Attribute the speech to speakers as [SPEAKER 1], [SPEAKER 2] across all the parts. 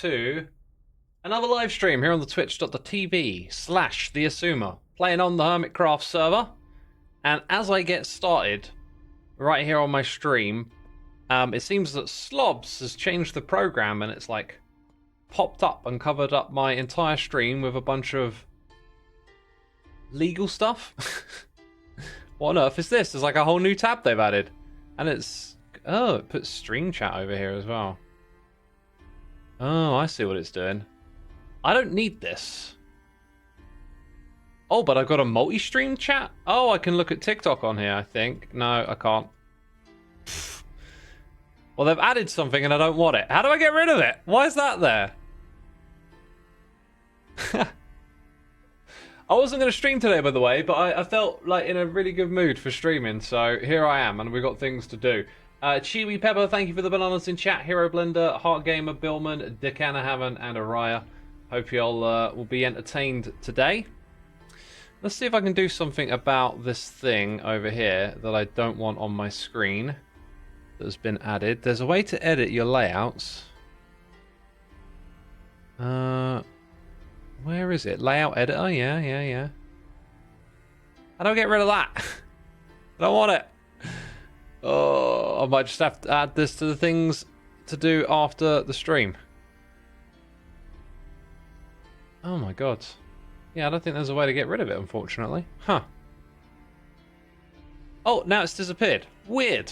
[SPEAKER 1] to another live stream here on the twitch.tv/the Xisuma, playing on the Hermitcraft server. And as I get started, right here on my stream, it seems that Slobs has changed the program and it's like popped up and covered up my entire stream with a bunch of legal stuff. What on earth is this? There's like a whole new tab they've added. And it's... Oh, it puts stream chat over here as well. Oh, I see what it's doing. I don't need this. Oh, but I've got a multi-stream chat? Oh, I can look at TikTok on here, I think. No, I can't. Pfft. Well, they've added something and I don't want it. How do I get rid of it? Why is that there? I wasn't going to stream today, by the way, but I felt like in a really good mood for streaming, so here I am, and we've got things to do. Chiwi Pepper, thank you for the bananas in chat. Hero Blender, Heart Gamer, Billman, Decanahaven, and Araya. Hope y'all will be entertained today. Let's see if I can do something about this thing over here that I don't want on my screen that has been added. There's a way to edit your layouts. Where is it? Layout editor? Yeah. How do I get rid of that? I don't want it. Oh, I might just have to add this to the things to do after the stream. Oh my god. Yeah, I don't think there's a way to get rid of it, unfortunately. Huh. Oh, now it's disappeared. Weird.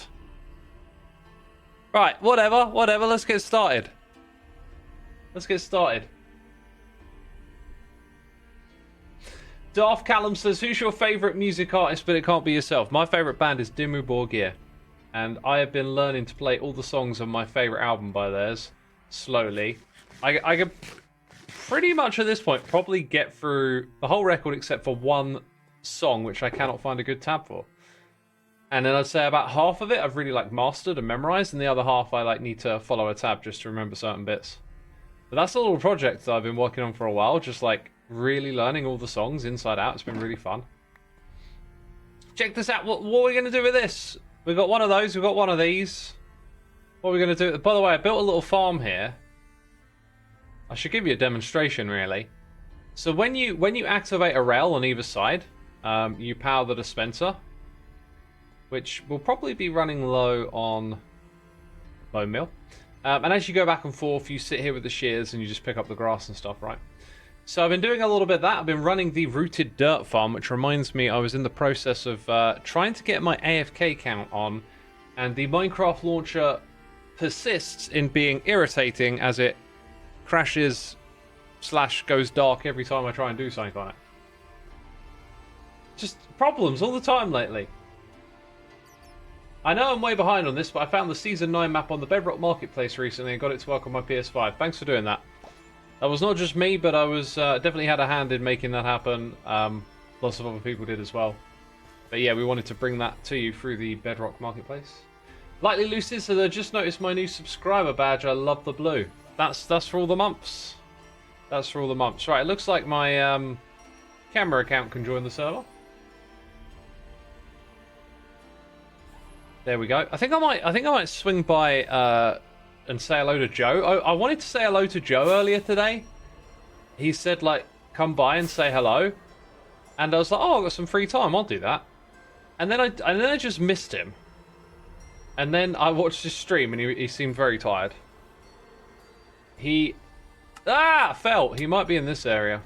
[SPEAKER 1] Right, whatever. Let's get started. Darth Callum says, who's your favourite music artist, but it can't be yourself? My favourite band is Dimmu Borgir. And I have been learning to play all the songs on my favourite album by theirs. Slowly. I could pretty much at this point probably get through the whole record except for one song, which I cannot find a good tab for. And then I'd say about half of it I've really mastered and memorised, and the other half I need to follow a tab just to remember certain bits. But that's a little project that I've been working on for a while, just really learning all the songs inside out. It's been really fun. Check this out. What are we going to do with this? We've got one of those. We've got one of these. What are we going to do? By the way, I built a little farm here. I should give you a demonstration, really. So when you activate a rail on either side, you power the dispenser, which will probably be running low on bone meal. And as you go back and forth, you sit here with the shears and you just pick up the grass and stuff, right? So I've been doing a little bit of that. I've been running the rooted dirt farm, which reminds me I was in the process of trying to get my AFK count on, and the Minecraft launcher persists in being irritating as it crashes / goes dark every time I try and do something on it. Just problems all the time lately. I know I'm way behind on this, but I found the Season 9 map on the Bedrock Marketplace recently and got it to work on my PS5. Thanks for doing that. That was not just me, but I was definitely had a hand in making that happen. Lots of other people did as well. But yeah, we wanted to bring that to you through the Bedrock Marketplace. Lightly Lucid said, I just noticed my new subscriber badge. I love the blue. That's for all the months. That's for all the months. Right, it looks like my camera account can join the server. There we go. I think I might swing by and say hello to Joe. I wanted to say hello to Joe earlier today. He said come by and say hello, and I was like, oh, I've got some free time. I'll do that. And then I just missed him. And then I watched his stream and he seemed very tired. He fell. He might be in this area.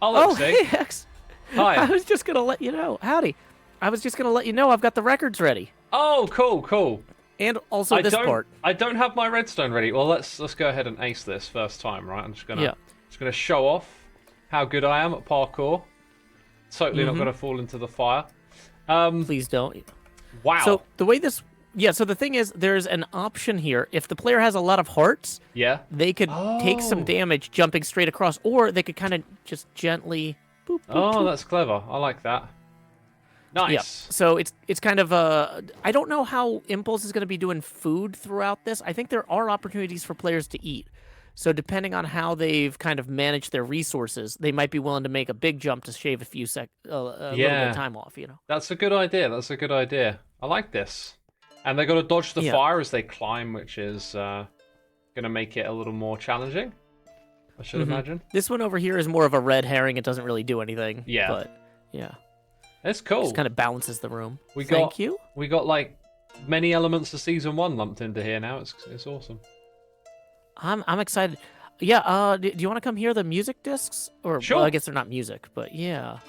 [SPEAKER 2] Oh, hey, X.
[SPEAKER 1] Hi.
[SPEAKER 2] I was just gonna let you know. Howdy. I was just gonna let you know I've got the records ready.
[SPEAKER 1] Oh, cool.
[SPEAKER 2] And also this part.
[SPEAKER 1] I don't have my redstone ready. Well, let's go ahead and ace this first time, right? I'm just gonna show off how good I am at parkour. Totally not gonna fall into the fire.
[SPEAKER 2] Please don't.
[SPEAKER 1] Wow.
[SPEAKER 2] So the way this, so the thing is, there's an option here. If the player has a lot of hearts, they could take some damage jumping straight across, or they could kind of just gently. Boop, boop, boop.
[SPEAKER 1] That's clever. I like that. Nice.
[SPEAKER 2] Yeah. So it's kind of I don't know how Impulse is going to be doing food throughout this. I think there are opportunities for players to eat. So depending on how they've kind of managed their resources, they might be willing to make a big jump to shave a few little bit of time off.
[SPEAKER 1] That's a good idea. I like this. And they got to dodge the fire as they climb, which is going to make it a little more challenging. I should imagine.
[SPEAKER 2] This one over here is more of a red herring. It doesn't really do anything.
[SPEAKER 1] Yeah.
[SPEAKER 2] But, yeah.
[SPEAKER 1] It's cool.
[SPEAKER 2] Just kind of balances the room.
[SPEAKER 1] We
[SPEAKER 2] Thank you.
[SPEAKER 1] We got, like, many elements of Season 1 lumped into here now. It's awesome.
[SPEAKER 2] I'm excited. Yeah, do you want to come hear the music discs? Or,
[SPEAKER 1] Sure.
[SPEAKER 2] well, I guess they're not music, but yeah.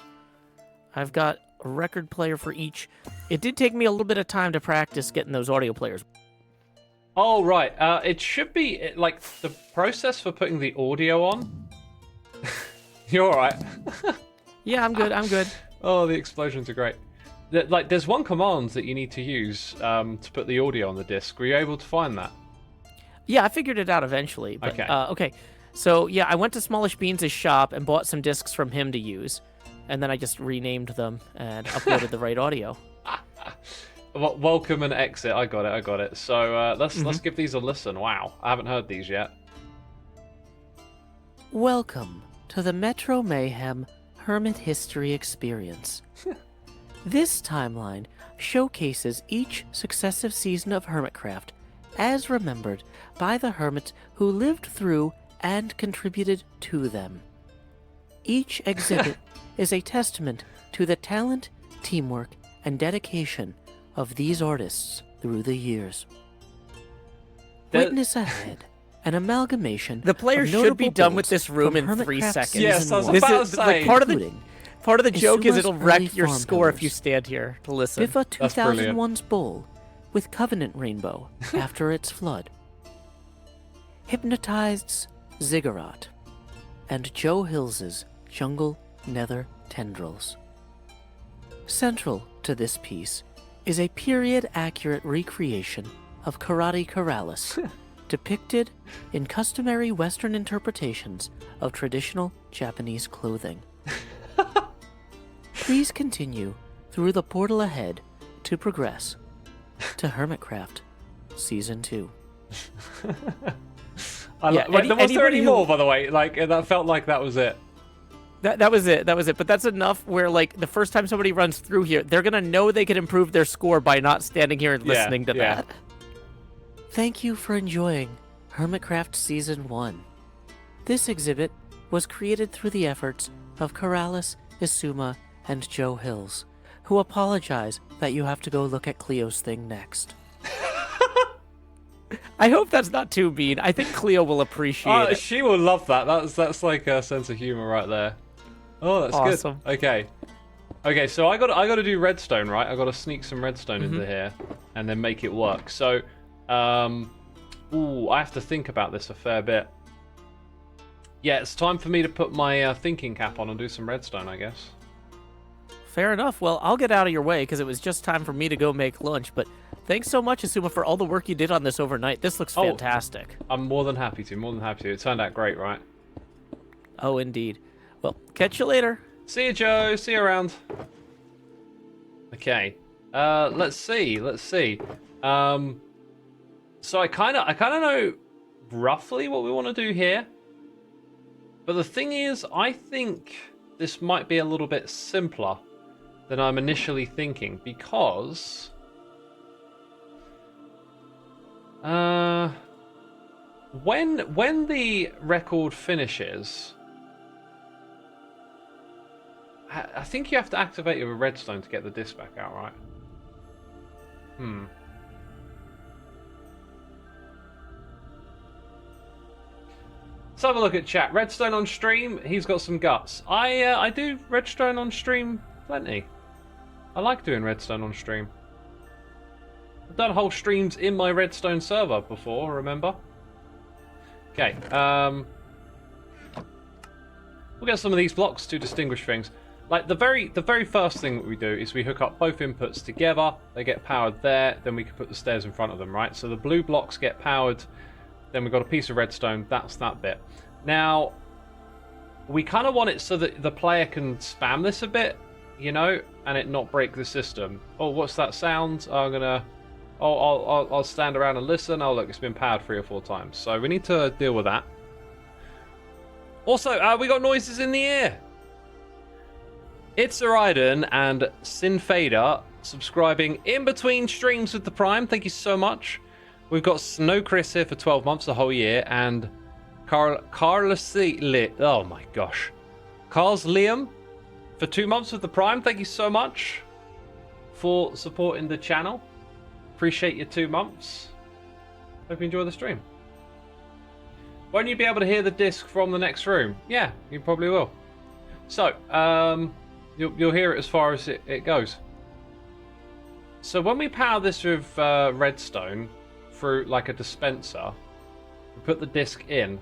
[SPEAKER 2] I've got a record player for each. It did take me a little bit of time to practice getting those audio players.
[SPEAKER 1] Oh, right. It should be, like, the process for putting the audio on. You're all right.
[SPEAKER 2] Yeah, I'm good.
[SPEAKER 1] Oh, the explosions are great. Like, there's one command that you need to use to put the audio on the disc. Were you able to find that?
[SPEAKER 2] Yeah, I figured it out eventually. But,
[SPEAKER 1] Okay.
[SPEAKER 2] Okay. So, yeah, I went to Smallish Beans' shop and bought some discs from him to use. And then I just renamed them and uploaded the right audio.
[SPEAKER 1] Well, welcome and exit. I got it. So let's give these a listen. Wow, I haven't heard these yet.
[SPEAKER 2] Welcome to the Metro Mayhem Hermit History Experience. This timeline showcases each successive season of Hermitcraft as remembered by the hermits who lived through and contributed to them. Each exhibit is a testament to the talent, teamwork, and dedication of these artists through the years. Witness ahead an amalgamation. The player should be done with this room in 3 seconds.
[SPEAKER 1] Yes, I was about to say.
[SPEAKER 2] Part of the joke is
[SPEAKER 3] Xisuma's
[SPEAKER 2] it'll wreck
[SPEAKER 3] early
[SPEAKER 2] your
[SPEAKER 3] farm
[SPEAKER 2] score if
[SPEAKER 3] pillars.
[SPEAKER 2] you stand here to listen.
[SPEAKER 3] Biffa
[SPEAKER 1] That's brilliant.
[SPEAKER 3] 2001's bowl with Covenant Rainbow after its flood. Hypnotized's Ziggurat. And Joe Hills's Jungle Nether Tendrils. Central to this piece is a period-accurate recreation of Karate Karalis, depicted in customary Western interpretations of traditional Japanese clothing. Please continue through the portal ahead to progress to Hermitcraft Season 2.
[SPEAKER 2] Yeah,
[SPEAKER 1] Wait, was there
[SPEAKER 2] anybody
[SPEAKER 1] any
[SPEAKER 2] who-
[SPEAKER 1] more, by the way? Like, that felt like that was it.
[SPEAKER 2] That was it. But that's enough where, like, the first time somebody runs through here, they're going to know they can improve their score by not standing here and listening to that.
[SPEAKER 3] Thank you for enjoying Hermitcraft Season 1. This exhibit was created through the efforts of Karalis, Xisuma, and Joe Hills, who apologize that you have to go look at Cleo's thing next.
[SPEAKER 2] I hope that's not too mean. I think Cleo will appreciate it.
[SPEAKER 1] She will love that. That's like a sense of humor right there. Oh, that's
[SPEAKER 2] Awesome.
[SPEAKER 1] good. Okay, so I got to do redstone, right? I got to sneak some redstone into here and then make it work. So, I have to think about this a fair bit. Yeah, it's time for me to put my thinking cap on and do some redstone, I guess.
[SPEAKER 2] Fair enough. Well, I'll get out of your way because it was just time for me to go make lunch. But thanks so much, Xisuma, for all the work you did on this overnight. This looks fantastic.
[SPEAKER 1] I'm more than happy to. It turned out great, right?
[SPEAKER 2] Oh, indeed. Well, catch you later.
[SPEAKER 1] See you, Joe. See you around. Okay. Let's see. So I kind of know roughly what we want to do here. But the thing is, I think this might be a little bit simpler than I'm initially thinking because when the record finishes, I think you have to activate it with redstone to get the disc back out, right? Let's have a look at chat. Redstone on stream, he's got some guts. I do redstone on stream plenty. I like doing redstone on stream. I've done whole streams in my redstone server before, remember? Okay, we'll get some of these blocks to distinguish things. Like the very first thing that we do is we hook up both inputs together. They get powered there, then we can put the stairs in front of them, right? So the blue blocks get powered. Then we've got a piece of redstone. That's that bit. Now, we kind of want it so that the player can spam this a bit, you know, and it not break the system. Oh, what's that sound? I'll stand around and listen. Oh, look, it's been powered 3 or 4 times. So we need to deal with that. Also, we got noises in the air. It's Araiden and Sinfader subscribing in between streams with the Prime. Thank you so much. We've got Snow Chris here for 12 months, the whole year, and Carlos oh my gosh. Carl's Liam for 2 months with the Prime. Thank you so much for supporting the channel. Appreciate your 2 months. Hope you enjoy the stream. Won't you be able to hear the disc from the next room? Yeah, you probably will. So, you'll hear it as far as it goes. So when we power this with redstone through like a dispenser, we put the disc in.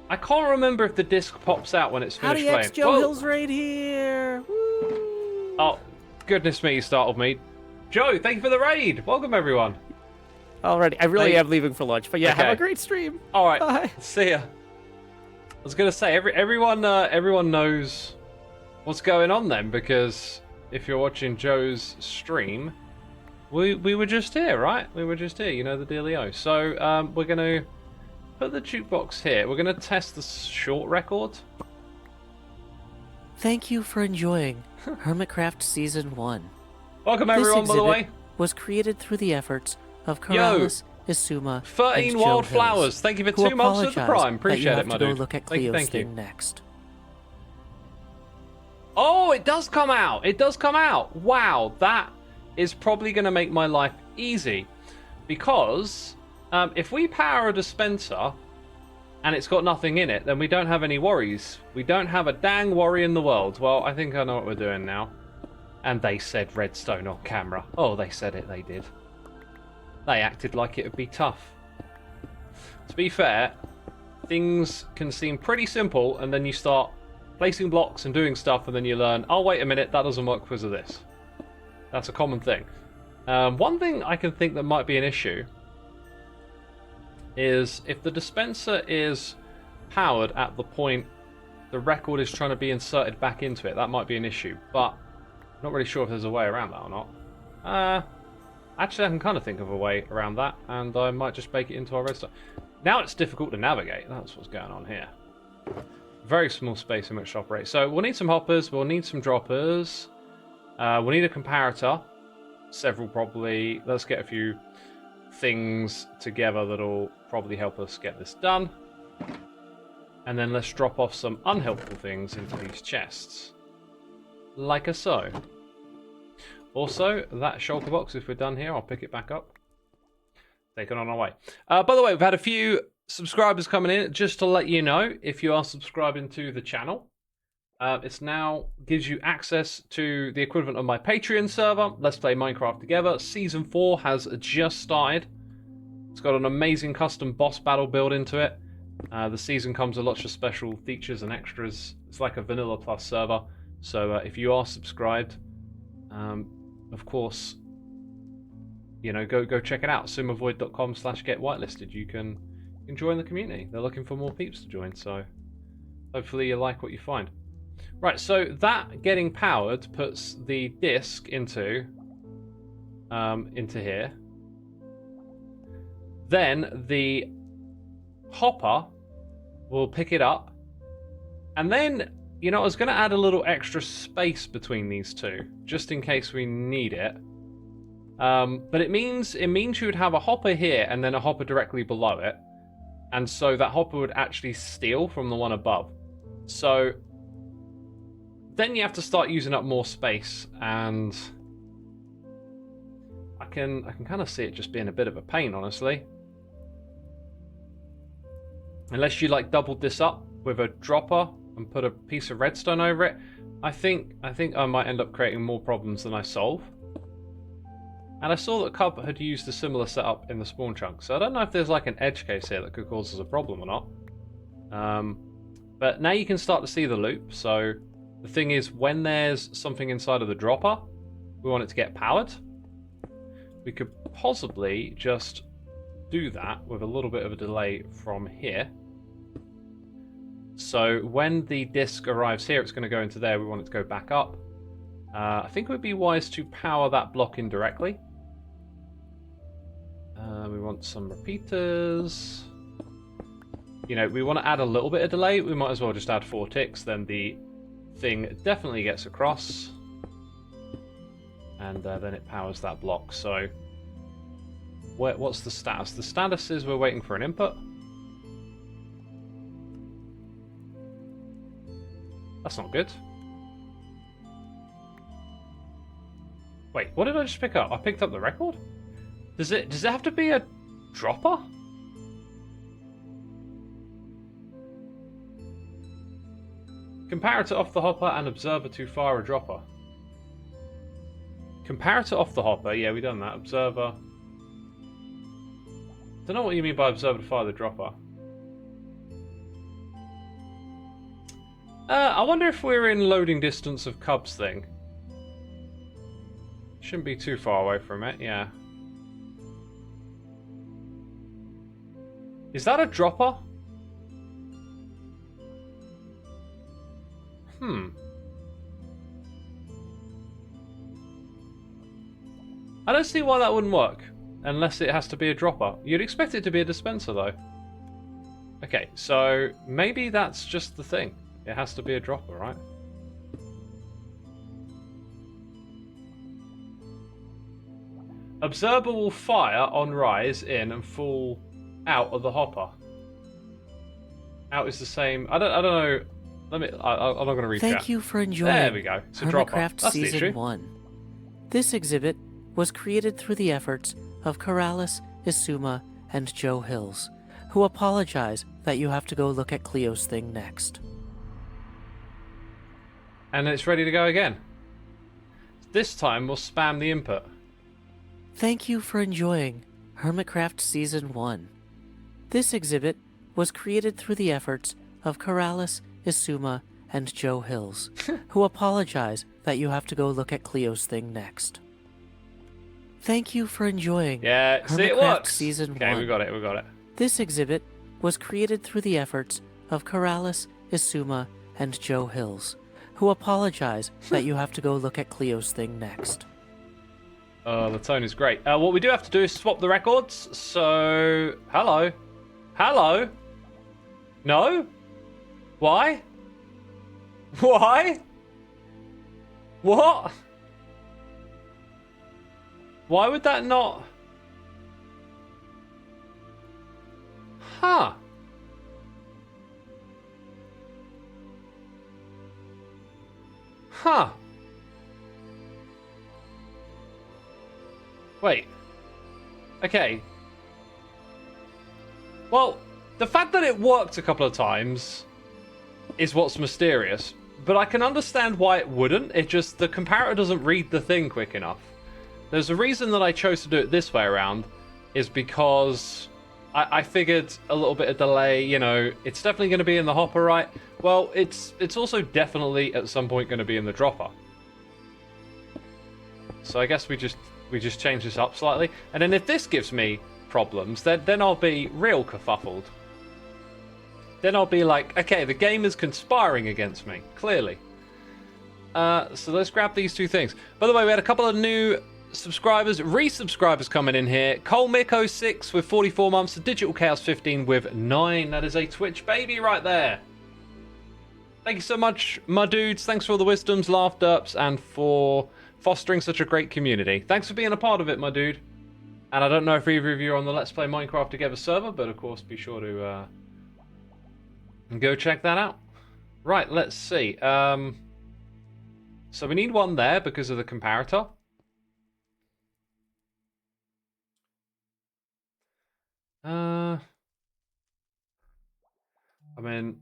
[SPEAKER 1] I can't remember if the disc pops out when it's finished
[SPEAKER 2] Howdy,
[SPEAKER 1] playing.
[SPEAKER 2] Joe Hill's right here. Woo!
[SPEAKER 1] Oh, goodness me, you startled me. Joe, thank you for the raid. Welcome, everyone.
[SPEAKER 2] Alrighty, I really am leaving for lunch, but yeah,
[SPEAKER 1] Okay.
[SPEAKER 2] have a great stream.
[SPEAKER 1] All right,
[SPEAKER 2] Bye.
[SPEAKER 1] see ya. I was gonna say everyone knows what's going on then, because if you're watching Joe's stream, we were just here, right? We were just here, you know the dealio. So we're gonna put the jukebox here. We're gonna test the short record.
[SPEAKER 3] Thank you for enjoying Hermitcraft Season 1.
[SPEAKER 1] Welcome
[SPEAKER 3] This
[SPEAKER 1] everyone, by the way.
[SPEAKER 3] exhibit was created through the efforts of Corrales, Xisuma,
[SPEAKER 1] 13
[SPEAKER 3] and Joe
[SPEAKER 1] wildflowers.
[SPEAKER 3] Hills,
[SPEAKER 1] Thank you for
[SPEAKER 3] who
[SPEAKER 1] 2 months with the
[SPEAKER 3] apologize
[SPEAKER 1] Prime.
[SPEAKER 3] that
[SPEAKER 1] Appreciate
[SPEAKER 3] you
[SPEAKER 1] it,
[SPEAKER 3] have
[SPEAKER 1] my
[SPEAKER 3] to go
[SPEAKER 1] dude.
[SPEAKER 3] look at
[SPEAKER 1] Thank you,
[SPEAKER 3] Cleo's
[SPEAKER 1] thank you.
[SPEAKER 3] thing next.
[SPEAKER 1] Oh, it does come out. It does come out. Wow, that is probably going to make my life easy. Because if we power a dispenser and it's got nothing in it, then we don't have any worries. We don't have a dang worry in the world. Well, I think I know what we're doing now. And they said redstone on camera. Oh, they said it, they did. They acted like it would be tough. To be fair, things can seem pretty simple, and then you start placing blocks and doing stuff, and then you learn, oh, wait a minute, that doesn't work because of this. That's a common thing. One thing I can think that might be an issue is if the dispenser is powered at the point the record is trying to be inserted back into it, that might be an issue, but I'm not really sure if there's a way around that or not. Actually, I can kind of think of a way around that, and I might just bake it into our redstone. Now it's difficult to navigate. That's what's going on here. Very small space in which to operate. So we'll need some hoppers, we'll need some droppers, we'll need a comparator, several probably. Let's get a few things together that'll probably help us get this done. And then let's drop off some unhelpful things into these chests. Like a so. Also, that shulker box, if we're done here, I'll pick it back up. Take it on our way. By the way, we've had a few subscribers coming in. Just to let you know, if you are subscribing to the channel, it's now gives you access to the equivalent of my Patreon server. Let's Play Minecraft Together. Season 4 has just started. It's got an amazing custom boss battle build into it. The season comes with lots of special features and extras. It's like a vanilla plus server. So if you are subscribed, of course, you know, go check it out. xisumavoid.com/get-whitelisted. You can join the community. They're looking for more peeps to join, so hopefully you like what you find. Right, so that getting powered puts the disc into here. Then the hopper will pick it up, and then, you know, I was going to add a little extra space between these two, just in case we need it. But it means you would have a hopper here and then a hopper directly below it. And so that hopper would actually steal from the one above. So then you have to start using up more space, and I can kind of see it just being a bit of a pain, honestly. Unless you like doubled this up with a dropper and put a piece of redstone over it, I think I might end up creating more problems than I solve. And I saw that Cub had used a similar setup in the spawn chunk, so I don't know if there's like an edge case here that could cause us a problem or not. But now you can start to see the loop. So the thing is, when there's something inside of the dropper, we want it to get powered. We could possibly just do that with a little bit of a delay from here. So when the disk arrives here, it's going to go into there. We want it to go back up. I think it would be wise to power that block indirectly. We want some repeaters. You know, we want to add a little bit of delay. We might as well just add 4 ticks. Then the thing definitely gets across. And then it powers that block. So what's the status? The status is we're waiting for an input. That's not good. Wait, what did I just pick up? I picked up the record? Does it have to be a dropper? Comparator off the hopper and observer to fire a dropper. Comparator off the hopper, yeah, we done that. Observer. Don't know what you mean by observer to fire the dropper. I wonder if we're in loading distance of Cub's thing. Shouldn't be too far away from it, yeah. Is that a dropper? I don't see why that wouldn't work. Unless it has to be a dropper. You'd expect it to be a dispenser, though. Okay, so maybe that's just the thing. It has to be a dropper, right? Observer will fire on rise in and fall out of the hopper. Out is the same. I don't know. I'm not going to read
[SPEAKER 3] Thank
[SPEAKER 1] chat.
[SPEAKER 3] you for enjoying
[SPEAKER 1] There we go. It's a dropper.
[SPEAKER 3] Hermitcraft
[SPEAKER 1] That's the issue.
[SPEAKER 3] Season 1. This exhibit was created through the efforts of Keralis, Xisuma, and Joe Hills, who apologize that you have to go look at Cleo's thing next.
[SPEAKER 1] And it's ready to go again. This time we'll spam the input.
[SPEAKER 3] Thank you for enjoying Hermitcraft Season 1. This exhibit was created through the efforts of Keralis, Xisuma, and Joe Hills, who apologize that you have to go look at Cleo's thing next. Thank you for enjoying
[SPEAKER 1] Yeah, see, it
[SPEAKER 3] Hermitcraft
[SPEAKER 1] works.
[SPEAKER 3] Season
[SPEAKER 1] Okay,
[SPEAKER 3] 1.
[SPEAKER 1] we got it.
[SPEAKER 3] This exhibit was created through the efforts of Keralis, Xisuma, and Joe Hills, who apologize that you have to go look at Cleo's thing next.
[SPEAKER 1] The tone is great. What we do have to do is swap the records. So, hello. Hello? No? Why? Why? What? Why would that not? Huh. Huh. Wait. Okay. Well, the fact that it worked a couple of times is what's mysterious. But I can understand why it wouldn't. It just, the comparator doesn't read the thing quick enough. There's a reason that I chose to do it this way around, is because I figured a little bit of delay, you know, it's definitely going to be in the hopper, right? Well, it's also definitely at some point going to be in the dropper. So I guess we just change this up slightly. And then if this gives me problems, then I'll be real kerfuffled. Then I'll be like, okay, the game is conspiring against me, clearly. So let's grab these two things. By the way, we had a couple of new subscribers, resubscribers coming in here. Colmick06 with 44 months, Digital Chaos 15 with 9. That is a Twitch baby right there. Thank you so much, my dudes. Thanks for all the wisdoms, laugh derps, and for fostering such a great community. Thanks for being a part of it, my dude. And I don't know if either of you are on the Let's Play Minecraft Together server, but of course be sure to go check that out. Right, let's see. So we need one there because of the comparator. I mean,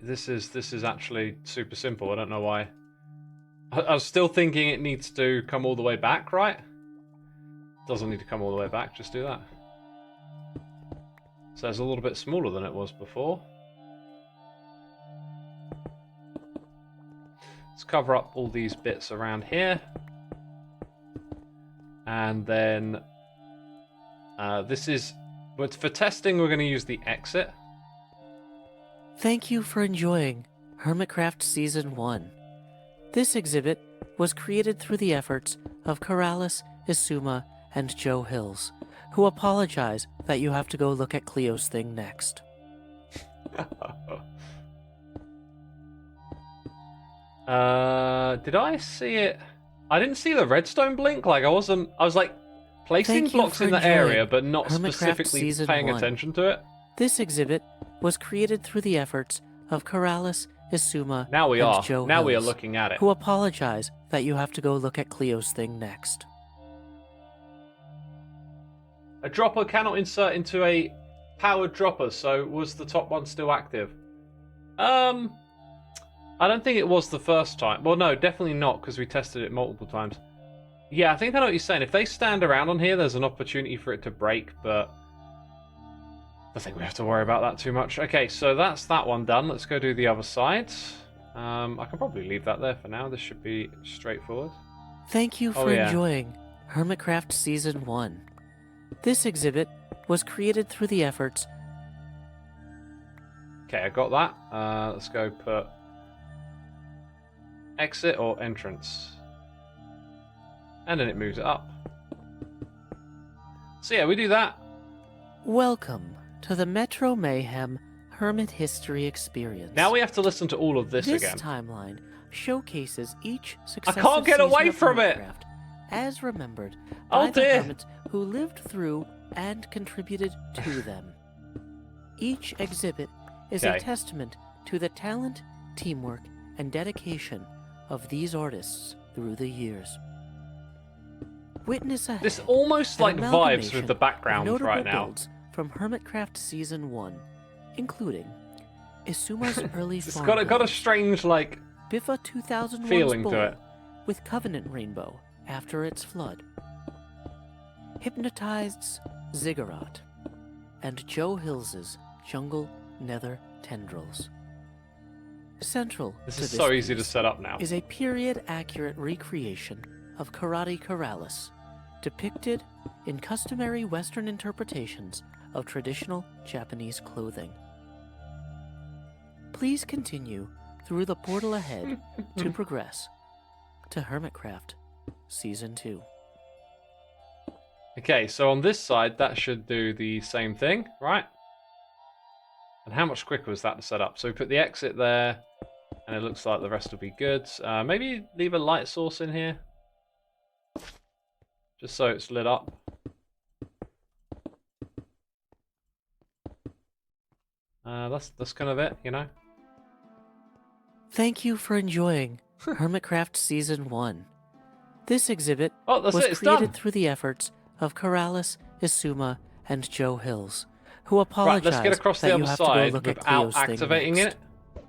[SPEAKER 1] this is actually super simple. I don't know why. I was still thinking it needs to come all the way back, right? Doesn't need to come all the way back, just do that. So it's a little bit smaller than it was before. Let's cover up all these bits around here. And then this is, but for testing, we're going to use the exit.
[SPEAKER 3] Thank you for enjoying Hermitcraft Season 1. This exhibit was created through the efforts of Keralis, Xisuma, and Joe Hills, who apologize that you have to go look at Cleo's thing next.
[SPEAKER 1] Did I see it? I didn't see the redstone blink. Like I was like placing
[SPEAKER 3] Thank you
[SPEAKER 1] blocks
[SPEAKER 3] for
[SPEAKER 1] in the
[SPEAKER 3] enjoying
[SPEAKER 1] area, but not
[SPEAKER 3] Hermitcraft
[SPEAKER 1] specifically
[SPEAKER 3] Season
[SPEAKER 1] paying
[SPEAKER 3] 1.
[SPEAKER 1] attention to it.
[SPEAKER 3] This exhibit was created through the efforts of Keralis, Xisuma,
[SPEAKER 1] Now we
[SPEAKER 3] and
[SPEAKER 1] are.
[SPEAKER 3] Joe
[SPEAKER 1] Now we are
[SPEAKER 3] Hills,
[SPEAKER 1] looking at it.
[SPEAKER 3] who apologize that you have to go look at Cleo's thing next.
[SPEAKER 1] A dropper cannot insert into a powered dropper, so was the top one still active? I don't think it was the first time. Well, no, definitely not, because we tested it multiple times. Yeah, I think I know what you're saying. If they stand around on here, there's an opportunity for it to break, but I think we have to worry about that too much. Okay, so that's that one done. Let's go do the other side. I can probably leave that there for now. This should be straightforward.
[SPEAKER 3] Thank you for enjoying Hermitcraft Season 1. This exhibit was created through the efforts...
[SPEAKER 1] Okay, I got that. Let's go put exit or entrance. And then it moves it up. So yeah, we do that.
[SPEAKER 3] Welcome to the Metro Mayhem Hermit History Experience.
[SPEAKER 1] Now we have to listen to all of this again.
[SPEAKER 3] This timeline showcases each successive
[SPEAKER 1] can't get
[SPEAKER 3] season
[SPEAKER 1] away
[SPEAKER 3] of
[SPEAKER 1] from it!
[SPEAKER 3] Hermitcraft as remembered
[SPEAKER 1] Oh,
[SPEAKER 3] by the
[SPEAKER 1] dear.
[SPEAKER 3] hermits who lived through and contributed to them. Each exhibit is a
[SPEAKER 1] Okay.
[SPEAKER 3] testament to the talent, teamwork, and dedication of these artists through the years. Witness ahead
[SPEAKER 1] This almost
[SPEAKER 3] an
[SPEAKER 1] like vibes
[SPEAKER 3] amalgamation
[SPEAKER 1] with the
[SPEAKER 3] of
[SPEAKER 1] background
[SPEAKER 3] notable
[SPEAKER 1] right now.
[SPEAKER 3] builds from Hermitcraft Season 1, including Xisuma's early
[SPEAKER 1] It's
[SPEAKER 3] farm
[SPEAKER 1] got a
[SPEAKER 3] builds,
[SPEAKER 1] strange like
[SPEAKER 3] Biffa 2001's
[SPEAKER 1] feeling to
[SPEAKER 3] bowl
[SPEAKER 1] it.
[SPEAKER 3] with Covenant Rainbow after its flood, Hypnotized's Ziggurat, and Joe Hills's Jungle Nether Tendrils. Central
[SPEAKER 1] This
[SPEAKER 3] to
[SPEAKER 1] is
[SPEAKER 3] this
[SPEAKER 1] so easy to
[SPEAKER 3] piece
[SPEAKER 1] set up now.
[SPEAKER 3] is a period-accurate recreation of Karate Karalis, depicted in customary Western interpretations of traditional Japanese clothing. Please continue through the portal ahead to progress to Hermitcraft Season 2.
[SPEAKER 1] Okay, so on this side, that should do the same thing, right? And how much quicker was that to set up? So we put the exit there, and it looks like the rest will be good. Maybe leave a light source in here, just so it's lit up. That's kind of it, you know?
[SPEAKER 3] Thank you for enjoying Hermitcraft Season 1. This exhibit
[SPEAKER 1] Oh, that's
[SPEAKER 3] was
[SPEAKER 1] it, it's
[SPEAKER 3] created
[SPEAKER 1] done.
[SPEAKER 3] through the efforts of Karalis, Xisuma, and Joe Hills, who
[SPEAKER 1] Right,
[SPEAKER 3] apologize
[SPEAKER 1] let's get across
[SPEAKER 3] that
[SPEAKER 1] the
[SPEAKER 3] you
[SPEAKER 1] other
[SPEAKER 3] have to go
[SPEAKER 1] side
[SPEAKER 3] look at
[SPEAKER 1] without
[SPEAKER 3] Cleo's thing
[SPEAKER 1] activating
[SPEAKER 3] next.
[SPEAKER 1] it.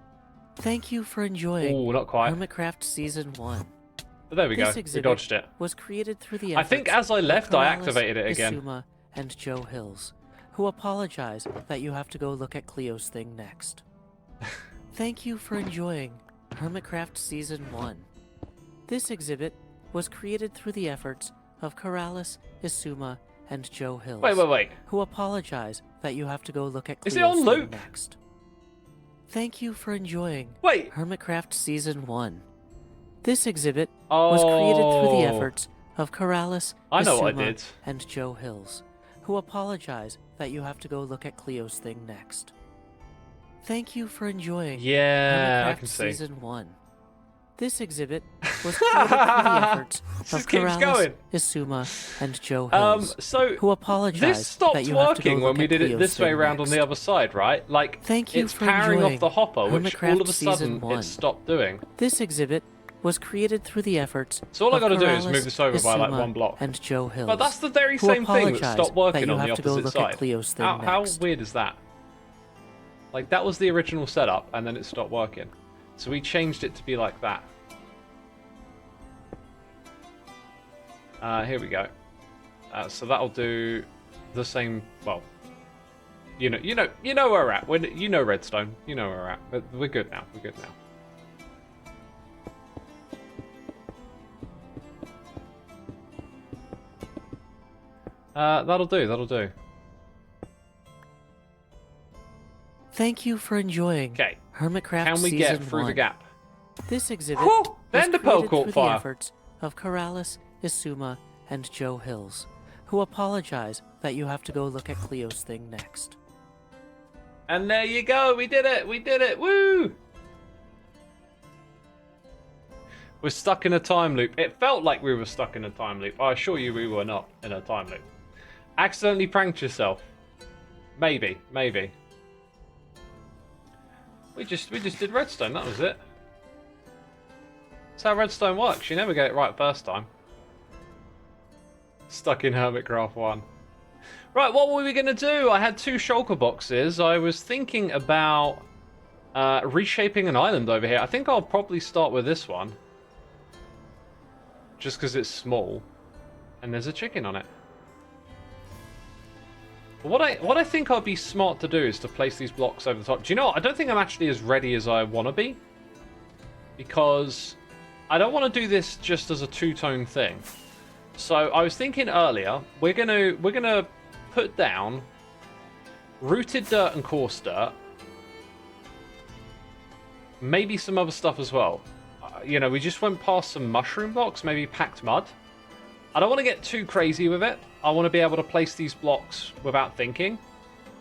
[SPEAKER 3] Thank you for enjoying
[SPEAKER 1] Oh, not quite.
[SPEAKER 3] Hermitcraft Season 1.
[SPEAKER 1] But there we go.
[SPEAKER 3] This
[SPEAKER 1] We
[SPEAKER 3] exhibit
[SPEAKER 1] dodged it.
[SPEAKER 3] was created through the
[SPEAKER 1] I
[SPEAKER 3] efforts
[SPEAKER 1] think as I
[SPEAKER 3] of
[SPEAKER 1] left, I
[SPEAKER 3] Karalis,
[SPEAKER 1] activated it again.
[SPEAKER 3] Xisuma, and Joe Hills, who apologize that you have to go look at Cleo's thing next. Thank you for enjoying Hermitcraft Season 1. This exhibit was created through the efforts of Karalis, Xisuma, and Joe Hills,
[SPEAKER 1] Wait.
[SPEAKER 3] who apologize that you have to go look at
[SPEAKER 1] Is
[SPEAKER 3] Cleo's
[SPEAKER 1] it on
[SPEAKER 3] thing
[SPEAKER 1] loop?
[SPEAKER 3] next. Thank you for enjoying
[SPEAKER 1] Wait.
[SPEAKER 3] Hermitcraft Season 1. This exhibit was created through the efforts of Karalis,
[SPEAKER 1] I know what I
[SPEAKER 3] Xisuma,
[SPEAKER 1] did.
[SPEAKER 3] and Joe Hills, who apologize that you have to go look at Cleo's thing next. Thank you for enjoying
[SPEAKER 1] Yeah, I
[SPEAKER 3] Hermitcraft
[SPEAKER 1] can see.
[SPEAKER 3] Season 1. This exhibit was created through the efforts
[SPEAKER 1] This
[SPEAKER 3] of
[SPEAKER 1] keeps
[SPEAKER 3] Karalis,
[SPEAKER 1] going.
[SPEAKER 3] Xisuma, and Joe Hills,
[SPEAKER 1] So
[SPEAKER 3] who apologize
[SPEAKER 1] this stopped
[SPEAKER 3] that you have to go
[SPEAKER 1] working when
[SPEAKER 3] look
[SPEAKER 1] we
[SPEAKER 3] at
[SPEAKER 1] did it
[SPEAKER 3] Cleo's
[SPEAKER 1] this way
[SPEAKER 3] thing
[SPEAKER 1] around on
[SPEAKER 3] next.
[SPEAKER 1] the other side, right? Like,
[SPEAKER 3] Thank you
[SPEAKER 1] it's
[SPEAKER 3] for
[SPEAKER 1] powering off
[SPEAKER 3] enjoying
[SPEAKER 1] the hopper, which all
[SPEAKER 3] Hermitcraft
[SPEAKER 1] of a
[SPEAKER 3] Season
[SPEAKER 1] sudden
[SPEAKER 3] 1.
[SPEAKER 1] it stopped doing.
[SPEAKER 3] This exhibit was created through the efforts
[SPEAKER 1] So all I
[SPEAKER 3] of
[SPEAKER 1] gotta do is
[SPEAKER 3] Karalis,
[SPEAKER 1] move this over by like
[SPEAKER 3] Xisuma,
[SPEAKER 1] one block.
[SPEAKER 3] and Joe Hills,
[SPEAKER 1] But that's the very
[SPEAKER 3] who
[SPEAKER 1] same thing that
[SPEAKER 3] apologize
[SPEAKER 1] stopped working
[SPEAKER 3] you
[SPEAKER 1] on the
[SPEAKER 3] have to go
[SPEAKER 1] opposite
[SPEAKER 3] look
[SPEAKER 1] side.
[SPEAKER 3] at Cleo's thing
[SPEAKER 1] How
[SPEAKER 3] next.
[SPEAKER 1] weird is that? Like, that was the original setup, and then it stopped working. So we changed it to be like that. Here we go. So that'll do the same. Well, you know where we're at. You know Redstone. You know where we're at. But we're good now. We're good now. That'll do. That'll do.
[SPEAKER 3] Thank you for enjoying
[SPEAKER 1] Okay.
[SPEAKER 3] Hermitcraft
[SPEAKER 1] Can we
[SPEAKER 3] Season
[SPEAKER 1] get through
[SPEAKER 3] 1.
[SPEAKER 1] the gap?
[SPEAKER 3] This exhibit
[SPEAKER 1] Whew!
[SPEAKER 3] was
[SPEAKER 1] Then the pearl
[SPEAKER 3] created
[SPEAKER 1] caught
[SPEAKER 3] through
[SPEAKER 1] fire.
[SPEAKER 3] the efforts of Karalis, Xisuma, and Joe Hills, who apologize that you have to go look at Cleo's thing next.
[SPEAKER 1] And there you go. We did it. We did it. Woo! We're stuck in a time loop. It felt like we were stuck in a time loop. I assure you we were not in a time loop. Accidentally pranked yourself. Maybe. We just did redstone, that was it. That's how redstone works. You never get it right first time. Stuck in Hermitcraft 1. Right, what were we going to do? I had 2 shulker boxes. I was thinking about reshaping an island over here. I think I'll probably start with this one. Just because it's small. And there's a chicken on it. But what I think I'd be smart to do is to place these blocks over the top. Do you know what? I don't think I'm actually as ready as I want to be. Because I don't want to do this just as a two-tone thing. So I was thinking earlier, we're gonna put down rooted dirt and coarse dirt. Maybe some other stuff as well. You know, we just went past some mushroom blocks, maybe packed mud. I don't want to get too crazy with it. I want to be able to place these blocks without thinking.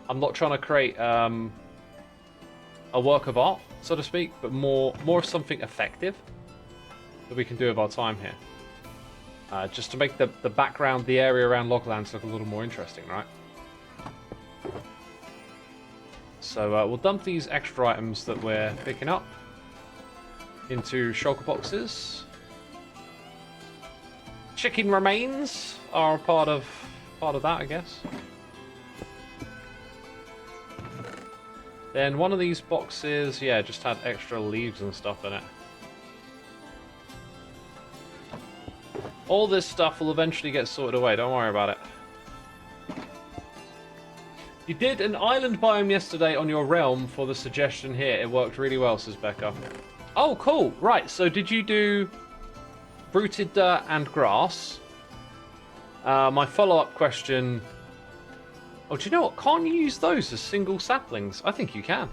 [SPEAKER 1] I'm not trying to create a work of art, so to speak, but more of something effective that we can do with our time here. Just to make the background, the area around Loglands look a little more interesting, right? So we'll dump these extra items that we're picking up into shulker boxes. Chicken remains are a part of that, I guess. Then one of these boxes, yeah, just had extra leaves and stuff in it. All this stuff will eventually get sorted away, don't worry about it. You did an island biome yesterday on your realm for the suggestion here. It worked really well, says Becca. Oh, cool. Right, so did you do rooted dirt and grass? My follow-up question... Oh, do you know what? Can't you use those as single saplings? I think you can.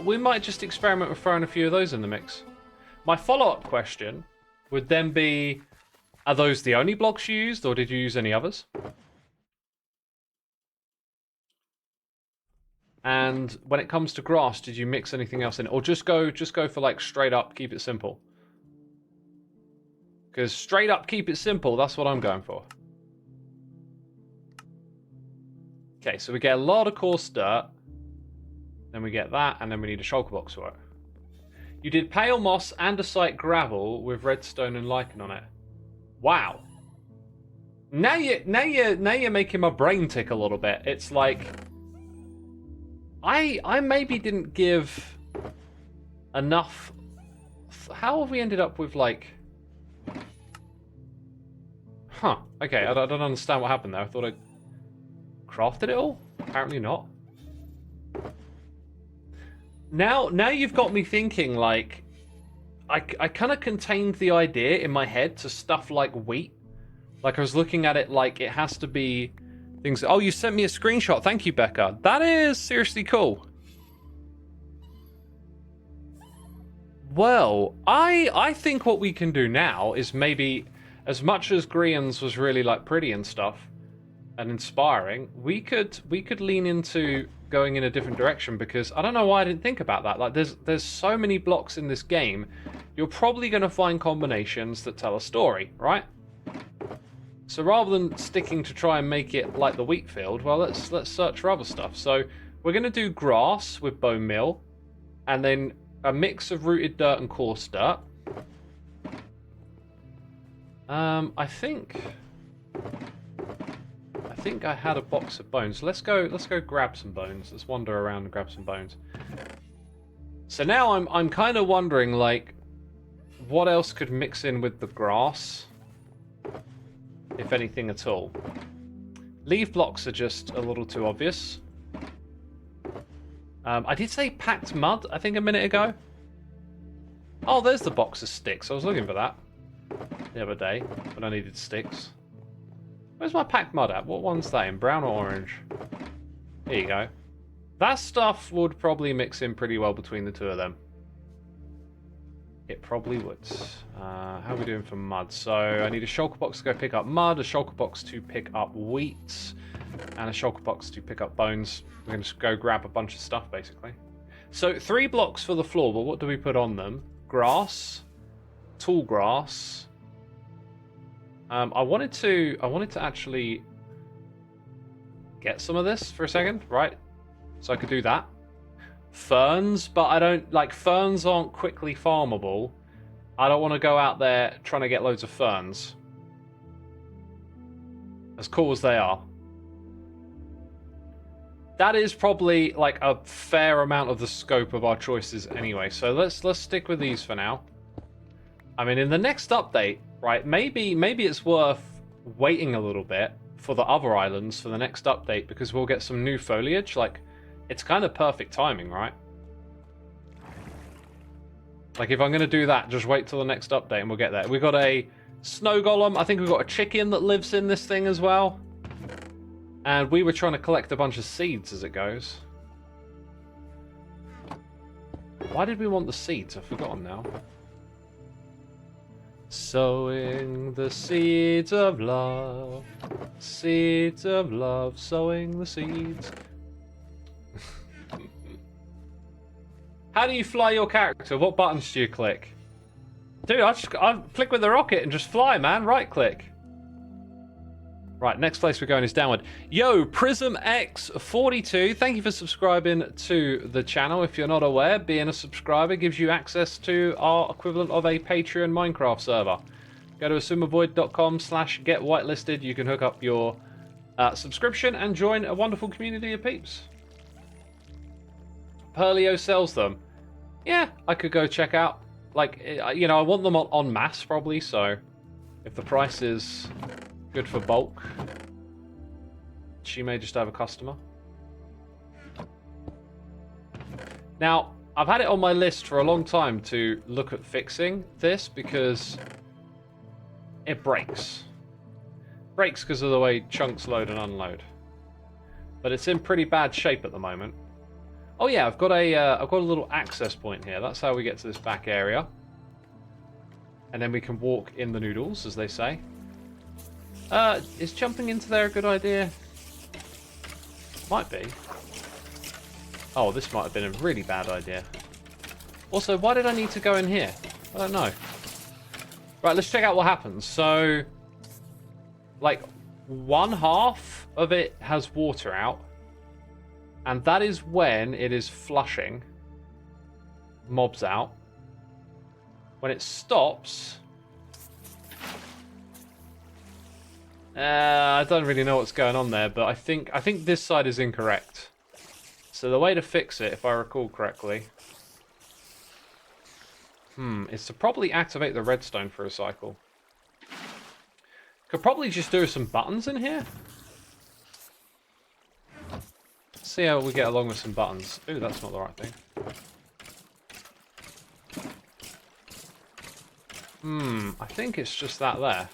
[SPEAKER 1] We might just experiment with throwing a few of those in the mix. My follow-up question would then be, are those the only blocks you used, or did you use any others? And when it comes to grass, did you mix anything else in? Or just go for like straight up, keep it simple? Because straight up, keep it simple, that's what I'm going for. Okay, so we get a lot of coarse dirt. Then we get that, and then we need a shulker box for it. You did pale moss, andesite, gravel with redstone and lichen on it. Wow. Now you're making my brain tick a little bit. It's like I maybe didn't give enough. How have we ended up with like? Huh. Okay, I don't understand what happened there. I thought I crafted it all. Apparently not. Now you've got me thinking, like, I kind of contained the idea in my head to stuff like wheat. Like, I was looking at it like it has to be things... Oh, you sent me a screenshot. Thank you, Becca. That is seriously cool. Well, I think what we can do now is maybe, as much as Grian's was really, like, pretty and stuff, and inspiring, we could lean into going in a different direction, because I don't know why I didn't think about that. Like, there's so many blocks in this game, you're probably going to find combinations that tell a story, right? So rather than sticking to try and make it like the wheat field, well, let's search for other stuff. So we're going to do grass with bone meal, and then a mix of rooted dirt and coarse dirt. I think I had a box of bones. Let's go grab some bones. Let's wander around and grab some bones. So now I'm kind of wondering, like, what else could mix in with the grass, if anything at all. Leaf blocks are just a little too obvious. I did say packed mud, I think, a minute ago. Oh, there's the box of sticks. I was looking for that the other day when I needed sticks. Where's my packed mud at? What one's that in? Brown or orange? There you go. That stuff would probably mix in pretty well between the two of them. It probably would. How are we doing for mud? So I need a shulker box to go pick up mud, a shulker box to pick up wheat, and a shulker box to pick up bones. We're going to just go grab a bunch of stuff, basically. So 3 blocks for the floor, but what do we put on them? Grass, tall grass. I wanted to actually get some of this for a second, right? So I could do that. ferns, but I don't like ferns aren't quickly farmable. I don't want to go out there trying to get loads of ferns. As cool as they are. That is probably like a fair amount of the scope of our choices anyway. So let's stick with these for now. I mean, in the next update, right, maybe it's worth waiting a little bit for the other islands for the next update because we'll get some new foliage. Like, it's kind of perfect timing, right? Like, if I'm going to do that, just wait till the next update and we'll get there. We've got a snow golem. I think we've got a chicken that lives in this thing as well. And we were trying to collect a bunch of seeds as it goes. Why did we want the seeds? I've forgotten now. Sowing the seeds of love. Seeds of love. Sowing the seeds. How do you fly your character? What buttons do you click? Dude, I click with the rocket and just fly, man. Right click. Right, next place we're going is downward. Yo, PrismX42, thank you for subscribing to the channel. If you're not aware, being a subscriber gives you access to our equivalent of a Patreon Minecraft server. Go to xisumavoid.com/getwhitelisted. You can hook up your subscription and join a wonderful community of peeps. Perlio sells them. Yeah, I could go check out. Like, you know, I want them en masse probably, so if the price is good for bulk, she may just have a customer. Now, I've had it on my list for a long time to look at fixing this because it breaks. Breaks because of the way chunks load and unload. But it's in pretty bad shape at the moment. Oh yeah, I've got a little access point here. That's how we get to this back area. And then we can walk in the noodles, as they say. Is jumping into there a good idea? Might be. Oh, this might have been a really bad idea. Also, why did I need to go in here? I don't know. Right, let's check out what happens. So, like, 1/2 of it has water out. And that is when it is flushing mobs out. When it stops... I don't really know what's going on there, but I think this side is incorrect. So the way to fix it, if I recall correctly, is to probably activate the redstone for a cycle. Could probably just do some buttons in here. See how we get along with some buttons. Ooh, that's not the right thing. I think it's just that there.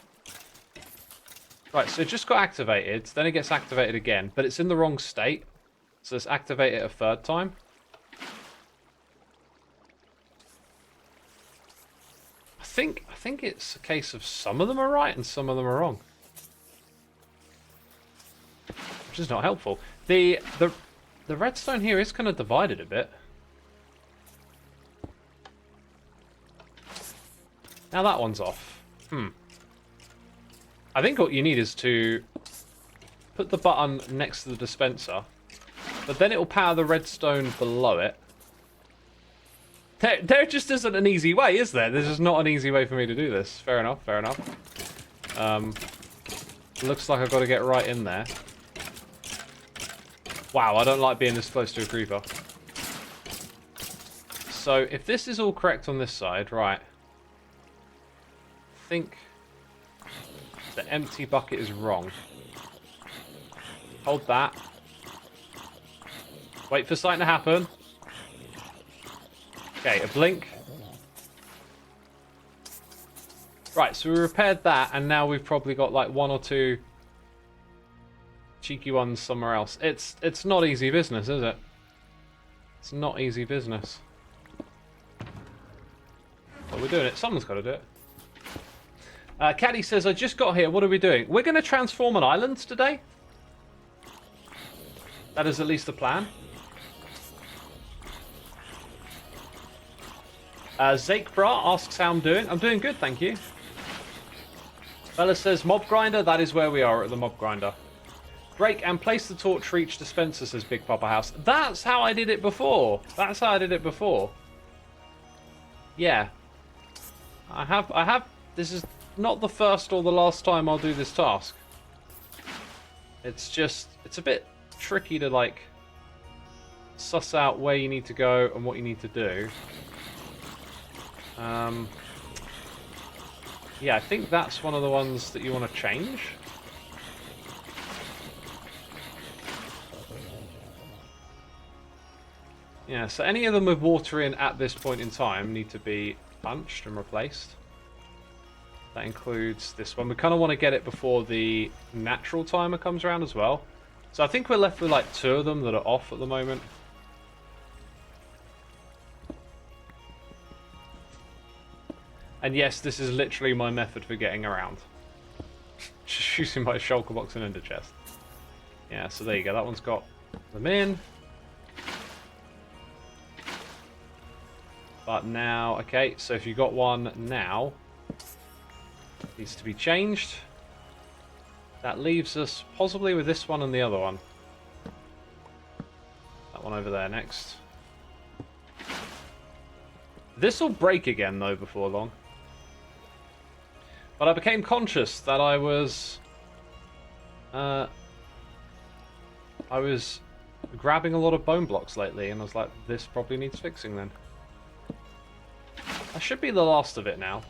[SPEAKER 1] Right, so it just got activated, then it gets activated again, but it's in the wrong state. So let's activate it a third time. I think it's a case of some of them are right and some of them are wrong. Which is not helpful. The redstone here is kind of divided a bit. Now that one's off. I think what you need is to put the button next to the dispenser, but then it will power the redstone below it. There just isn't an easy way, is there? There's just not an easy way for me to do this. Fair enough, fair enough. Looks like I've got to get right in there. Wow, I don't like being this close to a creeper. So, if this is all correct on this side, right. I think the empty bucket is wrong. Hold that. Wait for something to happen. Okay, a blink. Right, so we repaired that, and now we've probably got like 1 or 2 cheeky ones somewhere else. It's not easy business, is it? It's not easy business. But we're doing it. Someone's got to do it. Caddy says, I just got here. What are we doing? We're going to transform an island today. That is at least the plan. Zakebra asks how I'm doing. I'm doing good, thank you. Bella says, mob grinder. That is where we are at the mob grinder. Break and place the torch for each dispenser, says Big Papa House. That's how I did it before. That's how I did it before. Yeah. I have... This is not the first or the last time I'll do this task. It's just... It's a bit tricky to, like, suss out where you need to go and what you need to do. Yeah, I think that's one of the ones that you want to change. Yeah, so any of them with water in at this point in time need to be punched and replaced. That includes this one. We kind of want to get it before the natural timer comes around as well. So I think we're left with like 2 of them that are off at the moment. And yes, this is literally my method for getting around. Just using my shulker box and ender chest. Yeah, so there you go. That one's got them in. But now, okay, so if you got one now, it needs to be changed. That leaves us possibly with this one and the other one. That one over there next. This will break again, though, before long. But I became conscious that I was grabbing a lot of bone blocks lately, and I was like, this probably needs fixing then. That should be the last of it now.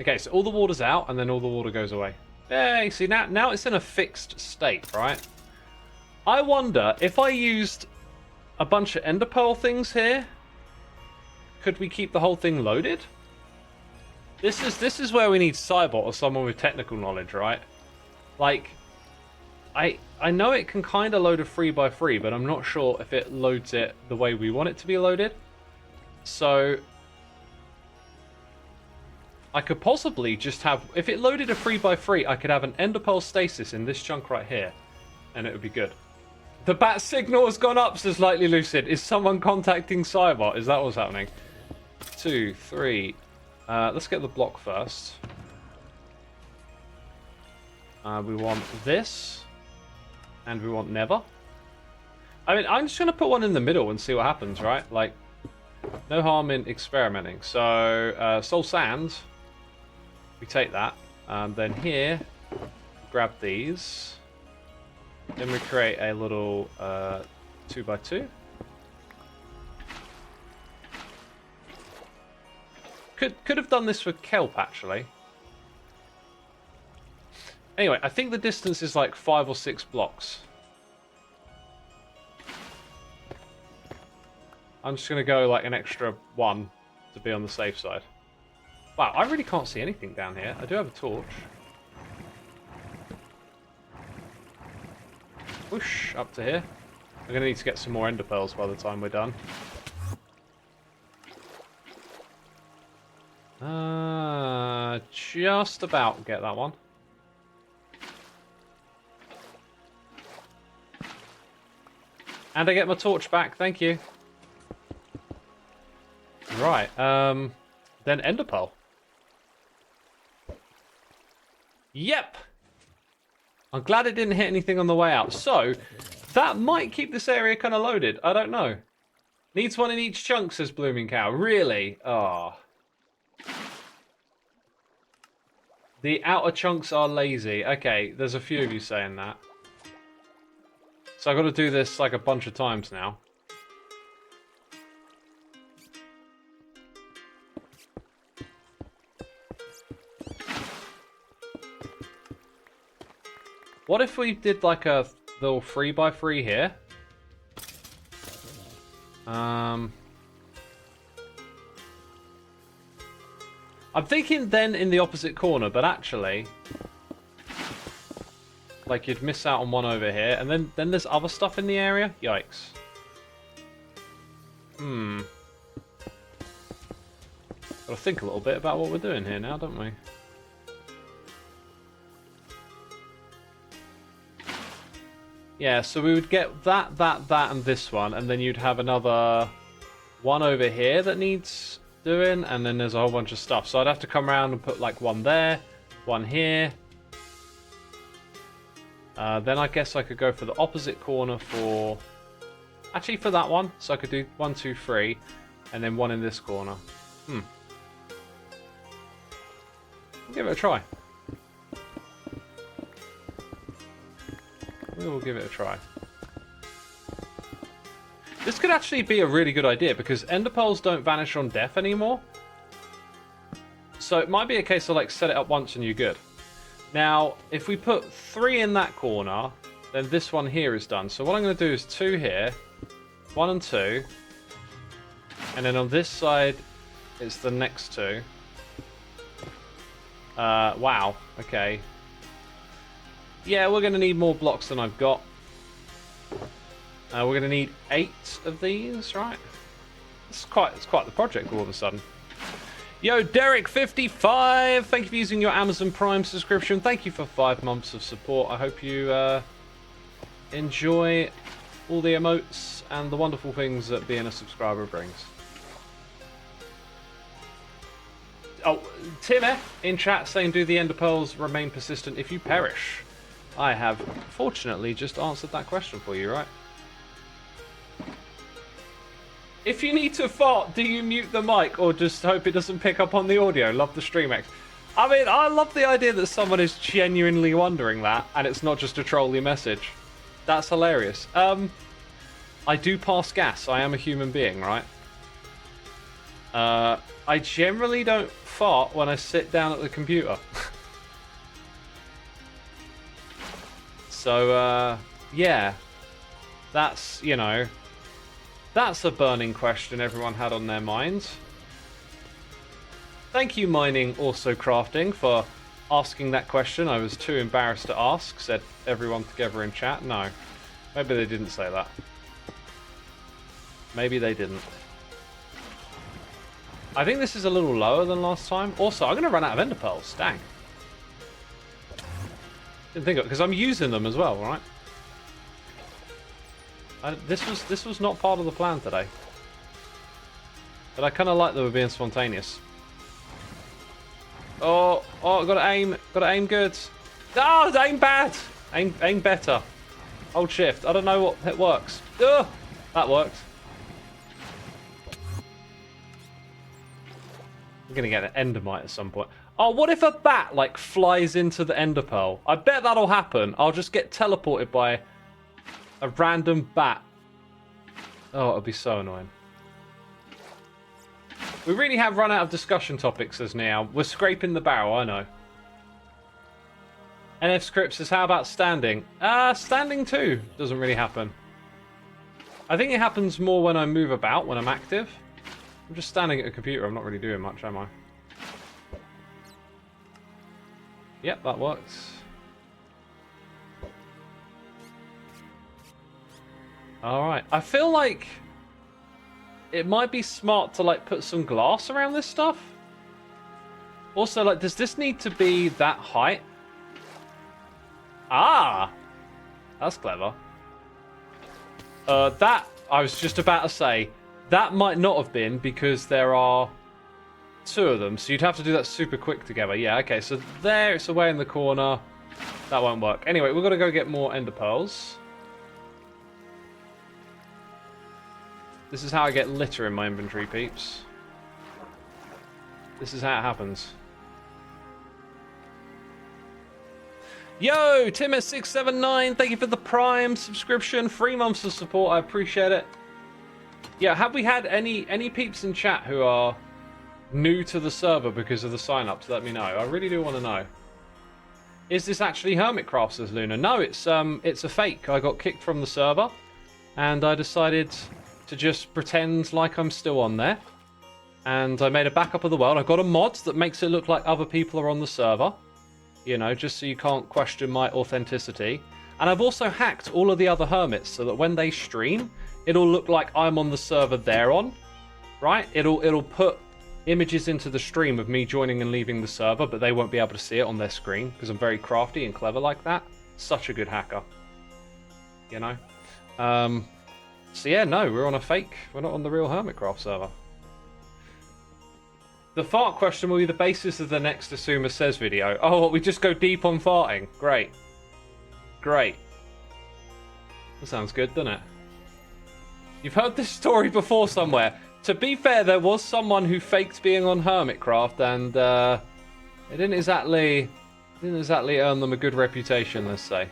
[SPEAKER 1] Okay, so all the water's out, and then all the water goes away. Hey, see, now it's in a fixed state, right? I wonder, if I used a bunch of ender pearl things here, could we keep the whole thing loaded? This is where we need Cybot or someone with technical knowledge, right? Like, I know it can kind of load a 3x3, but I'm not sure if it loads it the way we want it to be loaded. So I could possibly just have... If it loaded a 3x3, I could have an ender pearl stasis in this chunk right here, and it would be good. The bat signal has gone up, says Lightly Lucid. Is someone contacting Cybot? Is that what's happening? 2, 3... let's get the block first. We want this. And we want never. I mean, I'm just going to put one in the middle and see what happens, right? Like, no harm in experimenting. So, soul sand. We take that. Then here, grab these. Then we create a little 2x2. Could have done this with kelp, actually. Anyway, I think the distance is like 5 or 6 blocks. I'm just going to go like an extra 1 to be on the safe side. Wow, I really can't see anything down here. I do have a torch. Whoosh, up to here. I'm going to need to get some more ender pearls by the time we're done. Just about get that one. And I get my torch back, thank you. Right, then ender pearl. Yep! I'm glad it didn't hit anything on the way out. So, that might keep this area kind of loaded. I don't know. Needs one in each chunk, says Blooming Cow. Really? Oh. The outer chunks are lazy. Okay, there's a few of you saying that. So I've got to do this like a bunch of times now. What if we did like a little 3x3 here? I'm thinking then in the opposite corner, but actually, like you'd miss out on one over here, and then there's other stuff in the area. Yikes. Gotta think a little bit about what we're doing here now, don't we? Yeah, so we would get that, and this one, and then you'd have another one over here that needs doing, and then there's a whole bunch of stuff. So I'd have to come around and put like one there, one here. Then I guess I could go for the opposite corner for... Actually, for that one. So I could do 1, 2, 3. And then one in this corner. Give it a try. We will give it a try. This could actually be a really good idea because ender pearls don't vanish on death anymore. So it might be a case of like set it up once and you're good. Now, if we put 3 in that corner, then this one here is done. So what I'm going to do is 2 here, 1 and 2. And then on this side, it's the next 2. Wow, okay. Yeah, we're going to need more blocks than I've got. We're going to need 8 of these, right? It's quite the project all of a sudden. Yo, Derek55, thank you for using your Amazon Prime subscription. Thank you for 5 months of support. I hope you enjoy all the emotes and the wonderful things that being a subscriber brings. Oh, Tim F in chat saying, do the ender pearls remain persistent if you perish? I have fortunately just answered that question for you, right? If you need to fart, do you mute the mic or just hope it doesn't pick up on the audio? Love the stream, X. I mean, I love the idea that someone is genuinely wondering that and it's not just a trolly message. That's hilarious. I do pass gas. I am a human being, right? I generally don't fart when I sit down at the computer. So, yeah. That's, you know, that's a burning question everyone had on their minds. Thank you, Mining Also Crafting, for asking that question. I was too embarrassed to ask, said everyone together in chat. No, maybe they didn't say that. Maybe they didn't. I think this is a little lower than last time. Also, I'm going to run out of ender pearls. Dang. Didn't think of it, because I'm using them as well, right? This was not part of the plan today. But I kind of like that we're being spontaneous. Oh, gotta aim good. Oh, aim bad. Aim better. Hold shift. I don't know what it works. Ugh, that worked. I'm gonna get an endermite at some point. Oh, what if a bat like flies into the ender pearl? I bet that'll happen. I'll just get teleported by a random bat. Oh, it'll be so annoying. We really have run out of discussion topics as now. We're scraping the barrel, I know. NF Script says, how about standing? Standing too doesn't really happen. I think it happens more when I move about, when I'm active. I'm just standing at a computer, I'm not really doing much, am I? Yep, that works. Alright, I feel like it might be smart to like put some glass around this stuff. Also, like, does this need to be that height? Ah! That's clever. That, I was just about to say, that might not have been because there are 2 of them, so you'd have to do that super quick together. Yeah, okay, so there, it's away in the corner. That won't work. Anyway, we've got to go get more ender pearls. This is how I get litter in my inventory, peeps. This is how it happens. Yo, Tim679, thank you for the Prime subscription. 3 months of support, I appreciate it. Yeah, have we had any peeps in chat who are new to the server because of the sign-ups? Let me know. I really do want to know. Is this actually Hermitcraft, says Luna? No, it's a fake. I got kicked from the server, and I decided to just pretend like I'm still on there. And I made a backup of the world. I've got a mod that makes it look like other people are on the server. You know, just so you can't question my authenticity. And I've also hacked all of the other hermits so that when they stream, it'll look like I'm on the server they're on. Right? It'll put images into the stream of me joining and leaving the server, but they won't be able to see it on their screen because I'm very crafty and clever like that. Such a good hacker. You know? So yeah, no, we're on a fake. We're not on the real Hermitcraft server. The fart question will be the basis of the next Xisuma Says video. Oh, we just go deep on farting. Great. Great. That sounds good, doesn't it? You've heard this story before somewhere. To be fair, there was someone who faked being on Hermitcraft, and it didn't exactly earn them a good reputation, let's say.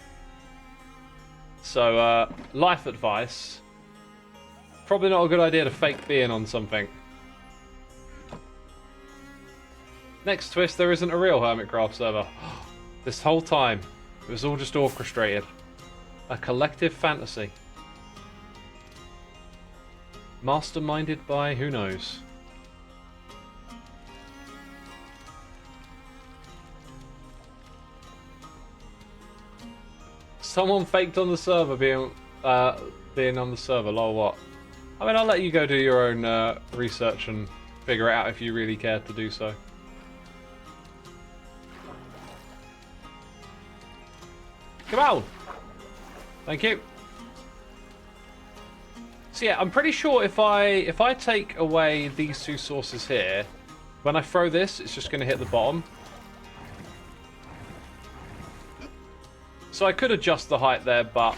[SPEAKER 1] So, life advice. Probably not a good idea to fake being on something. Next twist, there isn't a real Hermitcraft server. This whole time, it was all just orchestrated. A collective fantasy. Masterminded by who knows. Someone faked on the server being on the server, lol what? I mean, I'll let you go do your own research and figure it out if you really care to do so. Come on! Thank you. So yeah, I'm pretty sure if I take away these two sources here, when I throw this, it's just going to hit the bottom. So I could adjust the height there, but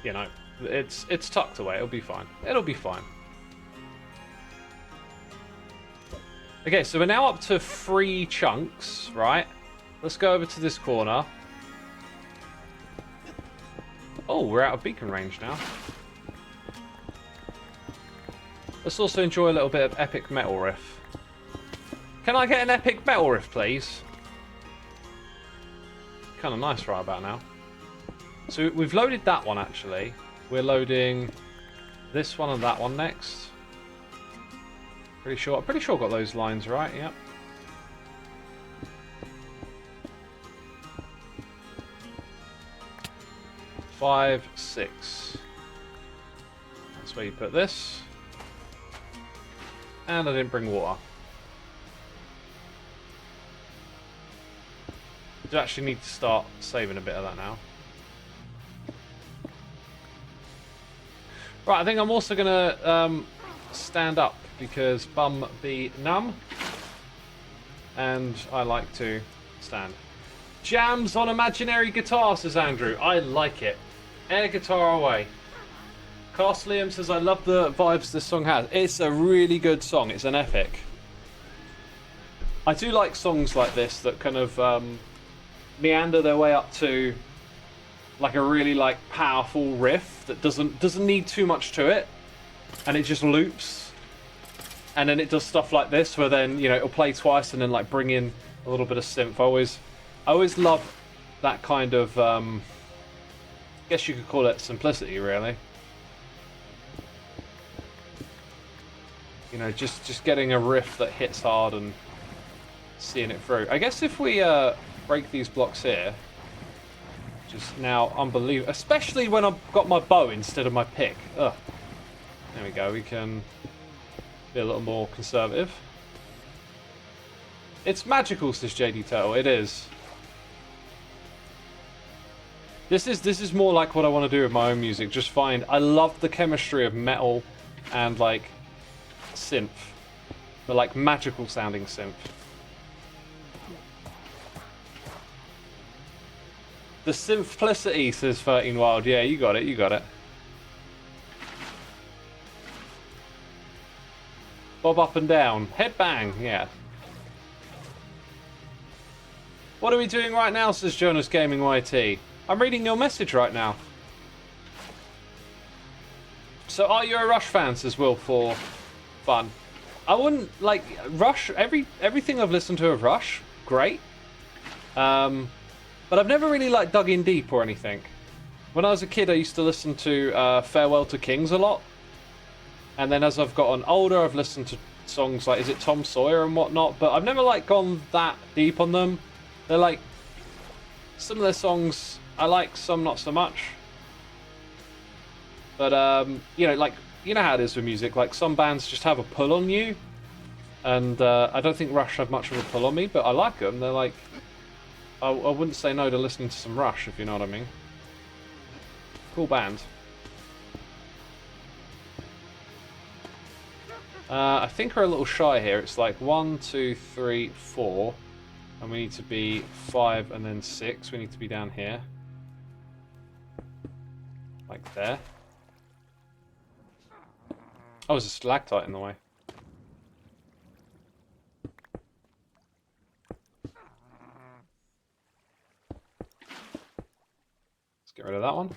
[SPEAKER 1] you know, it's tucked away. It'll be fine. It'll be fine. Okay, so we're now up to 3 chunks, right? Let's go over to this corner. Oh, we're out of beacon range now. Let's also enjoy a little bit of epic metal riff. Can I get an epic metal riff, please? Kind of nice right about now. So we've loaded that one, actually. We're loading this one and that one next. I'm pretty sure I got those lines right, yep. Five, 6. That's where you put this. And I didn't bring water. I do actually need to start saving a bit of that now. Right, I think I'm also going to stand up because bum be numb. And I like to stand. Jams on imaginary guitar, says Andrew. I like it. Air guitar away. Cast Liam says, I love the vibes this song has. It's a really good song. It's an epic. I do like songs like this that kind of meander their way up to like a really like powerful riff that doesn't need too much to it, and it just loops, and then it does stuff like this where then, you know, it'll play twice and then like bring in a little bit of synth. I always love that kind of I guess you could call it simplicity, really. You know, just getting a riff that hits hard and seeing it through. I guess if we break these blocks here, which is now unbelievable, especially when I've got my bow instead of my pick. Ugh. There we go, we can be a little more conservative. It's magical, says JD Turtle. It is. This is more like what I want to do with my own music. Just find, I love the chemistry of metal and like synth, but like magical sounding synth. The simplicity, says 13 Wild. Yeah, you got it, you got it. Bob up and down. Head bang, yeah. What are we doing right now, says Jonas Gaming YT. I'm reading your message right now. So are you a Rush fan, says Will for fun. I wouldn't, like, Rush, everything I've listened to of Rush, great. But I've never really, like, dug in deep or anything. When I was a kid, I used to listen to Farewell to Kings a lot. And then as I've gotten older, I've listened to songs like, is it Tom Sawyer and whatnot? But I've never, like, gone that deep on them. They're, like, some of their songs I like, some not so much. But, you know, like, you know how it is with music. Like, some bands just have a pull on you. And I don't think Rush have much of a pull on me, but I like them. They're, like, I wouldn't say no to listening to some Rush, if you know what I mean. Cool band. I think we're a little shy here. It's like 1, 2, 3, 4. And we need to be 5 and then 6. We need to be down here. Like there. Oh, there's a stalactite in the way. Let's get rid of that one.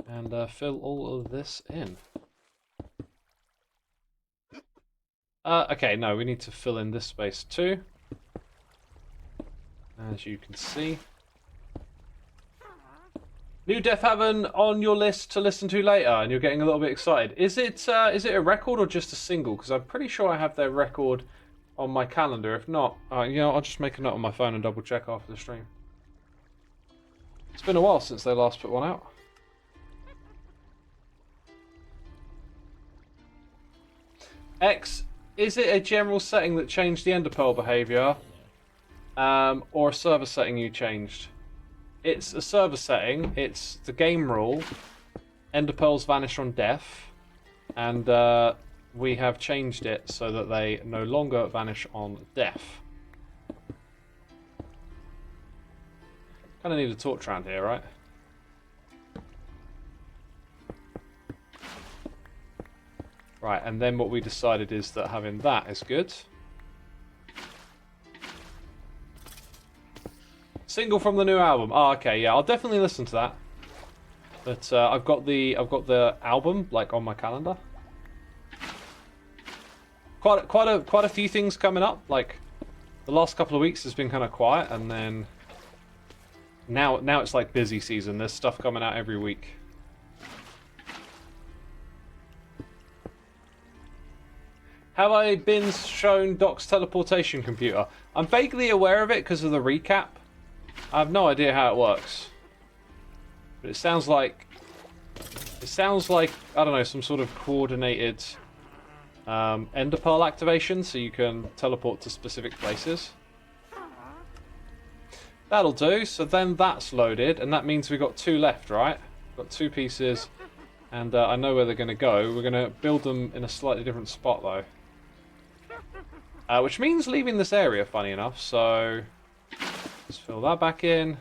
[SPEAKER 1] And fill all of this in. Okay, no, we need to fill in this space too. As you can see. New Death Haven on your list to listen to later, and you're getting a little bit excited. Is it a record or just a single? Because I'm pretty sure I have their record on my calendar. If not, you know, I'll just make a note on my phone and double check after the stream. It's been a while since they last put one out. X, is it a general setting that changed the Ender Pearl behavior, or a server setting you changed? It's a server setting. It's the game rule. Ender Pearls vanish on death, and we have changed it so that they no longer vanish on death. Kind of need a torch around here, right? Right, and then what we decided is that having that is good. Single from the new album. Oh, okay, yeah, I'll definitely listen to that. But I've got the album like on my calendar. Quite a few things coming up. Like the last couple of weeks has been kind of quiet, and then now it's like busy season. There's stuff coming out every week. Have I been shown Doc's teleportation computer? I'm vaguely aware of it because of the recap. I have no idea how it works. But it sounds like I don't know, some sort of coordinated Ender Pearl activation, so you can teleport to specific places. That'll do. So then that's loaded, and that means we've got 2 left, right? Got 2 pieces, and I know where they're going to go. We're going to build them in a slightly different spot, though. Which means leaving this area, funny enough, so let's fill that back in.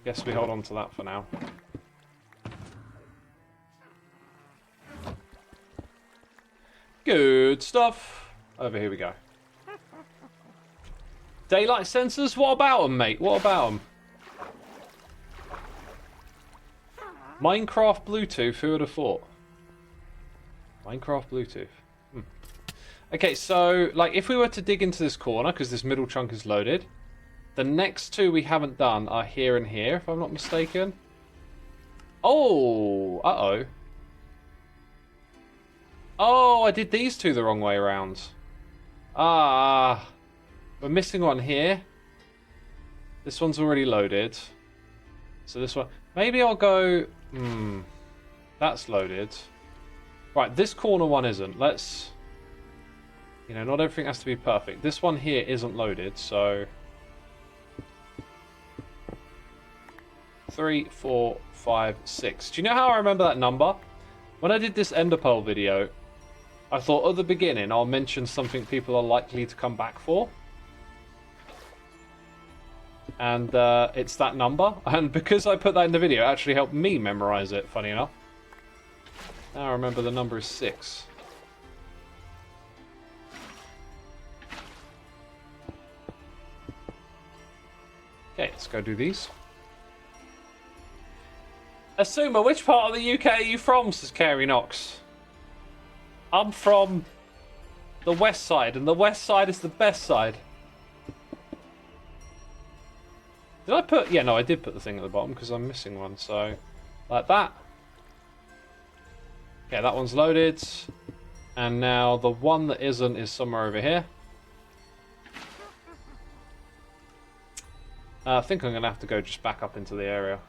[SPEAKER 1] Guess we hold on to that for now. Good stuff. Over here we go. Daylight sensors? What about them, mate? What about them? Minecraft Bluetooth, who would have thought? Minecraft Bluetooth. Okay, so, like, if we were to dig into this corner, because this middle chunk is loaded, the next 2 we haven't done are here and here, if I'm not mistaken. Oh! Uh-oh. Oh, I did these 2 the wrong way around. Ah. We're missing one here. This one's already loaded. So this one... Maybe I'll go... That's loaded. Right, this corner one isn't. Let's... You know, not everything has to be perfect. This one here isn't loaded, so... 3, 4, 5, 6. Do you know how I remember that number? When I did this Ender Pearl video, I thought at the beginning I'll mention something people are likely to come back for. And it's that number. And because I put that in the video, it actually helped me memorize it, funny enough. Now I remember the number is 6. Okay, let's go do these. Xisuma, which part of the UK are you from, says Carrie Knox. I'm from the west side, and the west side is the best side. Did I put... Yeah, no, I did put the thing at the bottom, because I'm missing one, so... Like that. Okay, that one's loaded. And now the one that isn't is somewhere over here. I think I'm going to have to go just back up into the area.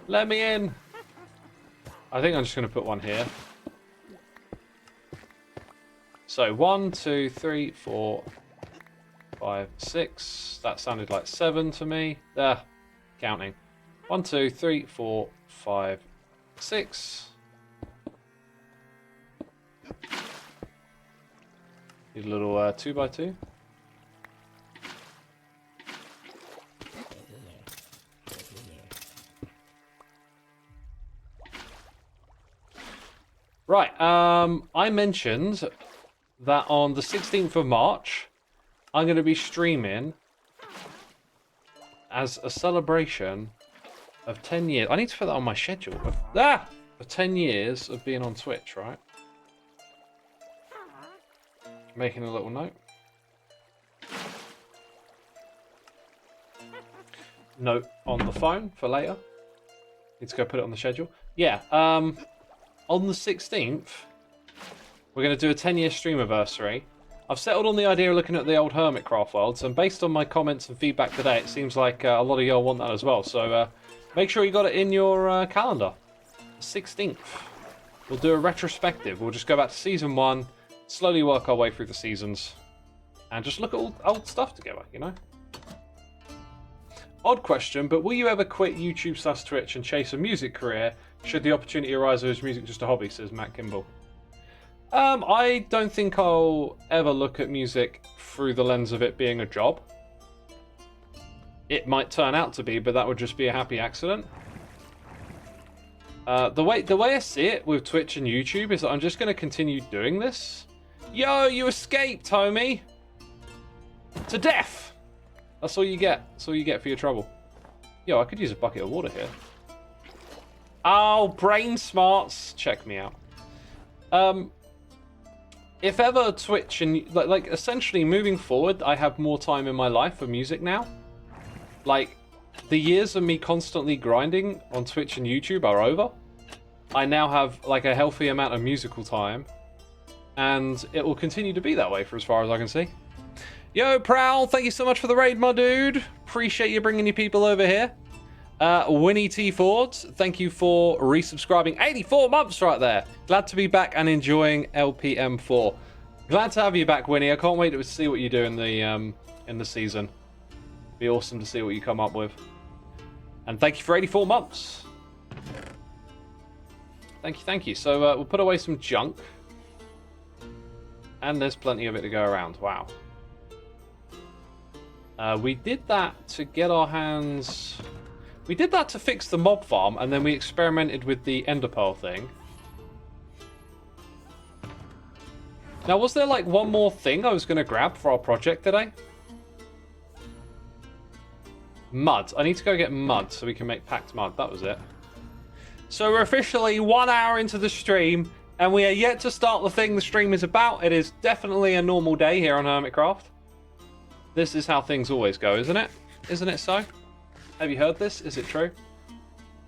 [SPEAKER 1] Let me in! I think I'm just going to put one here. So 1, 2, 3, 4, 5, 6. That sounded like 7 to me. There. Counting. 1, 2, 3, 4, 5, 6. Need a little 2x2. Right, I mentioned that on the 16th of March, I'm going to be streaming as a celebration of 10 years. I need to put that on my schedule. Of 10 years of being on Twitch, right? Making a little note. Note on the phone for later. Need to go put it on the schedule. Yeah, on the 16th, we're going to do a 10-year stream anniversary. I've settled on the idea of looking at the old Hermitcraft worlds, and based on my comments and feedback today, it seems like a lot of y'all want that as well. So make sure you got it in your calendar. 16th. We'll do a retrospective. We'll just go back to Season 1, slowly work our way through the seasons, and just look at old stuff together, you know? Odd question, but will you ever quit YouTube/Twitch and chase a music career should the opportunity arise, or is music just a hobby, says Matt Kimball? I don't think I'll ever look at music through the lens of it being a job. It might turn out to be, but that would just be a happy accident. The way I see it with Twitch and YouTube is that I'm just going to continue doing this. Yo, you escaped, homie! To death! That's all you get. That's all you get for your trouble. Yo, I could use a bucket of water here. Oh, brain smarts. Check me out. If ever Twitch and like essentially moving forward, I have more time in my life for music now. Like the years of me constantly grinding on Twitch and YouTube are over. I now have like a healthy amount of musical time, and it will continue to be that way for as far as I can see. Yo, Prowl, thank you so much for the raid, my dude. Appreciate you bringing your people over here. Winnie T. Ford, thank you for resubscribing. 84 months right there. Glad to be back and enjoying LPM4. Glad to have you back, Winnie. I can't wait to see what you do in the season. Be awesome to see what you come up with. And thank you for 84 months. Thank you. So we'll put away some junk. And there's plenty of it to go around. Wow. We did that to get our hands... We did that to fix the mob farm, and then we experimented with the ender pearl thing. Now, was there like one more thing I was going to grab for our project today? Mud. I need to go get mud so we can make packed mud. That was it. So we're officially 1 hour into the stream, and we are yet to start the thing the stream is about. It is definitely a normal day here on Hermitcraft. This is how things always go, isn't it? Isn't it so? Have you heard this? Is it true?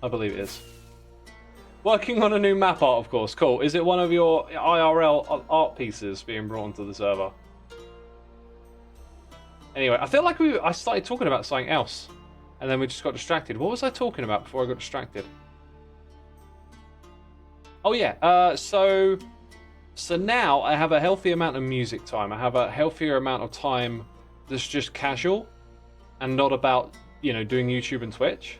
[SPEAKER 1] I believe it is. Working on a new map art, of course. Cool. Is it one of your IRL art pieces being brought onto the server? Anyway, I feel like I started talking about something else, and then we just got distracted. What was I talking about before I got distracted? Oh yeah. So now I have a healthy amount of music time. I have a healthier amount of time that's just casual, and not about, you know, doing YouTube and Twitch.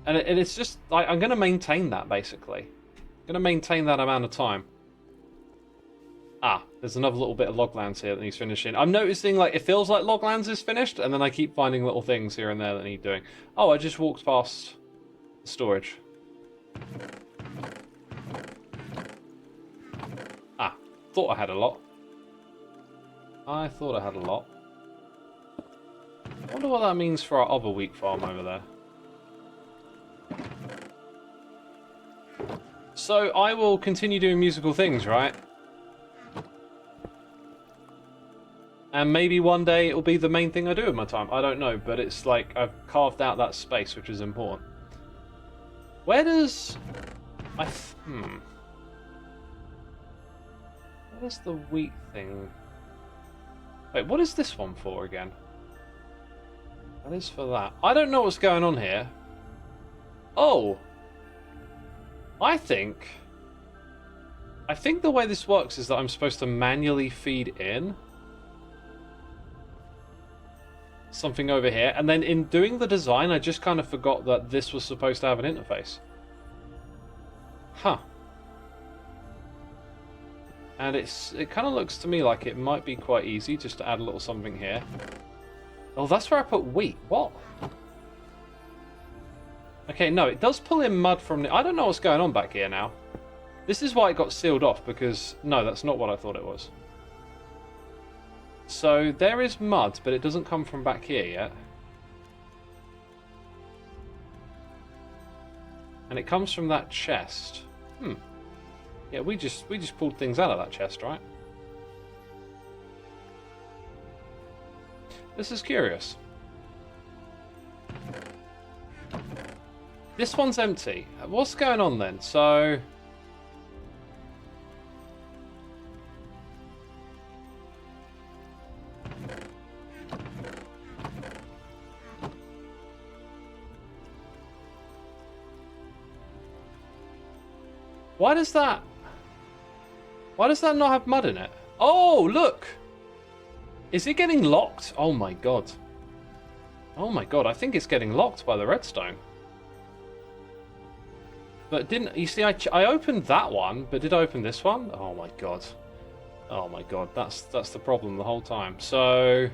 [SPEAKER 1] And it's just, like, I'm going to maintain that, basically. I'm going to maintain that amount of time. Ah, there's another little bit of Loglands here that needs finishing. I'm noticing, like, it feels like Loglands is finished, and then I keep finding little things here and there that need doing. Oh, I just walked past the storage. Ah, thought I had a lot. I thought I had a lot. I wonder what that means for our other wheat farm over there. So I will continue doing musical things, right? And maybe one day it will be the main thing I do with my time. I don't know, but it's like I've carved out that space, which is important. Where does... Where's the wheat thing? Wait, what is this one for again? That is for that. I don't know what's going on here. Oh! I think the way this works is that I'm supposed to manually feed in. something over here. And then in doing the design, I just kind of forgot that this was supposed to have an interface. Huh. And it kind of looks to me like it might be quite easy just to add a little something here. Oh, that's where I put wheat. What? Okay, no, it does pull in mud from the... I don't know what's going on back here now. This is why it got sealed off, because... No, that's not what I thought it was. So, there is mud, but it doesn't come from back here yet. And it comes from that chest. Yeah, we just pulled things out of that chest, right? This is curious. This one's empty. What's going on then? So... Why does that not have mud in it? Oh, look! Is it getting locked? Oh my god. Oh my god, I think it's getting locked by the redstone. But didn't... You see, I opened that one, but did I open this one? Oh my god. Oh my god, that's the problem the whole time. So...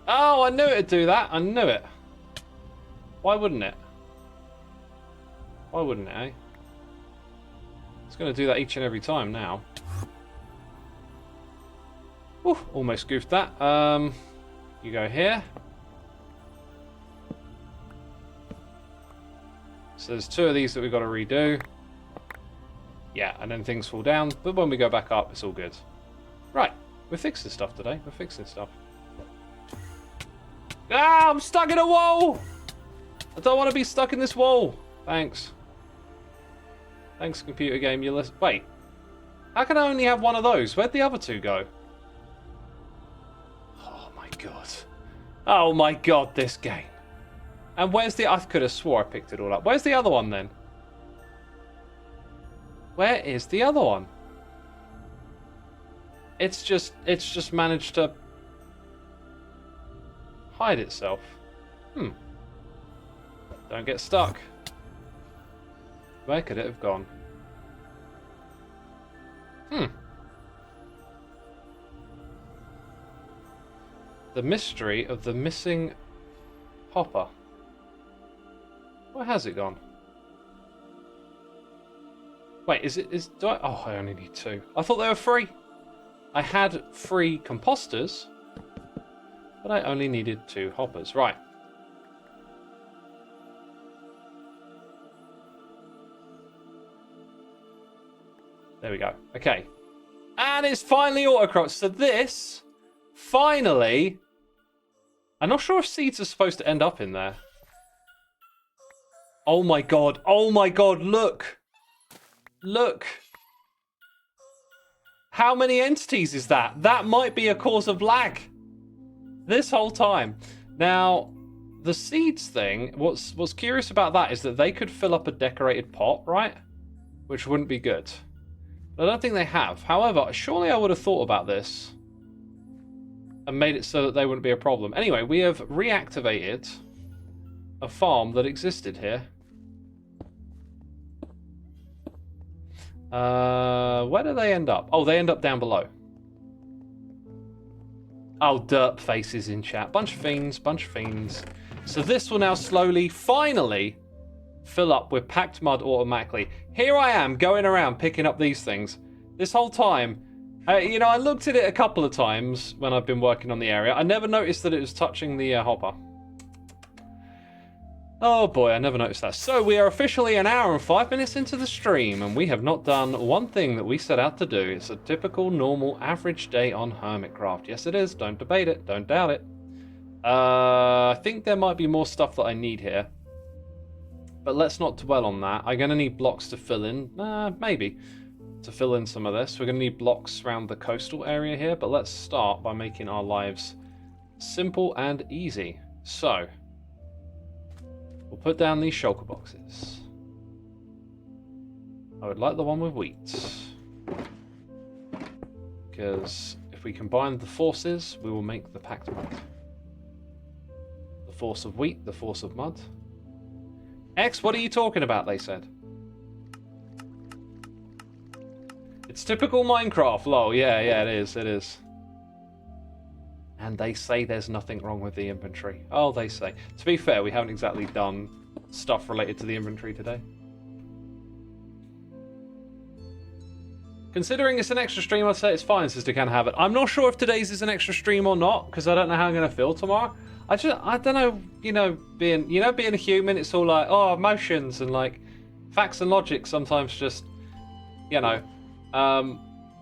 [SPEAKER 1] Oh, I knew it'd do that. I knew it. Why wouldn't it? Why wouldn't it, eh? It's going to do that each and every time now. Ooh, almost goofed that. You go here. So there's 2 of these that we've got to redo. Yeah, and then things fall down. But when we go back up, it's all good. Right, we're fixing stuff today. We're fixing stuff. Ah, I'm stuck in a wall! I don't want to be stuck in this wall. Thanks. Thanks, computer game. You listen. Wait. How can I only have one of those? Where'd the other 2 go? Oh my god. Oh my god, this game. And where's the... I could have swore I picked it all up. Where's the other one then? Where is the other one? It's just managed to hide itself. Don't get stuck. Where could it have gone? The mystery of the missing hopper. Where has it gone? Wait, do I... Oh, I only need 2. I thought they were free. I had 3 composters, but I only needed 2 hoppers. Right. There we go. Okay. And it's finally autocropped. So this, finally... I'm not sure if seeds are supposed to end up in there. Oh my god. Oh my god. Look. Look. How many entities is that? That might be a cause of lag. This whole time. Now, the seeds thing, what's curious about that is that they could fill up a decorated pot, right? Which wouldn't be good. But I don't think they have. However, surely I would have thought about this and made it so that they wouldn't be a problem. Anyway, we have reactivated a farm that existed here. Where do they end up? Oh, they end up down below. Oh, derp faces in chat. Bunch of fiends, bunch of fiends. So this will now slowly, finally, fill up with packed mud automatically. Here I am going around picking up these things. This whole time, you know, I looked at it a couple of times when I've been working on the area. I never noticed that it was touching the hopper. Oh boy, I never noticed that. So we are officially 1 hour and 5 minutes into the stream, and we have not done one thing that we set out to do. It's a typical, normal, average day on Hermitcraft. Yes, it is. Don't debate it. Don't doubt it. I think there might be more stuff that I need here. But let's not dwell on that. I'm going to need blocks to fill in. Maybe. To fill in some of this. We're going to need blocks around the coastal area here. But let's start by making our lives simple and easy. So, we'll put down these shulker boxes. I would like the one with wheat. Because if we combine the forces, we will make the packed mud. The force of wheat, the force of mud. X, what are you talking about, they said. It's typical Minecraft, lol. Yeah, it is. And they say there's nothing wrong with the inventory. Oh, they say. To be fair, we haven't exactly done stuff related to the inventory today. Considering it's an extra stream, I'd say it's fine, Sister Can Have It. I'm not sure if today's is an extra stream or not, because I don't know how I'm going to feel tomorrow. I don't know, being a human, it's all like, oh, emotions and like facts and logic sometimes just, I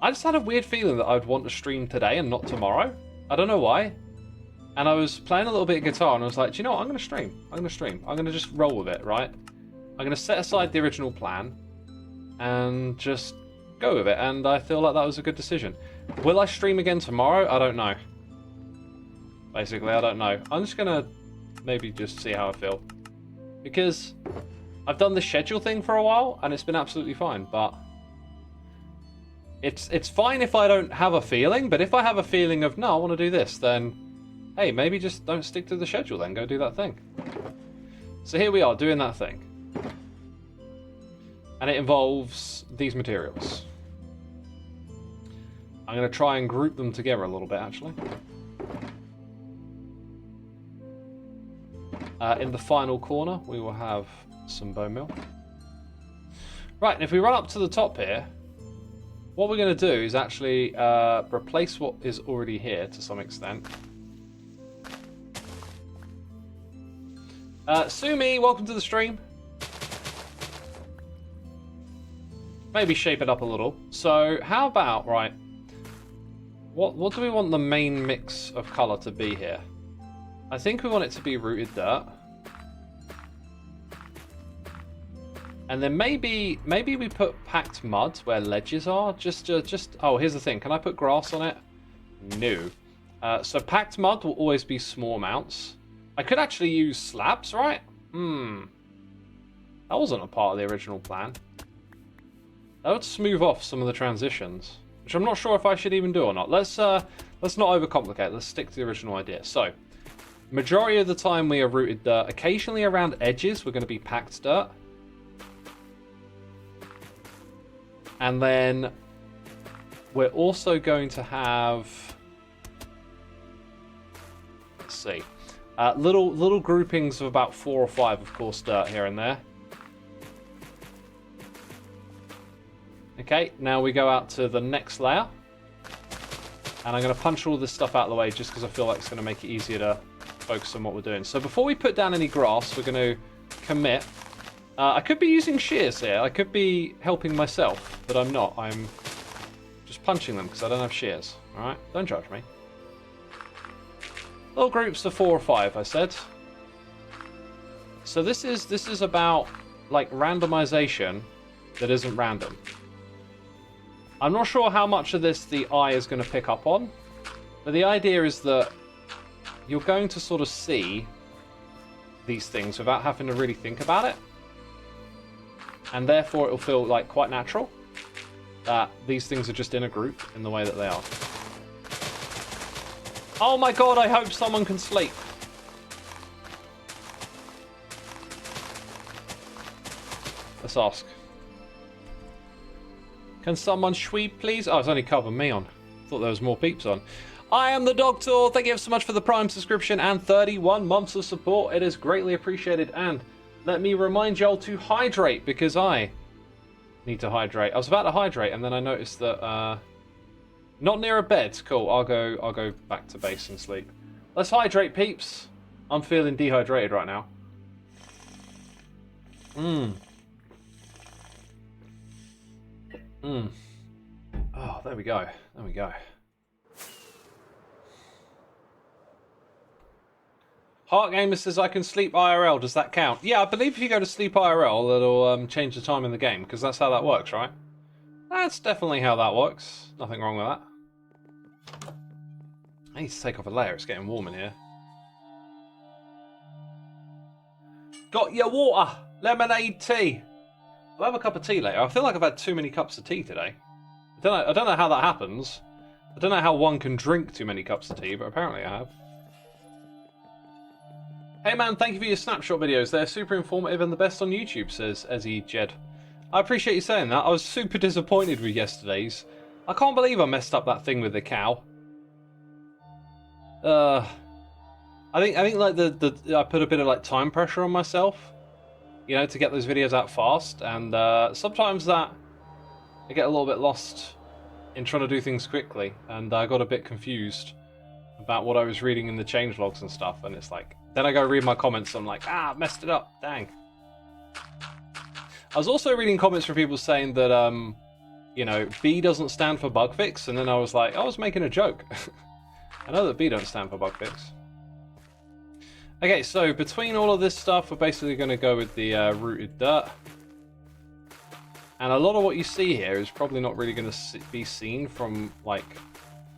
[SPEAKER 1] just had a weird feeling that I'd want to stream today and not tomorrow. I don't know why. And I was playing a little bit of guitar and I was like, do you know what? I'm going to stream. I'm going to just roll with it, right? I'm going to set aside the original plan and just go with it. And I feel like that was a good decision. Will I stream again tomorrow? I don't know. Basically, I don't know. I'm just going to maybe just see how I feel. Because I've done the schedule thing for a while and it's been absolutely fine. But it's fine if I don't have a feeling. But if I have a feeling of, no, I want to do this, then hey, maybe just don't stick to the schedule then. Go do that thing. So here we are doing that thing. And it involves these materials. I'm going to try and group them together a little bit, actually. In the final corner, we will have some bone meal. Right, and if we run up to the top here, what we're going to do is actually replace what is already here to some extent. Sumi, welcome to the stream. Maybe shape it up a little. So how about, right, what do we want the main mix of colour to be here? I think we want it to be rooted dirt. And then maybe we put packed mud where ledges are. Oh, here's the thing. Can I put grass on it? No. So packed mud will always be small amounts. I could actually use slabs, right? That wasn't a part of the original plan. That would smooth off some of the transitions, which I'm not sure if I should even do or not. Let's not overcomplicate. Let's stick to the original idea. So, majority of the time we are rooted dirt. Occasionally around edges, we're going to be packed dirt. And then we're also going to have, let's see, little groupings of about 4 or 5, of course, dirt here and there. Okay, now we go out to the next layer. And I'm going to punch all this stuff out of the way just because I feel like it's going to make it easier to focus on what we're doing. So before we put down any grass, we're going to commit. I could be using shears here. I could be helping myself, but I'm not. I'm just punching them because I don't have shears. Alright, don't judge me. Little groups of 4 or 5, I said. So this is about like randomization that isn't random. I'm not sure how much of this the eye is going to pick up on, but the idea is that you're going to sort of see these things without having to really think about it. And therefore it'll feel like quite natural that these things are just in a group in the way that they are. Oh my god, I hope someone can sleep. Let's ask. Can someone sweep, please? Oh, it's only covering me on. Thought there was more peeps on. I am the Doctor. Thank you so much for the Prime subscription and 31 months of support. It is greatly appreciated. And let me remind y'all to hydrate because I need to hydrate. I was about to hydrate and then I noticed that not near a bed. Cool. I'll go back to base and sleep. Let's hydrate, peeps. I'm feeling dehydrated right now. Oh, there we go. There we go. Heart Gamer says I can sleep IRL. Does that count? Yeah, I believe if you go to sleep IRL, it'll change the time in the game because that's how that works, right? That's definitely how that works. Nothing wrong with that. I need to take off a layer. It's getting warm in here. Got your water. Lemonade tea. I'll have a cup of tea later. I feel like I've had too many cups of tea today. I don't know how that happens. I don't know how one can drink too many cups of tea, but apparently I have. Hey man, thank you for your snapshot videos. They're super informative and the best on YouTube, says Ezzy Jed. I appreciate you saying that. I was super disappointed with yesterday's. I can't believe I messed up that thing with the cow. I think like I put a bit of like time pressure on myself, you know, to get those videos out fast, and sometimes that I get a little bit lost in trying to do things quickly, and I got a bit confused about what I was reading in the changelogs and stuff, and it's like, then I go read my comments and I'm like, ah, messed it up, dang. I was also reading comments from people saying that, you know, B doesn't stand for bug fix, and then I was like, I was making a joke. I know that B don't stand for bug fix. Okay, so between all of this stuff, we're basically going to go with the rooted dirt. And a lot of what you see here is probably not really going to be seen from, like,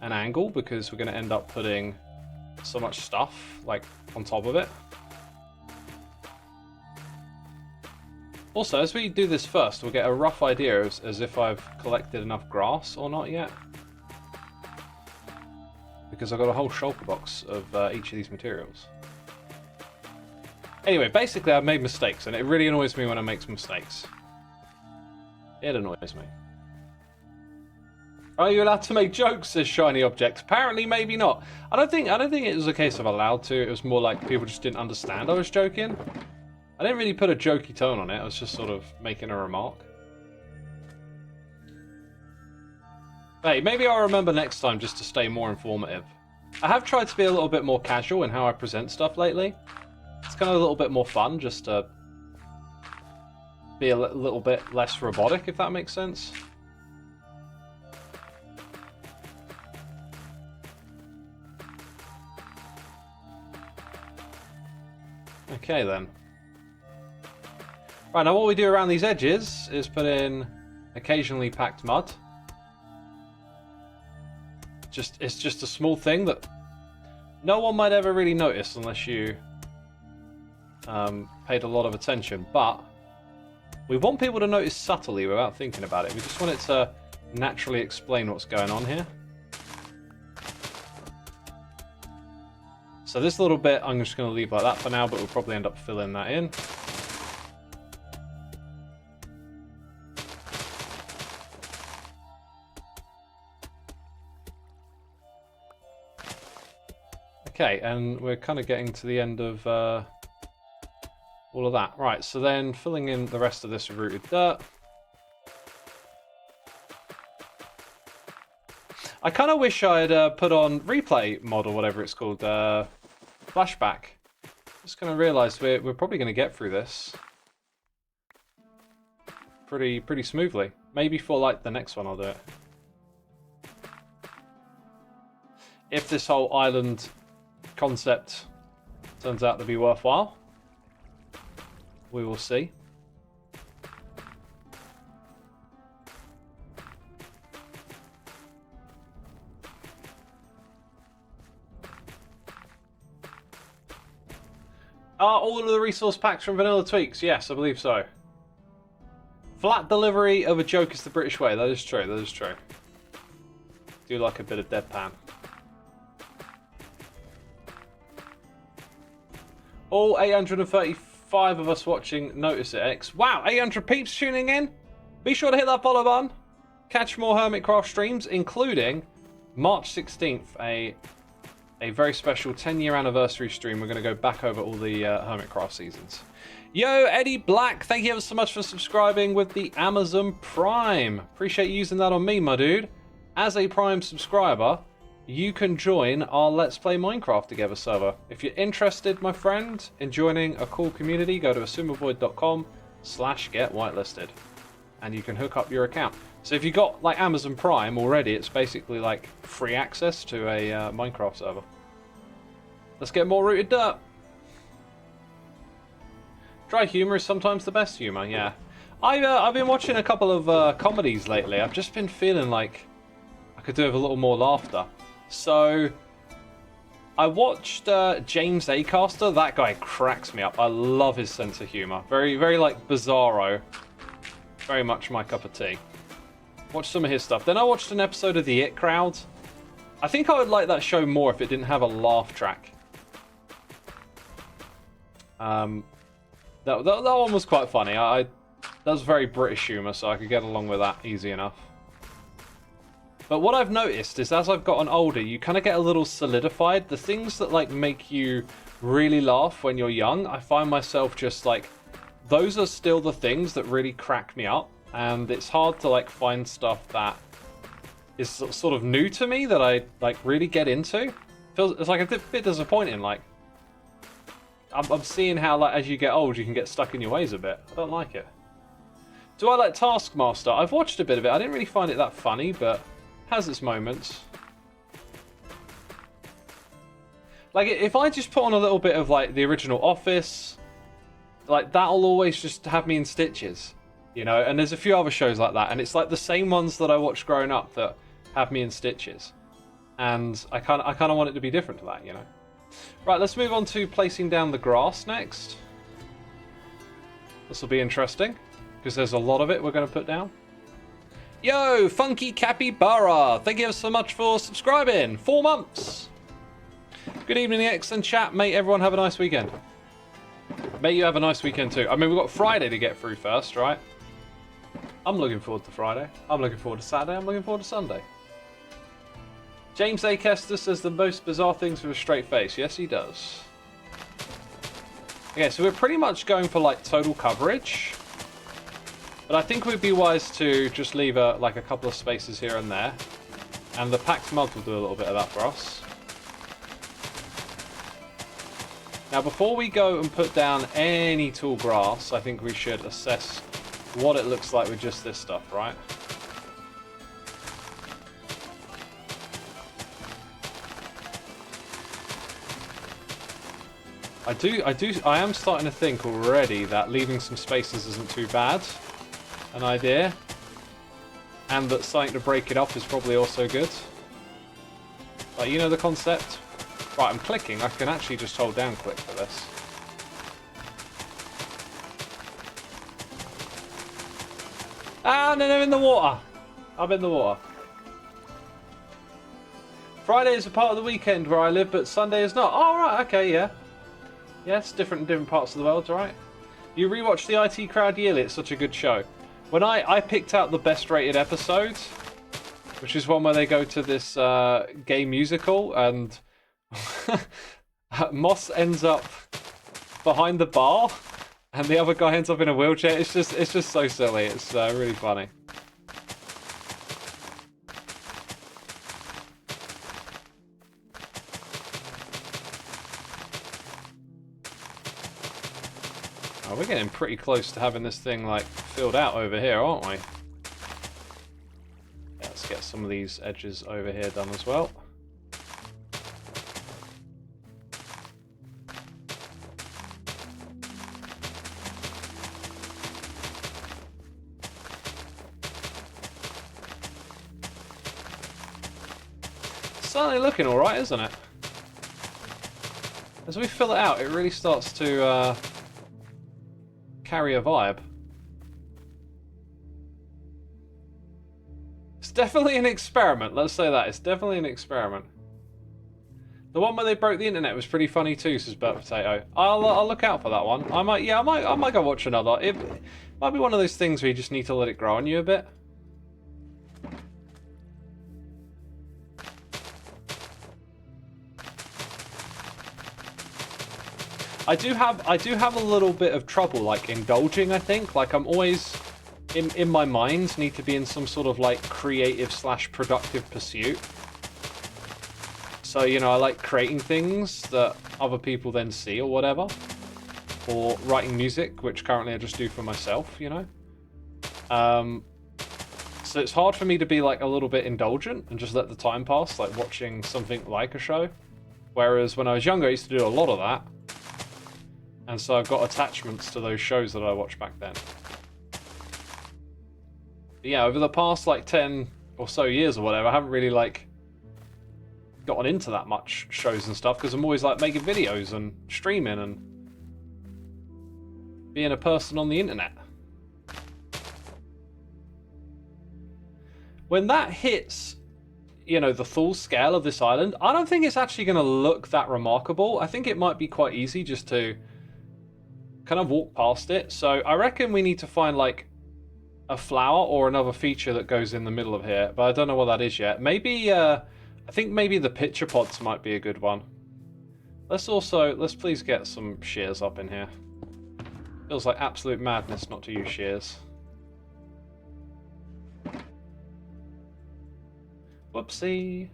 [SPEAKER 1] an angle, because we're going to end up putting so much stuff, like, on top of it. Also, as we do this first, we'll get a rough idea as if I've collected enough grass or not yet. Because I've got a whole shulker box of each of these materials. Anyway, basically I've made mistakes, and it really annoys me when I make mistakes. It annoys me. Are you allowed to make jokes, says Shiny Object? Apparently, maybe not. I don't think it was a case of allowed to. It was more like people just didn't understand I was joking. I didn't really put a jokey tone on it. I was just sort of making a remark. Hey, maybe I'll remember next time just to stay more informative. I have tried to be a little bit more casual in how I present stuff lately. It's kind of a little bit more fun just to be a little bit less robotic, if that makes sense. Okay then. Right, now what we do around these edges is put in occasionally packed mud. It's just a small thing that no one might ever really notice unless you paid a lot of attention, but we want people to notice subtly without thinking about it. We just want it to naturally explain what's going on here. So this little bit I'm just going to leave like that for now, but we'll probably end up filling that in. Okay, and we're kind of getting to the end of all of that. Right, so then filling in the rest of this with rooted dirt. I kind of wish I'd put on replay mod or whatever it's called, flashback. Just going to realise we're probably going to get through this pretty smoothly. Maybe for like the next one I'll do it. If this whole island concept turns out to be worthwhile, we will see. Are all of the resource packs from Vanilla Tweaks? Yes, I believe so. Flat delivery of a joke is the British way. That is true. That is true. Do like a bit of deadpan. All 835 of us watching notice it, X. Wow, 800 peeps tuning in. Be sure to hit that follow button. Catch more Hermitcraft streams, including March 16th, a very special 10-year anniversary stream. We're going to go back over all the Hermitcraft seasons. Yo, Eddie Black, thank you ever so much for subscribing with the Amazon Prime. Appreciate you using that on me, my dude. As a Prime subscriber, you can join our Let's Play Minecraft Together server. If you're interested, my friend, in joining a cool community, go to asumavoid.com/get-whitelisted. And you can hook up your account. So if you got like Amazon Prime already, it's basically like free access to a Minecraft server. Let's get more rooted dirt. Dry humor is sometimes the best humor, yeah. I've been watching a couple of comedies lately. I've just been feeling like I could do with a little more laughter. So I watched James Acaster. That guy cracks me up. I love his sense of humor. Very, very like bizarro. Very much my cup of tea. Watched some of his stuff. Then I watched an episode of The It Crowd. I think I would like that show more if it didn't have a laugh track. That one was quite funny. That was very British humour, so I could get along with that easy enough. But what I've noticed is as I've gotten older, you kind of get a little solidified. The things that like make you really laugh when you're young, I find myself just like, those are still the things that really crack me up. And it's hard to like find stuff that is sort of new to me that I like really get into. It's like a bit disappointing. Like I'm seeing how like as you get old, you can get stuck in your ways a bit. I don't like it. Do I like Taskmaster? I've watched a bit of it. I didn't really find it that funny, but has its moments. Like, if I just put on a little bit of, like, the original Office, like, that'll always just have me in stitches, you know? And there's a few other shows like that, and it's, like, the same ones that I watched growing up that have me in stitches. And I kind of want it to be different to that, you know? Right, let's move on to placing down the grass next. This will be interesting, because there's a lot of it we're going to put down. Yo, Funky Capybara, thank you so much for subscribing. 4 months. Good evening, X and chat. May everyone have a nice weekend. May you have a nice weekend too. I mean, we've got Friday to get through first, right? I'm looking forward to Friday. I'm looking forward to Saturday. I'm looking forward to Sunday. James A. Kester says the most bizarre things with a straight face. Yes, he does. Okay, so we're pretty much going for like total coverage. But I think it would be wise to just leave like a couple of spaces here and there. And the packed mud will do a little bit of that for us. Now before we go and put down any tall grass, I think we should assess what it looks like with just this stuff, right? I am starting to think already that leaving some spaces isn't too bad an idea, and that starting to break it up is probably also good. Like, you know the concept? Right, I'm clicking. I can actually just hold down click for this. Ah, no, in the water. I'm in the water. Friday is a part of the weekend where I live, but Sunday is not. Oh, right, okay, yeah. Yes, different in different parts of the world, right? You rewatch the IT Crowd yearly. It's such a good show. When I picked out the best rated episode, which is one where they go to this gay musical, and Moss ends up behind the bar, and the other guy ends up in a wheelchair. It's just so silly. It's really funny. Oh, we're getting pretty close to having this thing like filled out over here, aren't we? Yeah, let's get some of these edges over here done as well. Certainly looking alright, isn't it? As we fill it out, it really starts to carry a vibe. It's definitely an experiment, let's say that. It's definitely an experiment. The one where they broke the internet was pretty funny too, says Burt Potato. I'll look out for that one. I might go watch another. It might be one of those things where you just need to let it grow on you a bit. I do have a little bit of trouble like indulging, I think. Like I'm always in my mind need to be in some sort of like creative / productive pursuit. So, you know, I like creating things that other people then see or whatever. Or writing music, which currently I just do for myself, you know. So it's hard for me to be like a little bit indulgent and just let the time pass, like watching something like a show. Whereas when I was younger, I used to do a lot of that. And so I've got attachments to those shows that I watched back then. But yeah, over the past like 10 or so years or whatever, I haven't really like gotten into that much shows and stuff because I'm always like making videos and streaming and being a person on the internet. When that hits you know, the full scale of this island, I don't think it's actually going to look that remarkable. I think it might be quite easy just to kind of walk past it. So I reckon we need to find like a flower or another feature that goes in the middle of here, but I don't know what that is yet. Maybe I think maybe the pitcher pods might be a good one. Let's please get some shears up in here. Feels like absolute madness not to use shears. Whoopsie.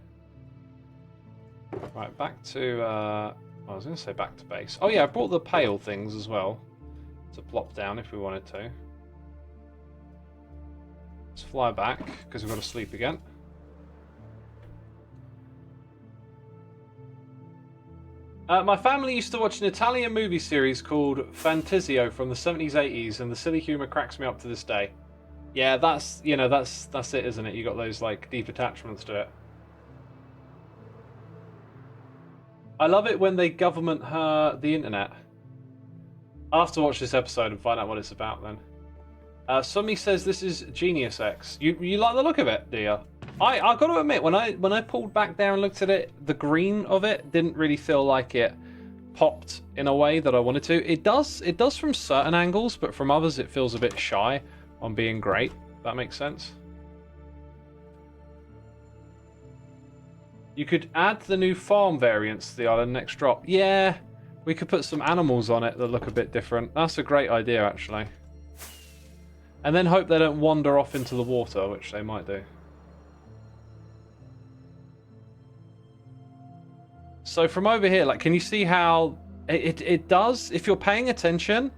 [SPEAKER 1] Right, back to I was going to say back to base. Oh yeah, I brought the pail things as well to plop down if we wanted to. Let's fly back because we've got to sleep again. My family used to watch an Italian movie series called Fantasio from the 70s, 80s, and the silly humor cracks me up to this day. Yeah, that's it, isn't it? You got those like deep attachments to it. I love it when they government the internet. I'll have to watch this episode and find out what it's about then. Summy says this is Genius X. You like the look of it, do you? I got to admit, when I pulled back there and looked at it, the green of it didn't really feel like it popped in a way that I wanted to. It does from certain angles, but from others it feels a bit shy on being great. That makes sense. You could add the new farm variants to the island next drop. Yeah, we could put some animals on it that look a bit different. That's a great idea, actually. And then hope they don't wander off into the water, which they might do. So from over here, like, can you see how it does? If you're paying attention,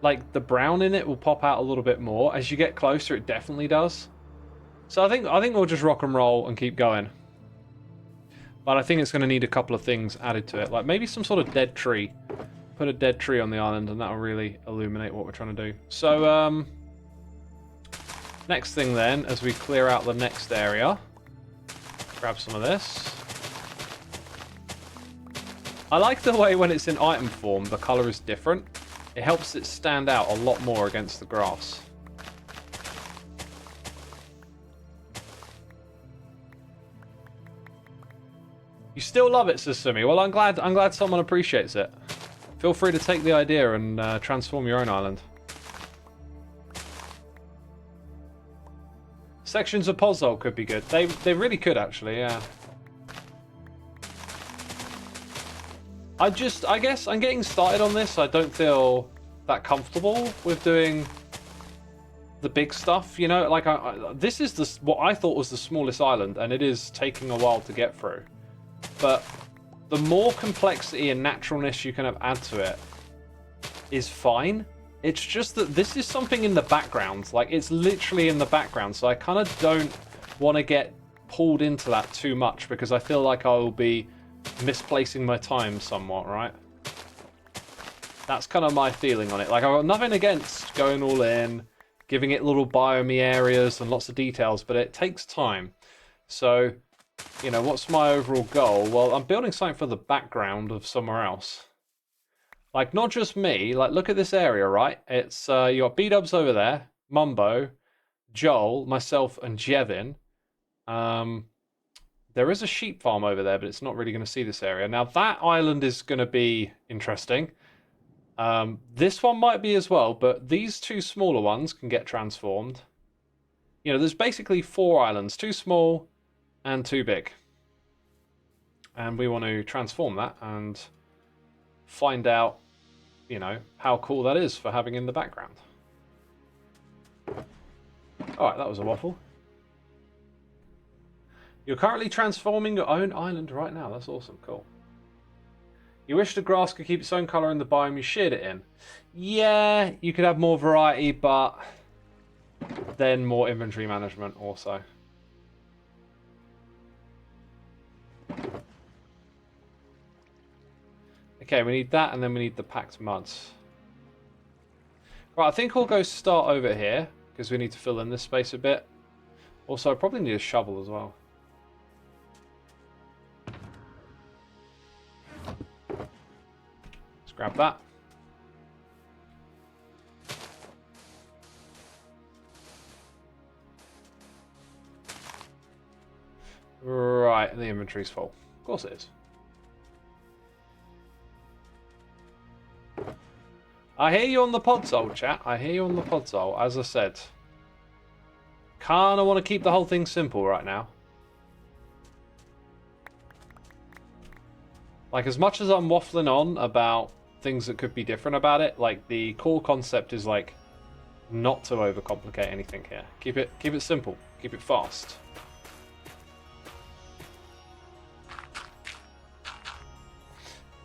[SPEAKER 1] like, the brown in it will pop out a little bit more. As you get closer, it definitely does. So I think we'll just rock and roll and keep going. But I think it's going to need a couple of things added to it. Like, maybe some sort of dead tree. Put a dead tree on the island, and that'll really illuminate what we're trying to do. So, next thing then, as we clear out the next area, grab some of this. I like the way when it's in item form, the colour is different. It helps it stand out a lot more against the grass. You still love it, Xisuma. Well, I'm glad someone appreciates it. Feel free to take the idea and transform your own island. Sections of puzzle could be good. They really could, actually, yeah. I guess I'm getting started on this. I don't feel that comfortable with doing the big stuff, you know? Like, this is what I thought was the smallest island, and it is taking a while to get through. But the more complexity and naturalness you kind of add to it is fine. It's just that this is something in the background. Like, it's literally in the background, so I kind of don't want to get pulled into that too much because I feel like I will be misplacing my time somewhat, right? That's kind of my feeling on it. Like, I've got nothing against going all in, giving it little biome areas and lots of details, but it takes time. So, you know, what's my overall goal? Well, I'm building something for the background of somewhere else. Like, not just me. Like, look at this area, right? It's, you got B-Dubs over there, Mumbo, Joel, myself, and Jevin. There is a sheep farm over there, but it's not really going to see this area. Now, that island is going to be interesting. This one might be as well, but these two smaller ones can get transformed. You know, there's basically 4 islands, 2 small and 2 big. And we want to transform that and find out, you know, how cool that is for having in the background. Alright, that was a waffle. You're currently transforming your own island right now. That's awesome. Cool. You wish the grass could keep its own colour in the biome you shared it in. Yeah, you could have more variety, but then more inventory management also. Okay, we need that, and then we need the packed muds. Right, I think we'll go start over here, because we need to fill in this space a bit. Also, I probably need a shovel as well. Let's grab that. Right, the inventory's full. Of course it is. I hear you on the podzol, chat. I hear you on the podzol, as I said. Kinda want to keep the whole thing simple right now. Like, as much as I'm waffling on about things that could be different about it, like, the core concept is, like, not to overcomplicate anything here. Keep it simple. Keep it fast.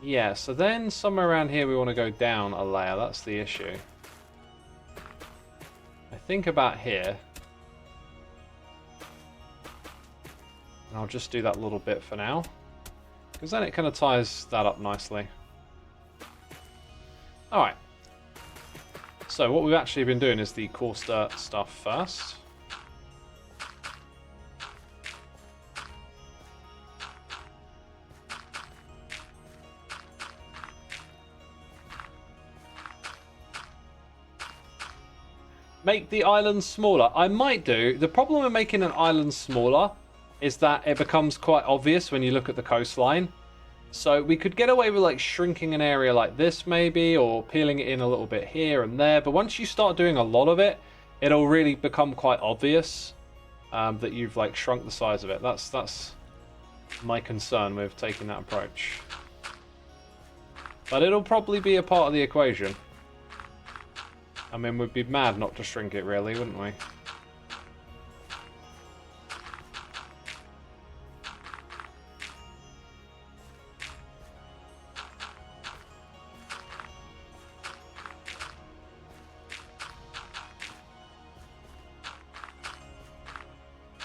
[SPEAKER 1] Yeah, so then somewhere around here we want to go down a layer. That's the issue. I think about here. And I'll just do that little bit for now. Because then it kind of ties that up nicely. Alright. So what we've actually been doing is the coarse dirt stuff first. Make the island smaller. I might do. The problem with making an island smaller is that it becomes quite obvious when you look at the coastline. So we could get away with like shrinking an area like this maybe, or peeling it in a little bit here and there. But once you start doing a lot of it, it'll really become quite obvious that you've like shrunk the size of it. That's my concern with taking that approach. But it'll probably be a part of the equation. I mean, we'd be mad not to shrink it, really, wouldn't we?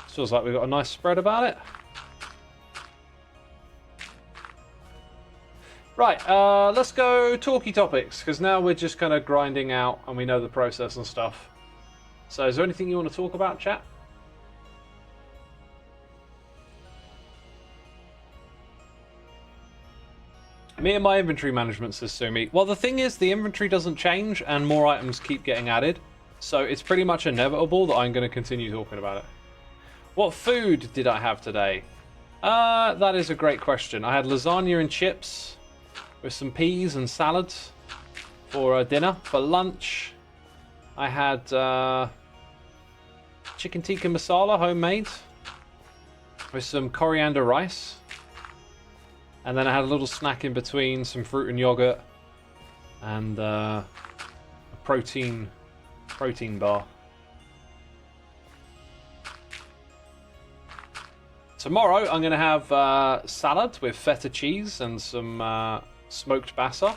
[SPEAKER 1] Feels like we've got a nice spread about it. Right, let's go talky topics, because now we're just kind of grinding out and we know the process and stuff. So is there anything you want to talk about, chat? Me and my inventory management, says Sumi. Well, the thing is, the inventory doesn't change and more items keep getting added. So it's pretty much inevitable that I'm going to continue talking about it. What food did I have today? That is a great question. I had lasagna and chips with some peas and salads for dinner. For lunch, I had chicken tikka masala, homemade, with some coriander rice. And then I had a little snack in between, some fruit and yogurt, and a protein bar. Tomorrow I'm going to have salad with feta cheese and some smoked bassa.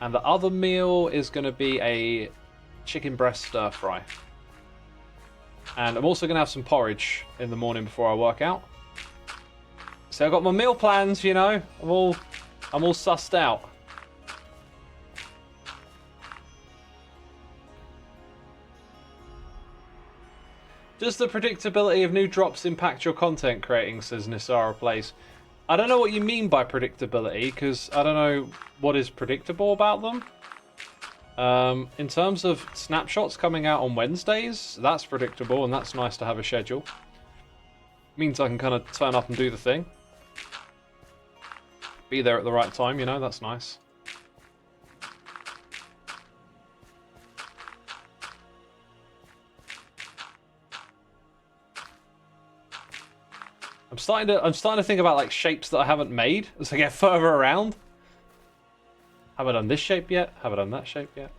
[SPEAKER 1] And the other meal is going to be a chicken breast stir fry. And I'm also going to have some porridge in the morning before I work out. So I've got my meal plans, you know. I'm all sussed out. Does the predictability of new drops impact your content creating, says Nisara Plays. I don't know what you mean by predictability, because I don't know what is predictable about them. In terms of snapshots coming out on Wednesdays, that's predictable, and that's nice to have a schedule. Means I can kind of turn up and do the thing. Be there at the right time, you know, that's nice. I'm starting to think about like shapes that I haven't made as I get further around. Have I done this shape yet? Have I done that shape yet?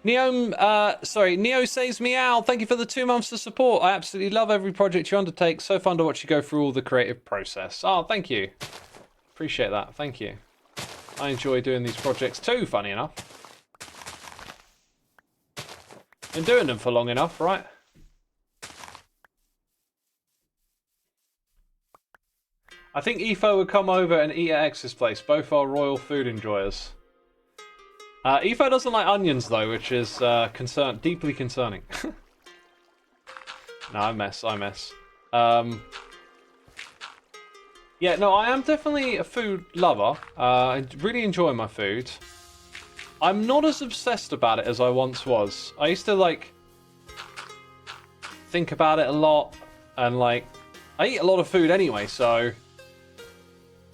[SPEAKER 1] Neo says meow. Thank you for the 2 months of support. I absolutely love every project you undertake. So fun to watch you go through all the creative process. Oh, thank you. Appreciate that. Thank you. I enjoy doing these projects too, funny enough. Been doing them for long enough, right? I think Etho would come over and eat at X's place. Both are royal food enjoyers. Etho doesn't like onions, though, which is deeply concerning. No, I mess. Yeah, no, I am definitely a food lover. I really enjoy my food. I'm not as obsessed about it as I once was. I used to, like... think about it a lot, and like I eat a lot of food anyway, so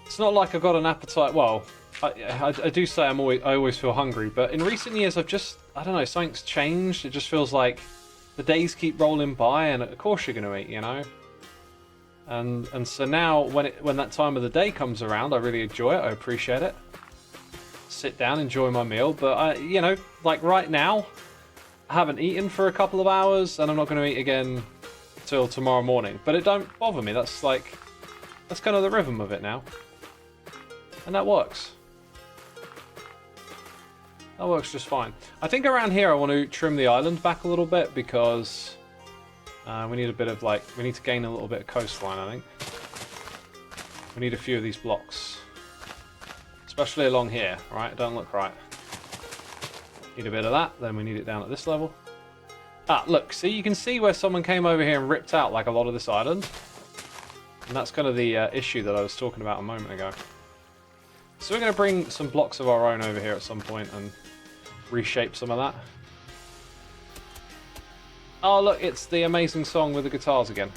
[SPEAKER 1] it's not like I've got an appetite. Well, I do say I always feel hungry, but in recent years I don't know, something's changed. It just feels like the days keep rolling by, and of course you're going to eat, you know. And so now when that time of the day comes around, I really enjoy it. I appreciate it. Sit down, enjoy my meal, but you know, like right now, I haven't eaten for a couple of hours, and I'm not going to eat again till tomorrow morning. But it don't bother me. That's kind of the rhythm of it now, and that works. That works just fine. I think around here I want to trim the island back a little bit because we need a bit of we need to gain a little bit of coastline, I think. We need a few of these blocks. Especially along here, right? It don't look right. Need a bit of that, then we need it down at this level. Ah, look, see, you can see where someone came over here and ripped out like a lot of this island. And that's kind of the issue that I was talking about a moment ago. So we're going to bring some blocks of our own over here at some point and reshape some of that. Oh, look, it's the amazing song with the guitars again.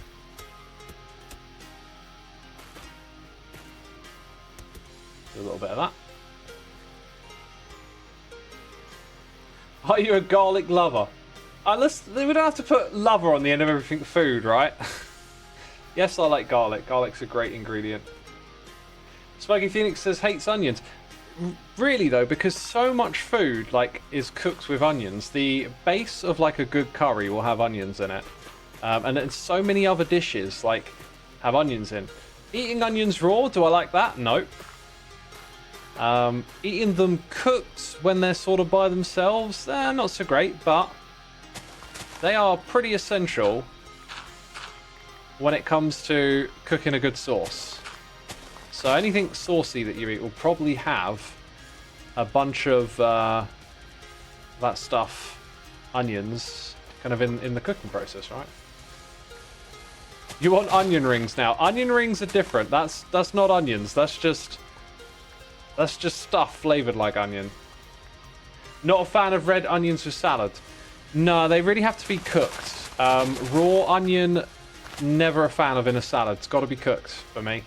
[SPEAKER 1] Do a little bit of that. Are you a garlic lover? We don't have to put lover on the end of everything food, right? Yes, I like garlic. Garlic's a great ingredient. Spaggy Phoenix says hates onions. Really though, because so much food is cooked with onions, the base of a good curry will have onions in it, and then so many other dishes have onions in. Eating onions raw, do I like that? No. Eating them cooked when they're sort of by themselves, not so great, but they are pretty essential when it comes to cooking a good sauce. So anything saucy that you eat will probably have a bunch of that stuff, onions, kind of in the cooking process, right? You want onion rings now. Onion rings are different. That's not onions. That's just stuff flavored like onion. Not a fan of red onions with salad. No, they really have to be cooked. Raw onion, never a fan of in a salad. It's got to be cooked for me.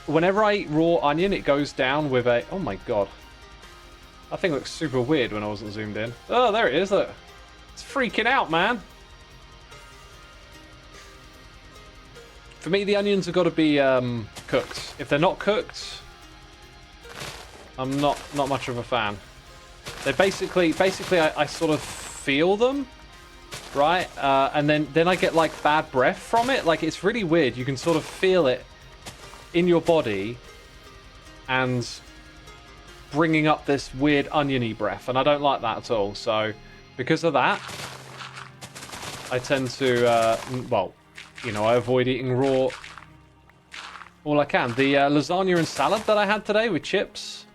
[SPEAKER 1] Whenever I eat raw onion, it goes down with a... Oh my god. That thing looks super weird when I wasn't zoomed in. Oh, there it is, look. It's freaking out, man. For me, the onions have got to be cooked. If they're not cooked, I'm not much of a fan. They basically I sort of feel them, right? And then I get bad breath from it. It's really weird. You can sort of feel it in your body and bringing up this weird oniony breath, and I don't like that at all. So because of that, I tend to I avoid eating raw all I can. The lasagna and salad that I had today with chips,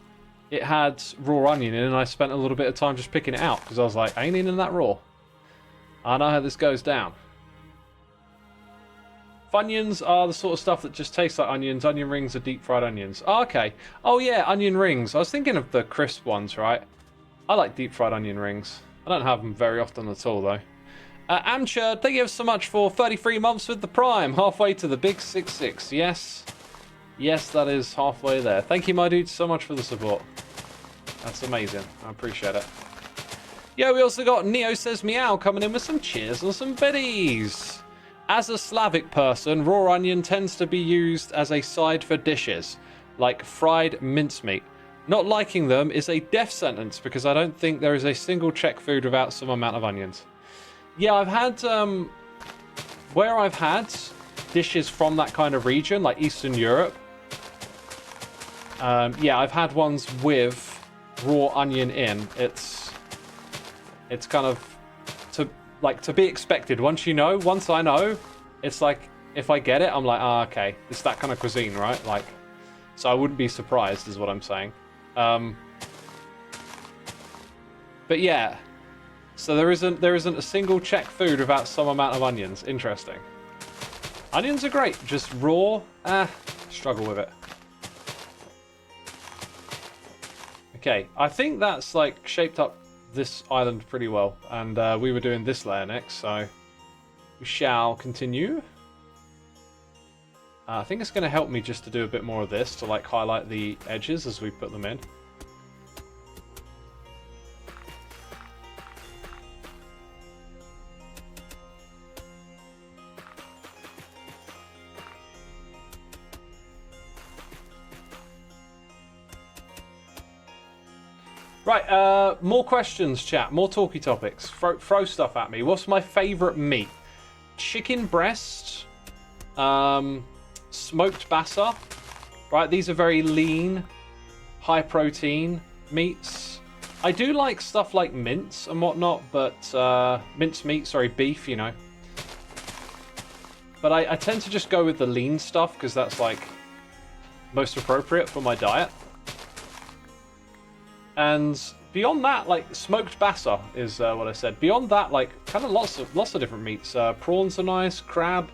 [SPEAKER 1] it had raw onion in, and I spent a little bit of time just picking it out because I was like, I ain't eating that raw. I know how this goes down. Funyuns are the sort of stuff that just tastes like onions. Onion rings are deep fried onions. Oh, okay. Oh yeah, onion rings. I was thinking of the crisp ones, right? I like deep fried onion rings. I don't have them very often at all, though. Amchur, thank you so much for 33 months with the Prime. Halfway to the big 66. Yes. Yes, that is halfway there. Thank you, my dude, so much for the support. That's amazing. I appreciate it. Yeah, we also got Neo Says Meow coming in with some cheers and some biddies. As a Slavic person, raw onion tends to be used as a side for dishes, like fried mincemeat. Not liking them is a death sentence because I don't think there is a single Czech food without some amount of onions. Yeah, I've had, where I've had dishes from that kind of region, like Eastern Europe, yeah, I've had ones with raw onion in. It's kind of to be expected. Once I know, it's like if I get it, I'm like, okay, it's that kind of cuisine, right? So I wouldn't be surprised, is what I'm saying. But yeah, so there isn't a single Czech food without some amount of onions. Interesting. Onions are great, just raw, struggle with it. Okay, I think that's shaped up this island pretty well, and we were doing this layer next, so we shall continue. I think it's going to help me just to do a bit more of this, to like highlight the edges as we put them in. Right, more questions, chat. More talky topics. Throw stuff at me. What's my favourite meat? Chicken breast, smoked bassa. Right, these are very lean, high protein meats. I do like stuff like mince and whatnot, but mince meat, sorry, beef, you know. But I tend to just go with the lean stuff because that's like most appropriate for my diet. And beyond that, like smoked bassa is what I said. Beyond that, like kind of lots of different meats. Prawns are nice, crab,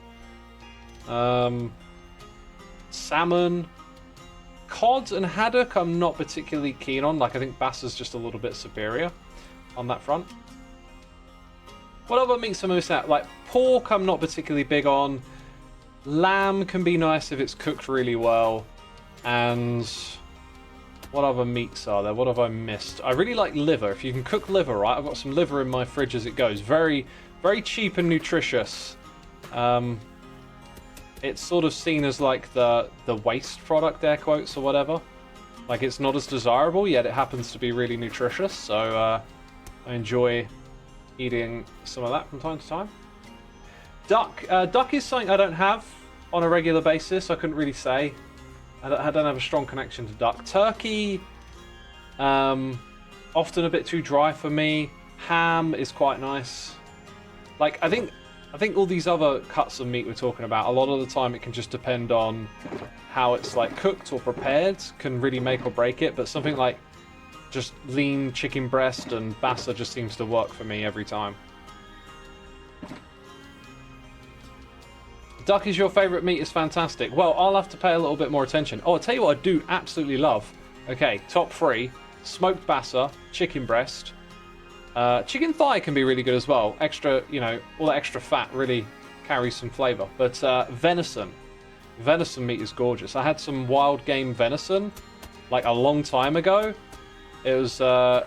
[SPEAKER 1] salmon, cod and haddock. I'm not particularly keen on. Like I think bassa's just a little bit superior on that front. What other meats am I missing out? Like pork, I'm not particularly big on. Lamb can be nice if it's cooked really well, and what other meats are there? What have I missed? I really like liver. If you can cook liver right, I've got some liver in my fridge as it goes. Very, very cheap and nutritious. It's sort of seen as like the waste product, air quotes, or whatever. Like it's not as desirable, yet it happens to be really nutritious. So I enjoy eating some of that from time to time. Duck. Duck is something I don't have on a regular basis. I couldn't really say. I don't have a strong connection to duck. Turkey, often a bit too dry for me. Ham is quite nice. Like I think all these other cuts of meat we're talking about, a lot of the time it can just depend on how it's like cooked or prepared, can really make or break it. But something like just lean chicken breast and bassa just seems to work for me every time. Duck is your favourite meat is fantastic. Well, I'll have to pay a little bit more attention. Oh, I'll tell you what I do absolutely love. Okay, top 3. Smoked bassa, chicken breast. Chicken thigh can be really good as well. Extra, you know, all that extra fat really carries some flavour. But venison. Venison meat is gorgeous. I had some wild game venison, like a long time ago. It was... I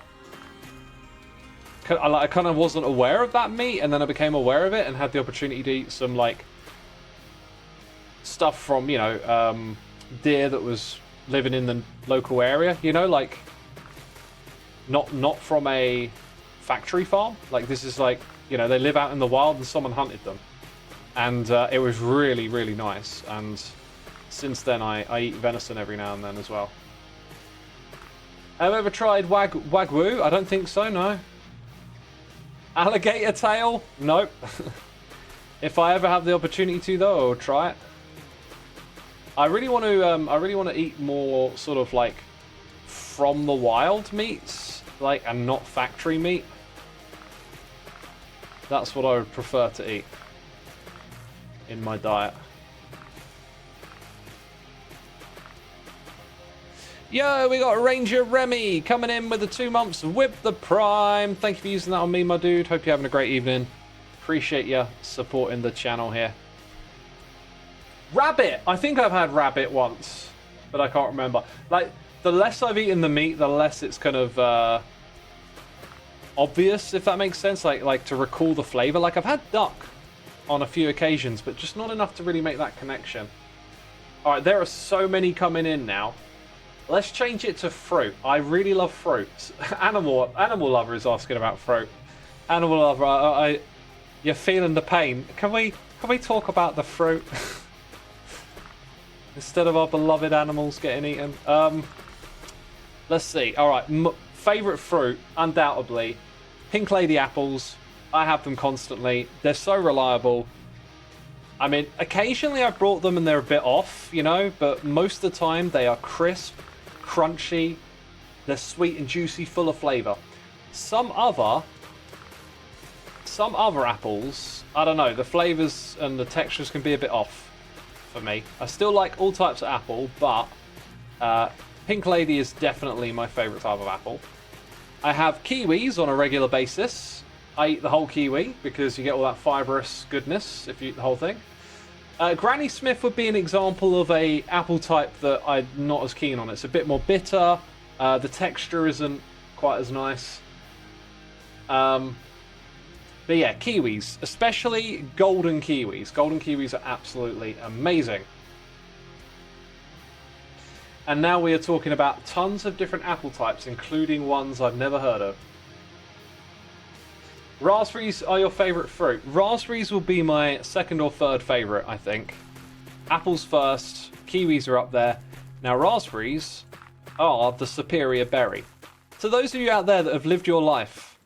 [SPEAKER 1] kind of wasn't aware of that meat, and then I became aware of it and had the opportunity to eat some, like... stuff from, you know, deer that was living in the local area, you know, like not from a factory farm. Like this is like, you know, they live out in the wild and someone hunted them, and it was really, really nice. And since then I eat venison every now and then as well. Have you ever tried wagyu? I don't think so, no. Alligator tail? Nope. If I ever have the opportunity to though, I'll try it. I really want to eat more sort of like from the wild meats, like, and not factory meat. That's what I would prefer to eat in my diet. Yo, we got Ranger Remy coming in with the 2 months with the Prime. Thank you for using that on me, my dude. Hope you're having a great evening. Appreciate you supporting the channel here. Rabbit! I think I've had rabbit once, but I can't remember. Like, the less I've eaten the meat, the less it's kind of obvious, if that makes sense. Like to recall the flavour. Like, I've had duck on a few occasions, but just not enough to really make that connection. Alright, there are so many coming in now. Let's change it to fruit. I really love fruit. Animal Lover is asking about fruit. Animal Lover, you're feeling the pain. Can we talk about the fruit? Instead of our beloved animals getting eaten. Let's see. All right. Favorite fruit, undoubtedly, pink lady apples. I have them constantly. They're so reliable. I mean, occasionally I've brought them and they're a bit off, you know, but most of the time they are crisp, crunchy, they're sweet and juicy, full of flavor. Some other apples, I don't know, the flavors and the textures can be a bit off for me. I still like all types of apple, but pink lady is definitely my favorite type of apple. I have kiwis on a regular basis. I eat the whole kiwi because you get all that fibrous goodness if you eat the whole thing. Granny Smith would be an example of a apple type that I'm not as keen on. It's a bit more bitter. The texture isn't quite as nice. But yeah, kiwis, especially golden kiwis. Golden kiwis are absolutely amazing. And now we are talking about tons of different apple types, including ones I've never heard of. Raspberries are your favourite fruit. Raspberries will be my second or third favourite, I think. Apples first, kiwis are up there. Now raspberries are the superior berry. To those of you out there that have lived your life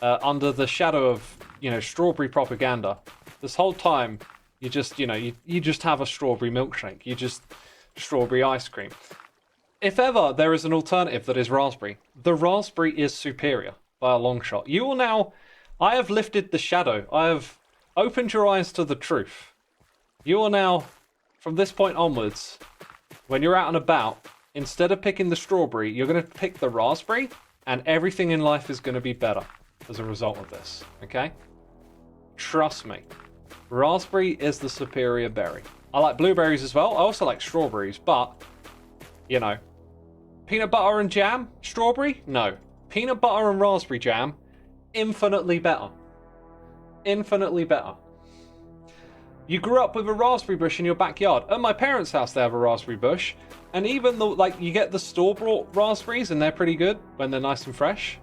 [SPEAKER 1] under the shadow of, strawberry propaganda, this whole time you just, you just have a strawberry milkshake. You just strawberry ice cream. If ever there is an alternative that is raspberry, the raspberry is superior by a long shot. You will now... I have lifted the shadow. I have opened your eyes to the truth. You are now, from this point onwards, when you're out and about, instead of picking the strawberry, you're going to pick the raspberry, and everything in life is going to be better as a result of this, okay? Trust me. Raspberry is the superior berry. I like blueberries as well. I also like strawberries, but, peanut butter and jam? Strawberry? No. Peanut butter and raspberry jam? Infinitely better. Infinitely better. You grew up with a raspberry bush in your backyard. At my parents' house, they have a raspberry bush. And even though, you get the store-bought raspberries, and they're pretty good when they're nice and fresh.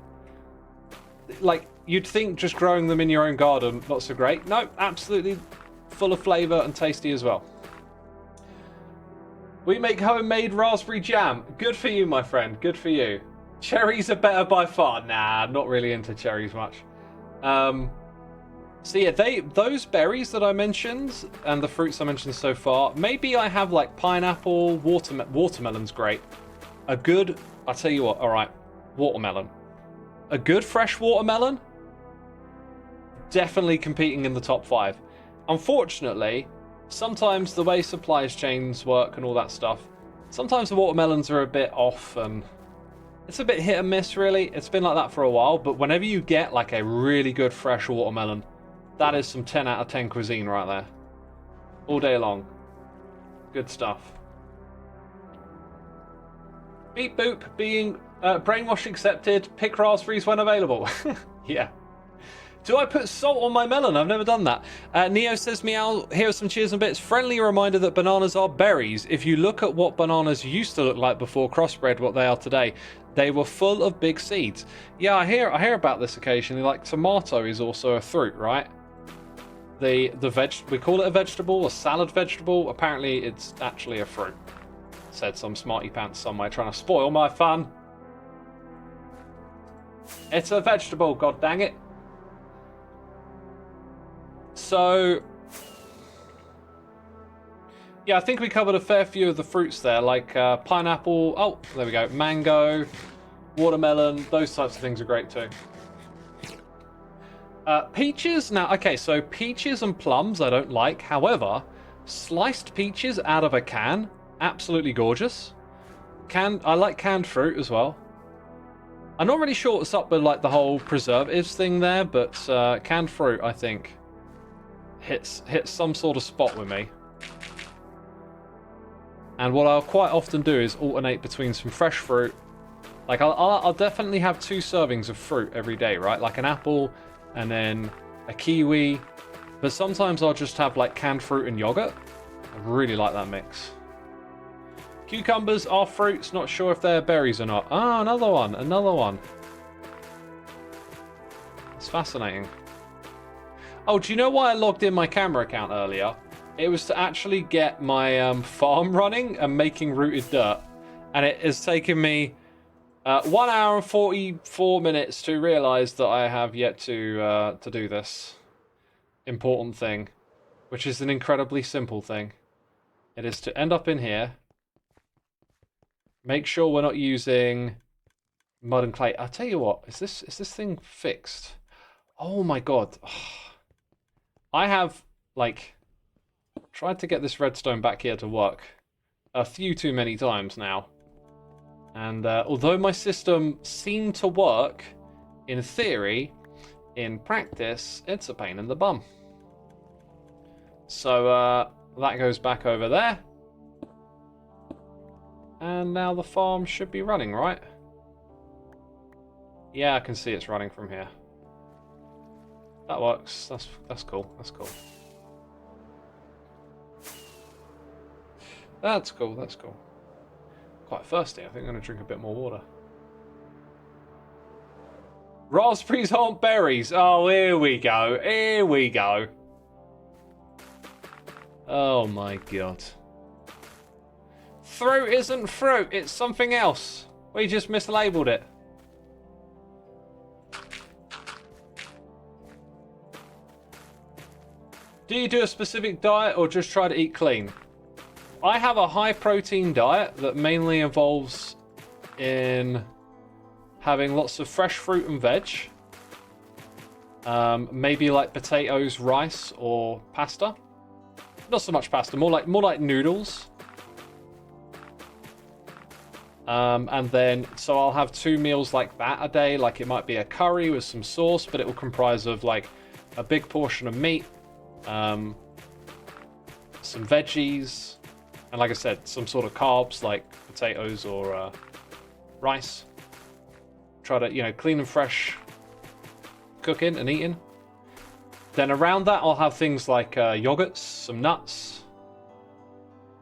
[SPEAKER 1] You'd think just growing them in your own garden, not so great. No, absolutely full of flavour and tasty as well. We make homemade raspberry jam. Good for you, my friend. Good for you. Cherries are better by far. Nah, not really into cherries much. So yeah, those berries that I mentioned and the fruits I mentioned so far, maybe I have pineapple, watermelon's great. I'll tell you what, alright, watermelon. A good fresh watermelon, definitely competing in the top 5. Unfortunately, sometimes the way supply chains work and all that stuff, sometimes the watermelons are a bit off and it's a bit hit and miss, really. It's been like that for a while, but whenever you get a really good fresh watermelon, that is some 10 out of 10 cuisine right there. All day long. Good stuff. Beep boop, being brainwash accepted, pick raspberries when available. Yeah. Do I put salt on my melon? I've never done that. Neo says, meow, here are some cheers and bits. Friendly reminder that bananas are berries. If you look at what bananas used to look like before crossbred, what they are today, they were full of big seeds. Yeah, I hear about this occasionally. Tomato is also a fruit, right? We call it a vegetable, a salad vegetable. Apparently, it's actually a fruit. Said some smarty pants somewhere trying to spoil my fun. It's a vegetable, god dang it. So, yeah, I think we covered a fair few of the fruits there, pineapple, oh, there we go, mango, watermelon, those types of things are great too. Peaches, now, okay, so peaches and plums I don't like, however, sliced peaches out of a can, absolutely gorgeous. I like canned fruit as well. I'm not really sure what's up with the whole preservatives thing there, but canned fruit, I think, hits some sort of spot with me. And what I'll quite often do is alternate between some fresh fruit. I'll definitely have 2 servings of fruit every day, right? An apple and then a kiwi. But sometimes I'll just have canned fruit and yogurt. I really like that mix. Cucumbers are fruits, not sure if they're berries or not. Ah, another one. It's fascinating. Oh, do you know why I logged in my camera account earlier? It was to actually get my farm running and making rooted dirt. And it has taken me 1 hour and 44 minutes to realise that I have yet to do this important thing. Which is an incredibly simple thing. It is to end up in here. Make sure we're not using mud and clay. I'll tell you what, is this thing fixed? Oh my god. I have, tried to get this redstone back here to work a few too many times now. And although my system seemed to work, in theory, in practice, it's a pain in the bum. So that goes back over there. And now the farm should be running, right? Yeah, I can see it's running from here. That works. That's cool. That's cool. That's cool. That's cool. Quite thirsty. I think I'm going to drink a bit more water. Raspberries aren't berries. Oh, here we go. Here we go. Oh my god. Fruit isn't fruit. It's something else. We just mislabeled it. Do you do a specific diet or just try to eat clean? I have a high protein diet that mainly involves in having lots of fresh fruit and veg. Maybe like potatoes, rice, or pasta. Not so much pasta, more like noodles. And then, so I'll have 2 meals like that a day. Like it might be a curry with some sauce, but it will comprise of like a big portion of meat, some veggies, and like I said, some sort of carbs like potatoes or rice. Try to, you know, clean and fresh cooking and eating. Then around that, I'll have things like yogurts, some nuts,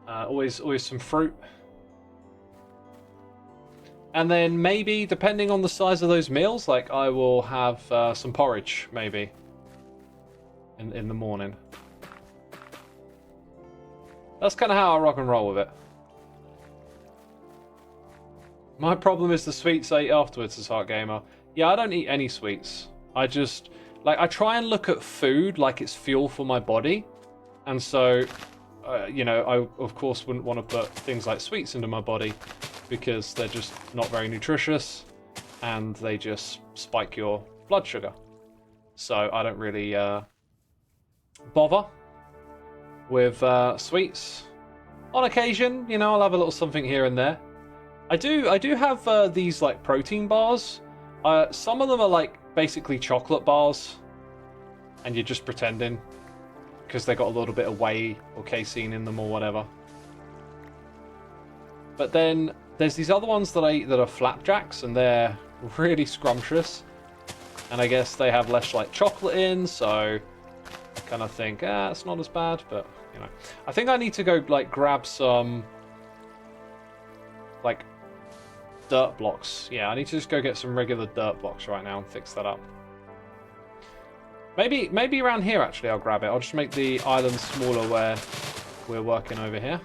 [SPEAKER 1] always some fruit. And then maybe, depending on the size of those meals, like I will have some porridge, maybe, in the morning. That's kind of how I rock and roll with it. My problem is the sweets I eat afterwards as Heart Gamer. Yeah, I don't eat any sweets. I just, like, I try and look at food like it's fuel for my body. And so, you know, I, of course, wouldn't want to put things like sweets into my body because they're just not very nutritious and they just spike your blood sugar. So I don't really bother with sweets. On occasion, you know, I'll have a little something here and there. I do have these like protein bars. Some of them are like basically chocolate bars, and you're just pretending because they got a little bit of whey or casein in them or whatever. But then there's these other ones that I eat that are flapjacks, and they're really scrumptious. And I guess they have less like chocolate in, so I kind of think, it's not as bad. But you know, I think I need to go like grab some like dirt blocks. Yeah, I need to just go get some regular dirt blocks right now and fix that up. Maybe around here actually I'll grab it. I'll just make the island smaller where we're working over here.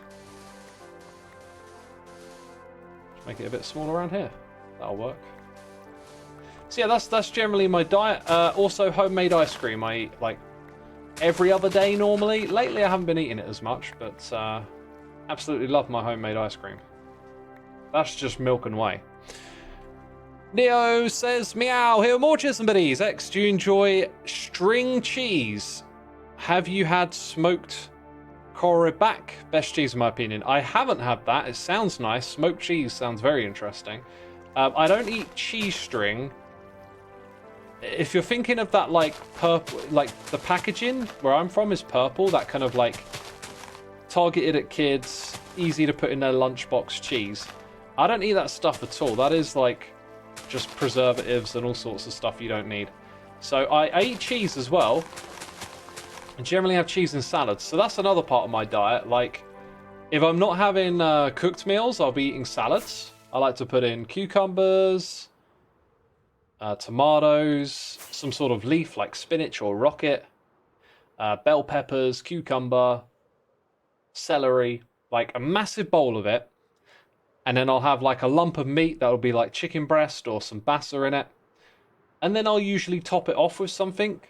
[SPEAKER 1] Just make it a bit smaller around here. That'll work. So yeah, that's generally my diet. Also homemade ice cream. I eat like every other day normally. Lately I haven't been eating it as much, but absolutely love my homemade ice cream. That's just milk and whey. Neo says, meow, here are more cheers and buddies. X, do you enjoy string cheese? Have you had smoked Koribak? Best cheese in my opinion. I haven't had that. It sounds nice. Smoked cheese sounds very interesting. I don't eat cheese string. If you're thinking of that like purple, like the packaging where I'm from is purple, that kind of like targeted at kids, easy to put in their lunchbox cheese. I don't eat that stuff at all. That is like just preservatives and all sorts of stuff you don't need. So I eat cheese as well. I generally have cheese in salads. So that's another part of my diet. Like if I'm not having cooked meals, I'll be eating salads. I like to put in cucumbers, tomatoes, some sort of leaf like spinach or rocket, bell peppers, cucumber, celery, like a massive bowl of it. And then I'll have like a lump of meat that'll be like chicken breast or some bassa in it. And then I'll usually top it off with something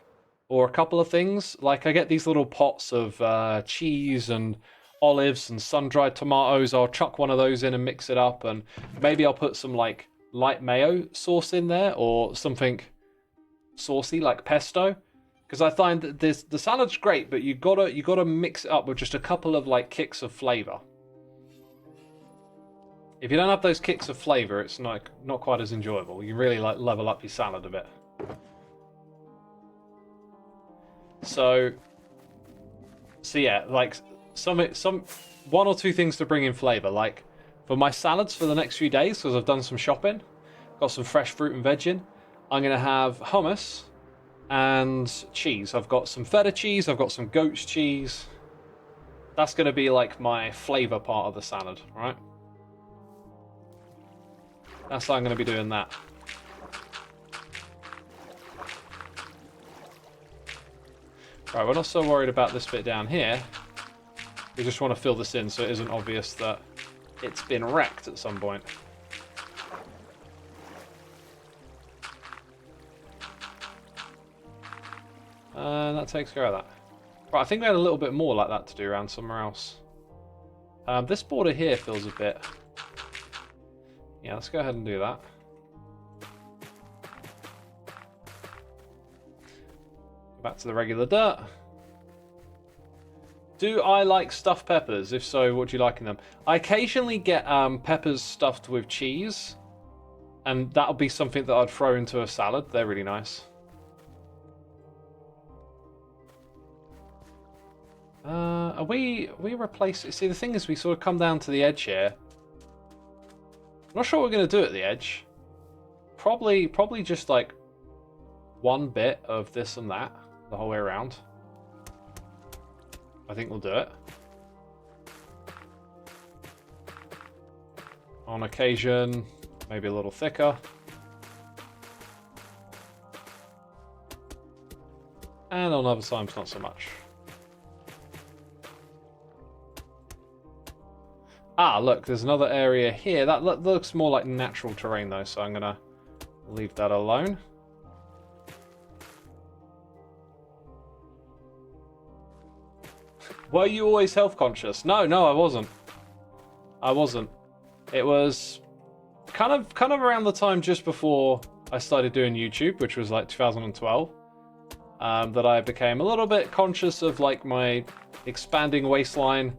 [SPEAKER 1] or a couple of things. Like I get these little pots of cheese and olives and sun-dried tomatoes. I'll chuck one of those in and mix it up. And maybe I'll put some like light mayo sauce in there or something saucy like pesto. Because I find that the salad's great, but you gotta mix it up with just a couple of like kicks of flavor. If you don't have those kicks of flavor, it's not quite as enjoyable. You really like level up your salad a bit. So yeah, like some one or two things to bring in flavor. Like for my salads for the next few days, because I've done some shopping, got some fresh fruit and veg in. I'm gonna have hummus and cheese. I've got some feta cheese. I've got some goat's cheese. That's gonna be like my flavor part of the salad, right? That's how I'm gonna be doing that. Right, we're not so worried about this bit down here. We just want to fill this in so it isn't obvious that it's been wrecked at some point. And that takes care of that. Right, I think we had a little bit more like that to do around somewhere else. This border here feels a bit... Yeah, let's go ahead and do that. Back to the regular dirt. Do I like stuffed peppers? If so, what do you like in them? I occasionally get peppers stuffed with cheese, and that'll be something that I'd throw into a salad. They're really nice. Are we replacing? See, the thing is, we sort of come down to the edge here. I'm not sure what we're going to do at the edge. Probably just like one bit of this and that the whole way around. I think we'll do it. On occasion, maybe a little thicker. And on other times, not so much. Ah, look, there's another area here. That looks more like natural terrain, though, so I'm going to leave that alone. Were you always health conscious? No, I wasn't. I wasn't. It was kind of around the time just before I started doing YouTube, which was like 2012, that I became a little bit conscious of like my expanding waistline,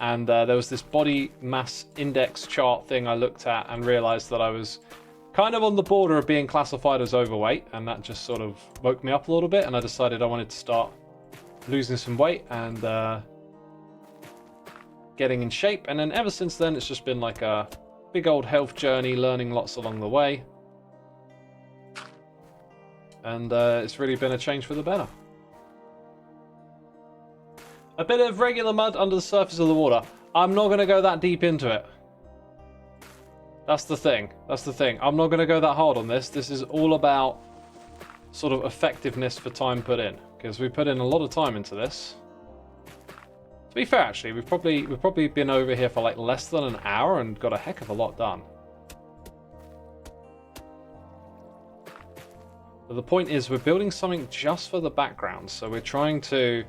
[SPEAKER 1] and there was this body mass index chart thing I looked at and realized that I was kind of on the border of being classified as overweight, and that just sort of woke me up a little bit, and I decided I wanted to start losing some weight and getting in shape. And then ever since then, it's just been like a big old health journey, learning lots along the way. And it's really been a change for the better. A bit of regular mud under the surface of the water. I'm not going to go that deep into it. That's the thing. That's the thing. I'm not going to go that hard on this. This is all about sort of effectiveness for time put in, because we put in a lot of time into this. To be fair, actually, we've probably been over here for like less than an hour and got a heck of a lot done. But the point is, we're building something just for the background, so we're trying to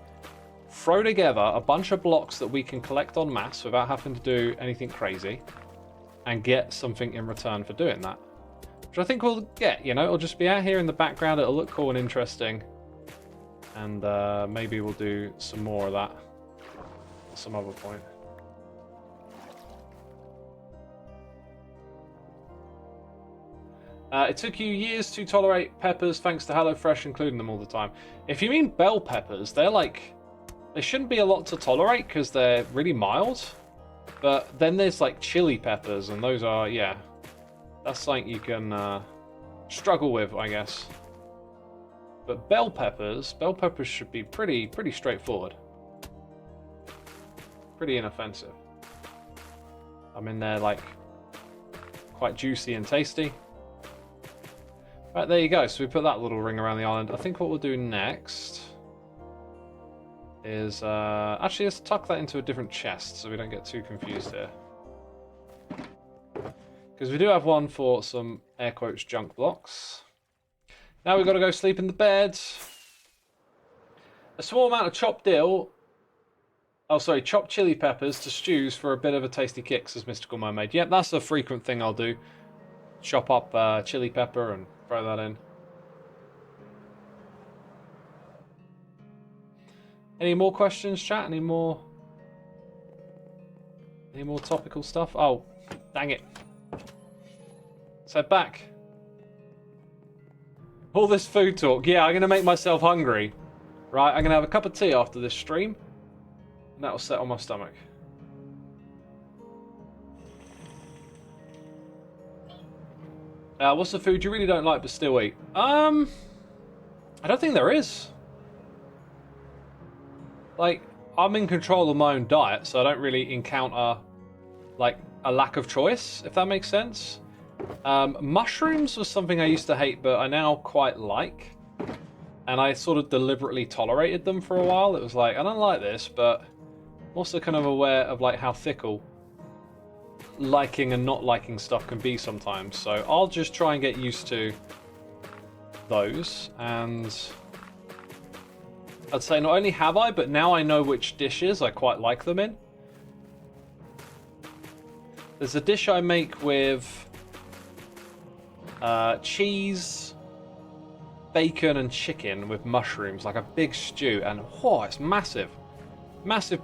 [SPEAKER 1] throw together a bunch of blocks that we can collect en masse without having to do anything crazy, and get something in return for doing that. Which I think we'll get, you know, it'll just be out here in the background, it'll look cool and interesting, and maybe we'll do some more of that at some other point. It took you years to tolerate peppers thanks to HelloFresh including them all the time. If you mean bell peppers, they're like, they shouldn't be a lot to tolerate because they're really mild. But then there's like chili peppers, and those are, yeah, that's something you can struggle with, I guess. But bell peppers should be pretty straightforward. Pretty inoffensive. I mean, they're like quite juicy and tasty. Right, there you go. So we put that little ring around the island. I think what we'll do next is actually let's tuck that into a different chest so we don't get too confused here. Because we do have one for some air quotes junk blocks. Now we've got to go sleep in the bed. A small amount of chopped dill. Oh, sorry, chopped chili peppers to stews for a bit of a tasty kick, says Mystical Mermaid. Yep, that's a frequent thing I'll do. Chop up chili pepper and throw that in. Any more questions, chat? Any more topical stuff? Oh, dang it. Let's head back. All this food talk. Yeah, I'm going to make myself hungry. Right, I'm going to have a cup of tea after this stream. And that'll settle my stomach. What's the food you really don't like but still eat? I don't think there is. Like, I'm in control of my own diet, so I don't really encounter, like, a lack of choice, if that makes sense. Mushrooms was something I used to hate, but I now quite like. And I sort of deliberately tolerated them for a while. It was like, I don't like this, but I'm also kind of aware of like how fickle liking and not liking stuff can be sometimes. So I'll just try and get used to those. And I'd say not only have I, but now I know which dishes I quite like them in. There's a dish I make with cheese, bacon and chicken with mushrooms, like a big stew, and oh, it's massive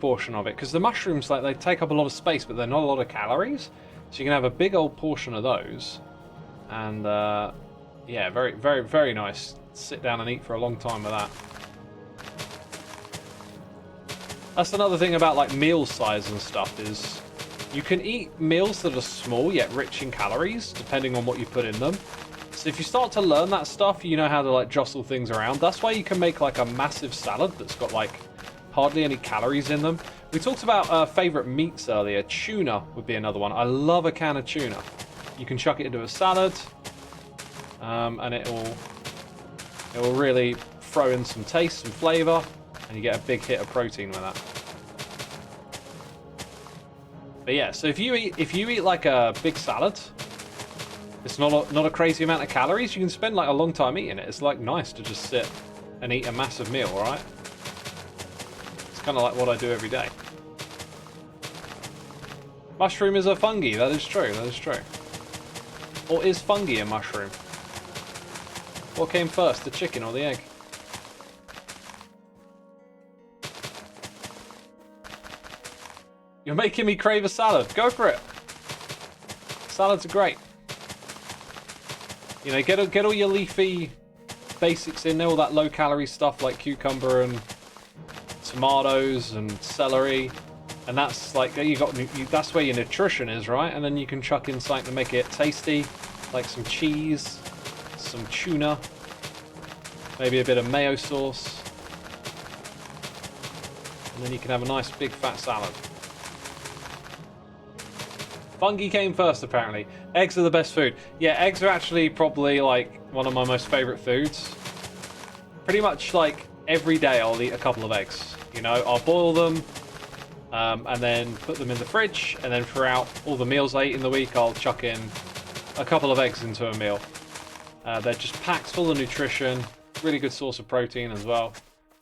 [SPEAKER 1] portion of it, because the mushrooms, like, they take up a lot of space, but they're not a lot of calories, so you can have a big old portion of those. And yeah, very, very, very nice. Sit down and eat for a long time with that. That's another thing about like meal size and stuff, is you can eat meals that are small yet rich in calories depending on what you put in them. So if you start to learn that stuff, you know how to like jostle things around. That's why you can make like a massive salad that's got like hardly any calories in them. We talked about favorite meats earlier. Tuna would be another one. I love a can of tuna. You can chuck it into a salad, and it will really throw in some taste, some flavor, and you get a big hit of protein with that. But yeah, so if you eat like a big salad, it's not a crazy amount of calories. You can spend like a long time eating it. It's like nice to just sit and eat a massive meal, right? It's kind of like what I do every day. Mushroom is a fungi. That is true. That is true. Or is fungi a mushroom? What came first, the chicken or the egg? You're making me crave a salad. Go for it. Salads are great. You know, get all your leafy basics in there, all that low-calorie stuff like cucumber and tomatoes and celery, and that's like that's where your nutrition is, right? And then you can chuck in something to make it tasty, like some cheese, some tuna, maybe a bit of mayo sauce, and then you can have a nice big fat salad. Fungi came first, apparently. Eggs are the best food. Yeah, eggs are actually probably like one of my most favorite foods. Pretty much like every day I'll eat a couple of eggs. You know, I'll boil them and then put them in the fridge, and then throughout all the meals I eat in the week, I'll chuck in a couple of eggs into a meal. They're just packed full of nutrition, really good source of protein as well.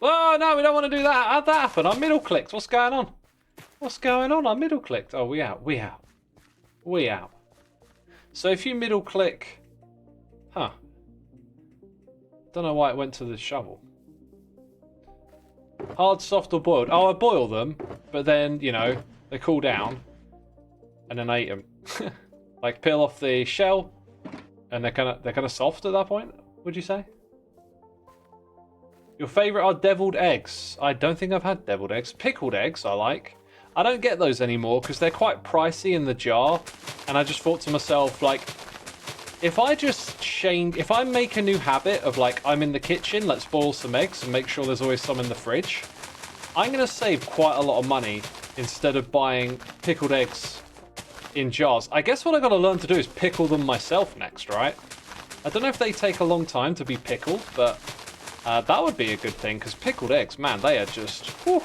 [SPEAKER 1] Oh no, we don't want to do that. How'd that happen? I middle clicked. What's going on? What's going on? I middle clicked. Oh, we out. We out. We out. So if you middle click, don't know why it went to the shovel. Hard, soft, or boiled? Oh, I boil them, but then you know they cool down, and then I eat them. Like peel off the shell, and they're kind of soft at that point. Would you say? Your favorite are deviled eggs. I don't think I've had deviled eggs. Pickled eggs I like. I don't get those anymore because they're quite pricey in the jar, and I just thought to myself, like, if I make a new habit of like, I'm in the kitchen, let's boil some eggs and make sure there's always some in the fridge, I'm going to save quite a lot of money instead of buying pickled eggs in jars. I guess what I got to learn to do is pickle them myself next, right? I don't know if they take a long time to be pickled, but that would be a good thing, because pickled eggs, man, they are just, whew,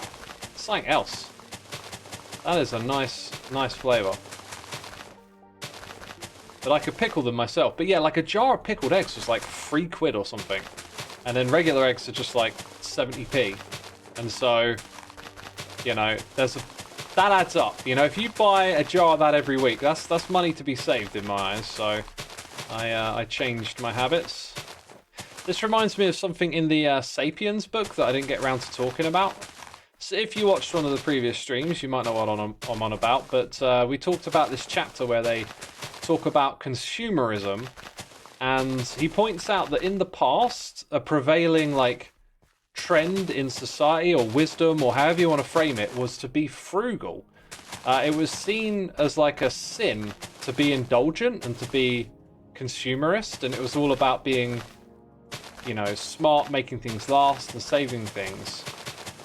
[SPEAKER 1] something else. That is a nice flavour. But I could pickle them myself. But yeah, like a jar of pickled eggs was like £3 or something. And then regular eggs are just like 70p. And so, you know, that adds up. You know, if you buy a jar of that every week, that's money to be saved in my eyes. So I changed my habits. This reminds me of something in the Sapiens book that I didn't get around to talking about. So if you watched one of the previous streams, you might know what I'm on about, but we talked about this chapter where they talk about consumerism, and he points out that in the past, a prevailing like trend in society, or wisdom, or however you want to frame it, was to be frugal. It was seen as like a sin to be indulgent and to be consumerist, and it was all about being, you know, smart, making things last and saving things.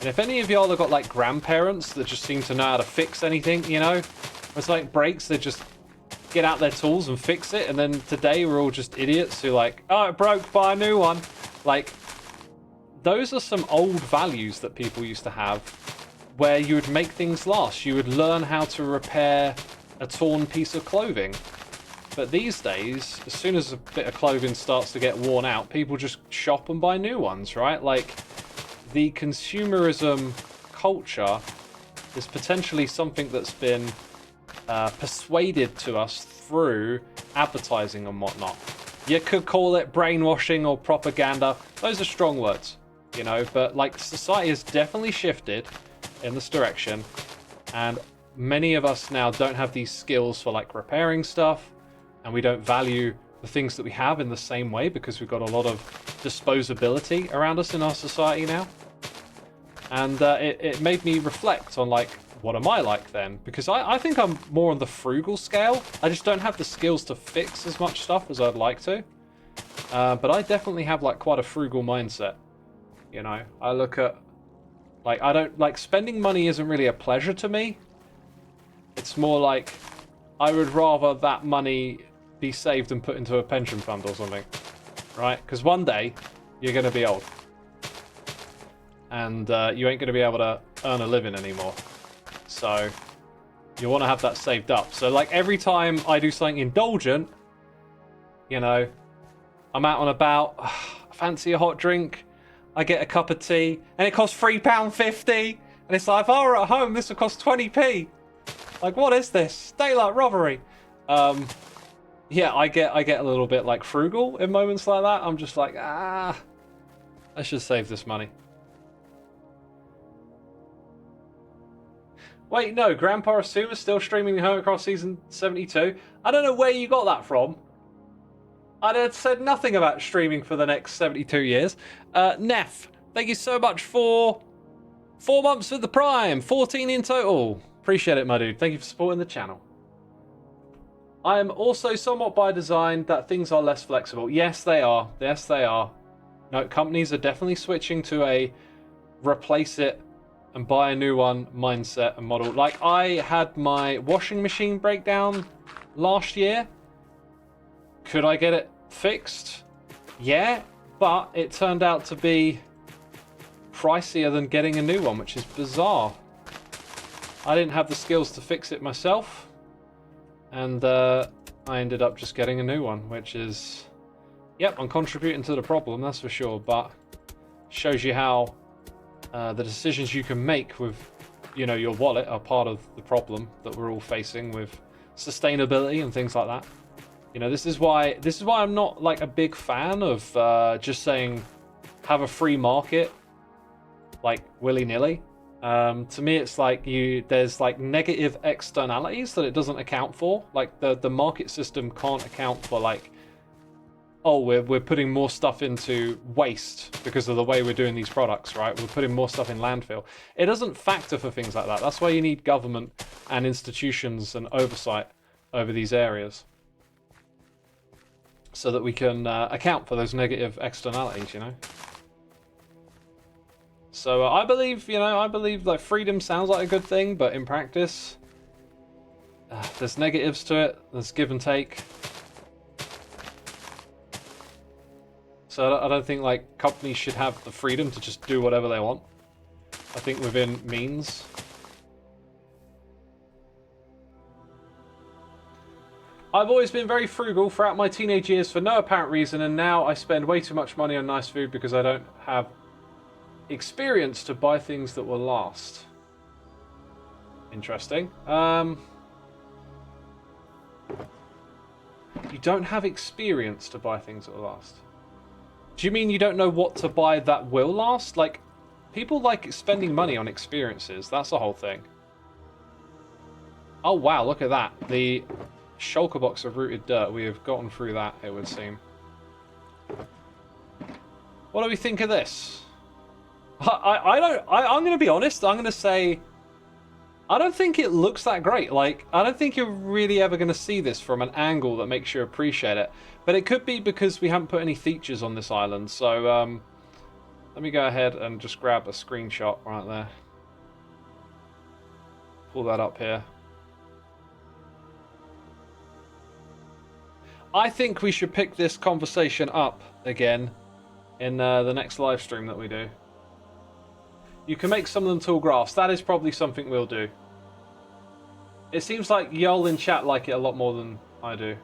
[SPEAKER 1] And if any of y'all have got like grandparents that just seem to know how to fix anything, you know, it's like breaks, they just get out their tools and fix it. And then today we're all just idiots who like, oh, it broke, buy a new one. Like, those are some old values that people used to have, where you would make things last. You would learn how to repair a torn piece of clothing. But these days, as soon as a bit of clothing starts to get worn out, people just shop and buy new ones, right? Like, the consumerism culture is potentially something that's been persuaded to us through advertising and whatnot. You could call it brainwashing or propaganda. Those are strong words, you know, but like, society has definitely shifted in this direction, and many of us now don't have these skills for like repairing stuff, and we don't value the things that we have in the same way because we've got a lot of disposability around us in our society now. And it made me reflect on like, what am I like then? Because I think I'm more on the frugal scale. I just don't have the skills to fix as much stuff as I'd like to. But I definitely have like quite a frugal mindset. You know, I look at, like, I don't, like, spending money isn't really a pleasure to me. It's more like, I would rather that money be saved and put into a pension fund or something. Right? Because one day, you're going to be old. And you ain't going to be able to earn a living anymore. So, you want to have that saved up. So, like, every time I do something indulgent, you know, I'm out and about, fancy a hot drink, I get a cup of tea, and it costs £3.50. And it's like, if I were at home, this would cost 20p. Like, what is this? Daylight robbery. Yeah, I get a little bit, like, frugal in moments like that. I'm just like, I should save this money. Wait, no, Grandpa Xisuma is still streaming Hermitcraft Season 72. I don't know where you got that from. I had said nothing about streaming for the next 72 years. Neff, thank you so much for 4 months with the Prime. 14 in total. Appreciate it, my dude. Thank you for supporting the channel. I am also somewhat by design that things are less flexible. Yes, they are. Yes, they are. No, companies are definitely switching to a replace it and buy a new one mindset and model. Like, I had my washing machine breakdown last year. Could I get it fixed? Yeah, but it turned out to be pricier than getting a new one, which is bizarre. I didn't have the skills to fix it myself, and I ended up just getting a new one, which is, yep, I'm contributing to the problem, that's for sure, but shows you how the decisions you can make with, you know, your wallet are part of the problem that we're all facing with sustainability and things like that. You know, this is why I'm not like a big fan of just saying have a free market like willy-nilly. To me, it's like there's like negative externalities that it doesn't account for. Like the market system can't account for like, oh, we're putting more stuff into waste because of the way we're doing these products, right? We're putting more stuff in landfill. It doesn't factor for things like that. That's why you need government and institutions and oversight over these areas, so that we can account for those negative externalities, you know? So I believe like freedom sounds like a good thing, but in practice, there's negatives to it, there's give and take. So I don't think like companies should have the freedom to just do whatever they want. I think within means. I've always been very frugal throughout my teenage years for no apparent reason, and now I spend way too much money on nice food because I don't have experience to buy things that will last. Interesting. You don't have experience to buy things that will last. Do you mean you don't know what to buy that will last? Like, people like spending money on experiences. That's the whole thing. Oh wow, look at that. The shulker box of rooted dirt. We have gotten through that, it would seem. What do we think of this? I'm going to be honest. I'm going to say I don't think it looks that great. Like, I don't think you're really ever going to see this from an angle that makes you appreciate it. But it could be because we haven't put any features on this island. So, let me go ahead and just grab a screenshot right there. Pull that up here. I think we should pick this conversation up again in the next live stream that we do. You can make some of them tall grass. That is probably something we'll do. It seems like y'all in chat like it a lot more than I do. You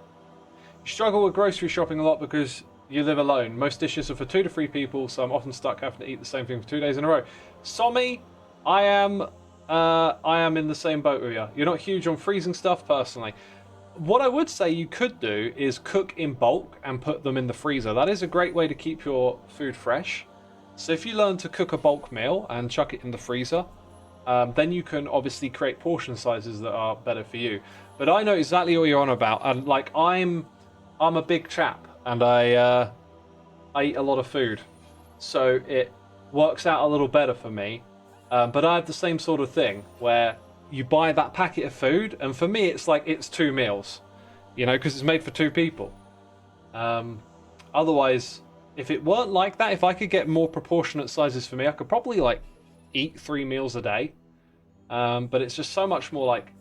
[SPEAKER 1] struggle with grocery shopping a lot because you live alone. Most dishes are for 2 to 3 people, so I'm often stuck having to eat the same thing for 2 days in a row. Somi, I am in the same boat with you. You're not huge on freezing stuff personally. What I would say you could do is cook in bulk and put them in the freezer. That is a great way to keep your food fresh. So if you learn to cook a bulk meal and chuck it in the freezer, then you can obviously create portion sizes that are better for you. But I know exactly what you're on about, and like I'm a big chap, and I eat a lot of food, so it works out a little better for me. But I have the same sort of thing where you buy that packet of food, and for me it's like it's 2 meals, you know, because it's made for 2 people. Otherwise, if it weren't like that, if I could get more proportionate sizes for me, I could probably like eat 3 meals a day. But it's just so much more like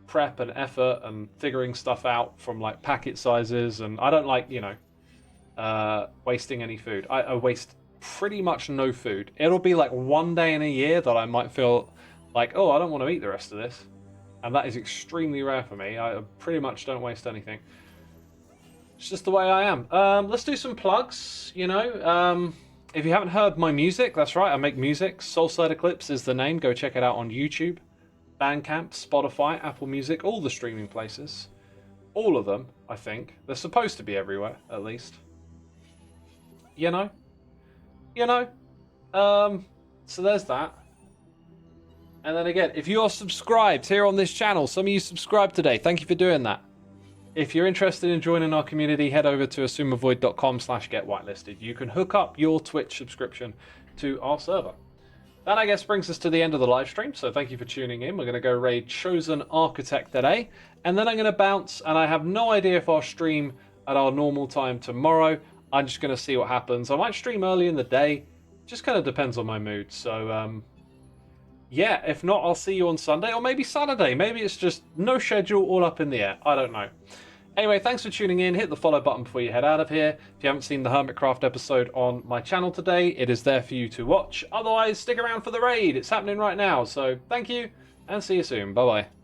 [SPEAKER 1] prep and effort and figuring stuff out from like packet sizes, and I don't like, you know, wasting any food. I waste pretty much no food. It'll be like 1 day in a year that I might feel like, oh, I don't want to eat the rest of this, and that is extremely rare for me. I pretty much don't waste anything. It's just the way I am. Let's do some plugs, you know. If you haven't heard my music, that's right, I make music. Soulside Eclipse is the name. Go check it out on YouTube, Bandcamp, Spotify, Apple Music, all the streaming places. All of them, I think. They're supposed to be everywhere, at least. You know? You know? So there's that. And then again, if you're subscribed here on this channel, some of you subscribed today, thank you for doing that. If you're interested in joining our community, head over to asumavoid.com/getwhitelisted. You can hook up your Twitch subscription to our server. That, I guess, brings us to the end of the live stream, so thank you for tuning in. We're going to go raid Chosen Architect today, and then I'm going to bounce, and I have no idea if I'll stream at our normal time tomorrow. I'm just going to see what happens. I might stream early in the day. Just kind of depends on my mood, so yeah, if not, I'll see you on Sunday, or maybe Saturday. Maybe it's just no schedule, all up in the air. I don't know. Anyway, thanks for tuning in. Hit the follow button before you head out of here. If you haven't seen the Hermitcraft episode on my channel today, it is there for you to watch. Otherwise, stick around for the raid. It's happening right now. So thank you, and see you soon. Bye-bye.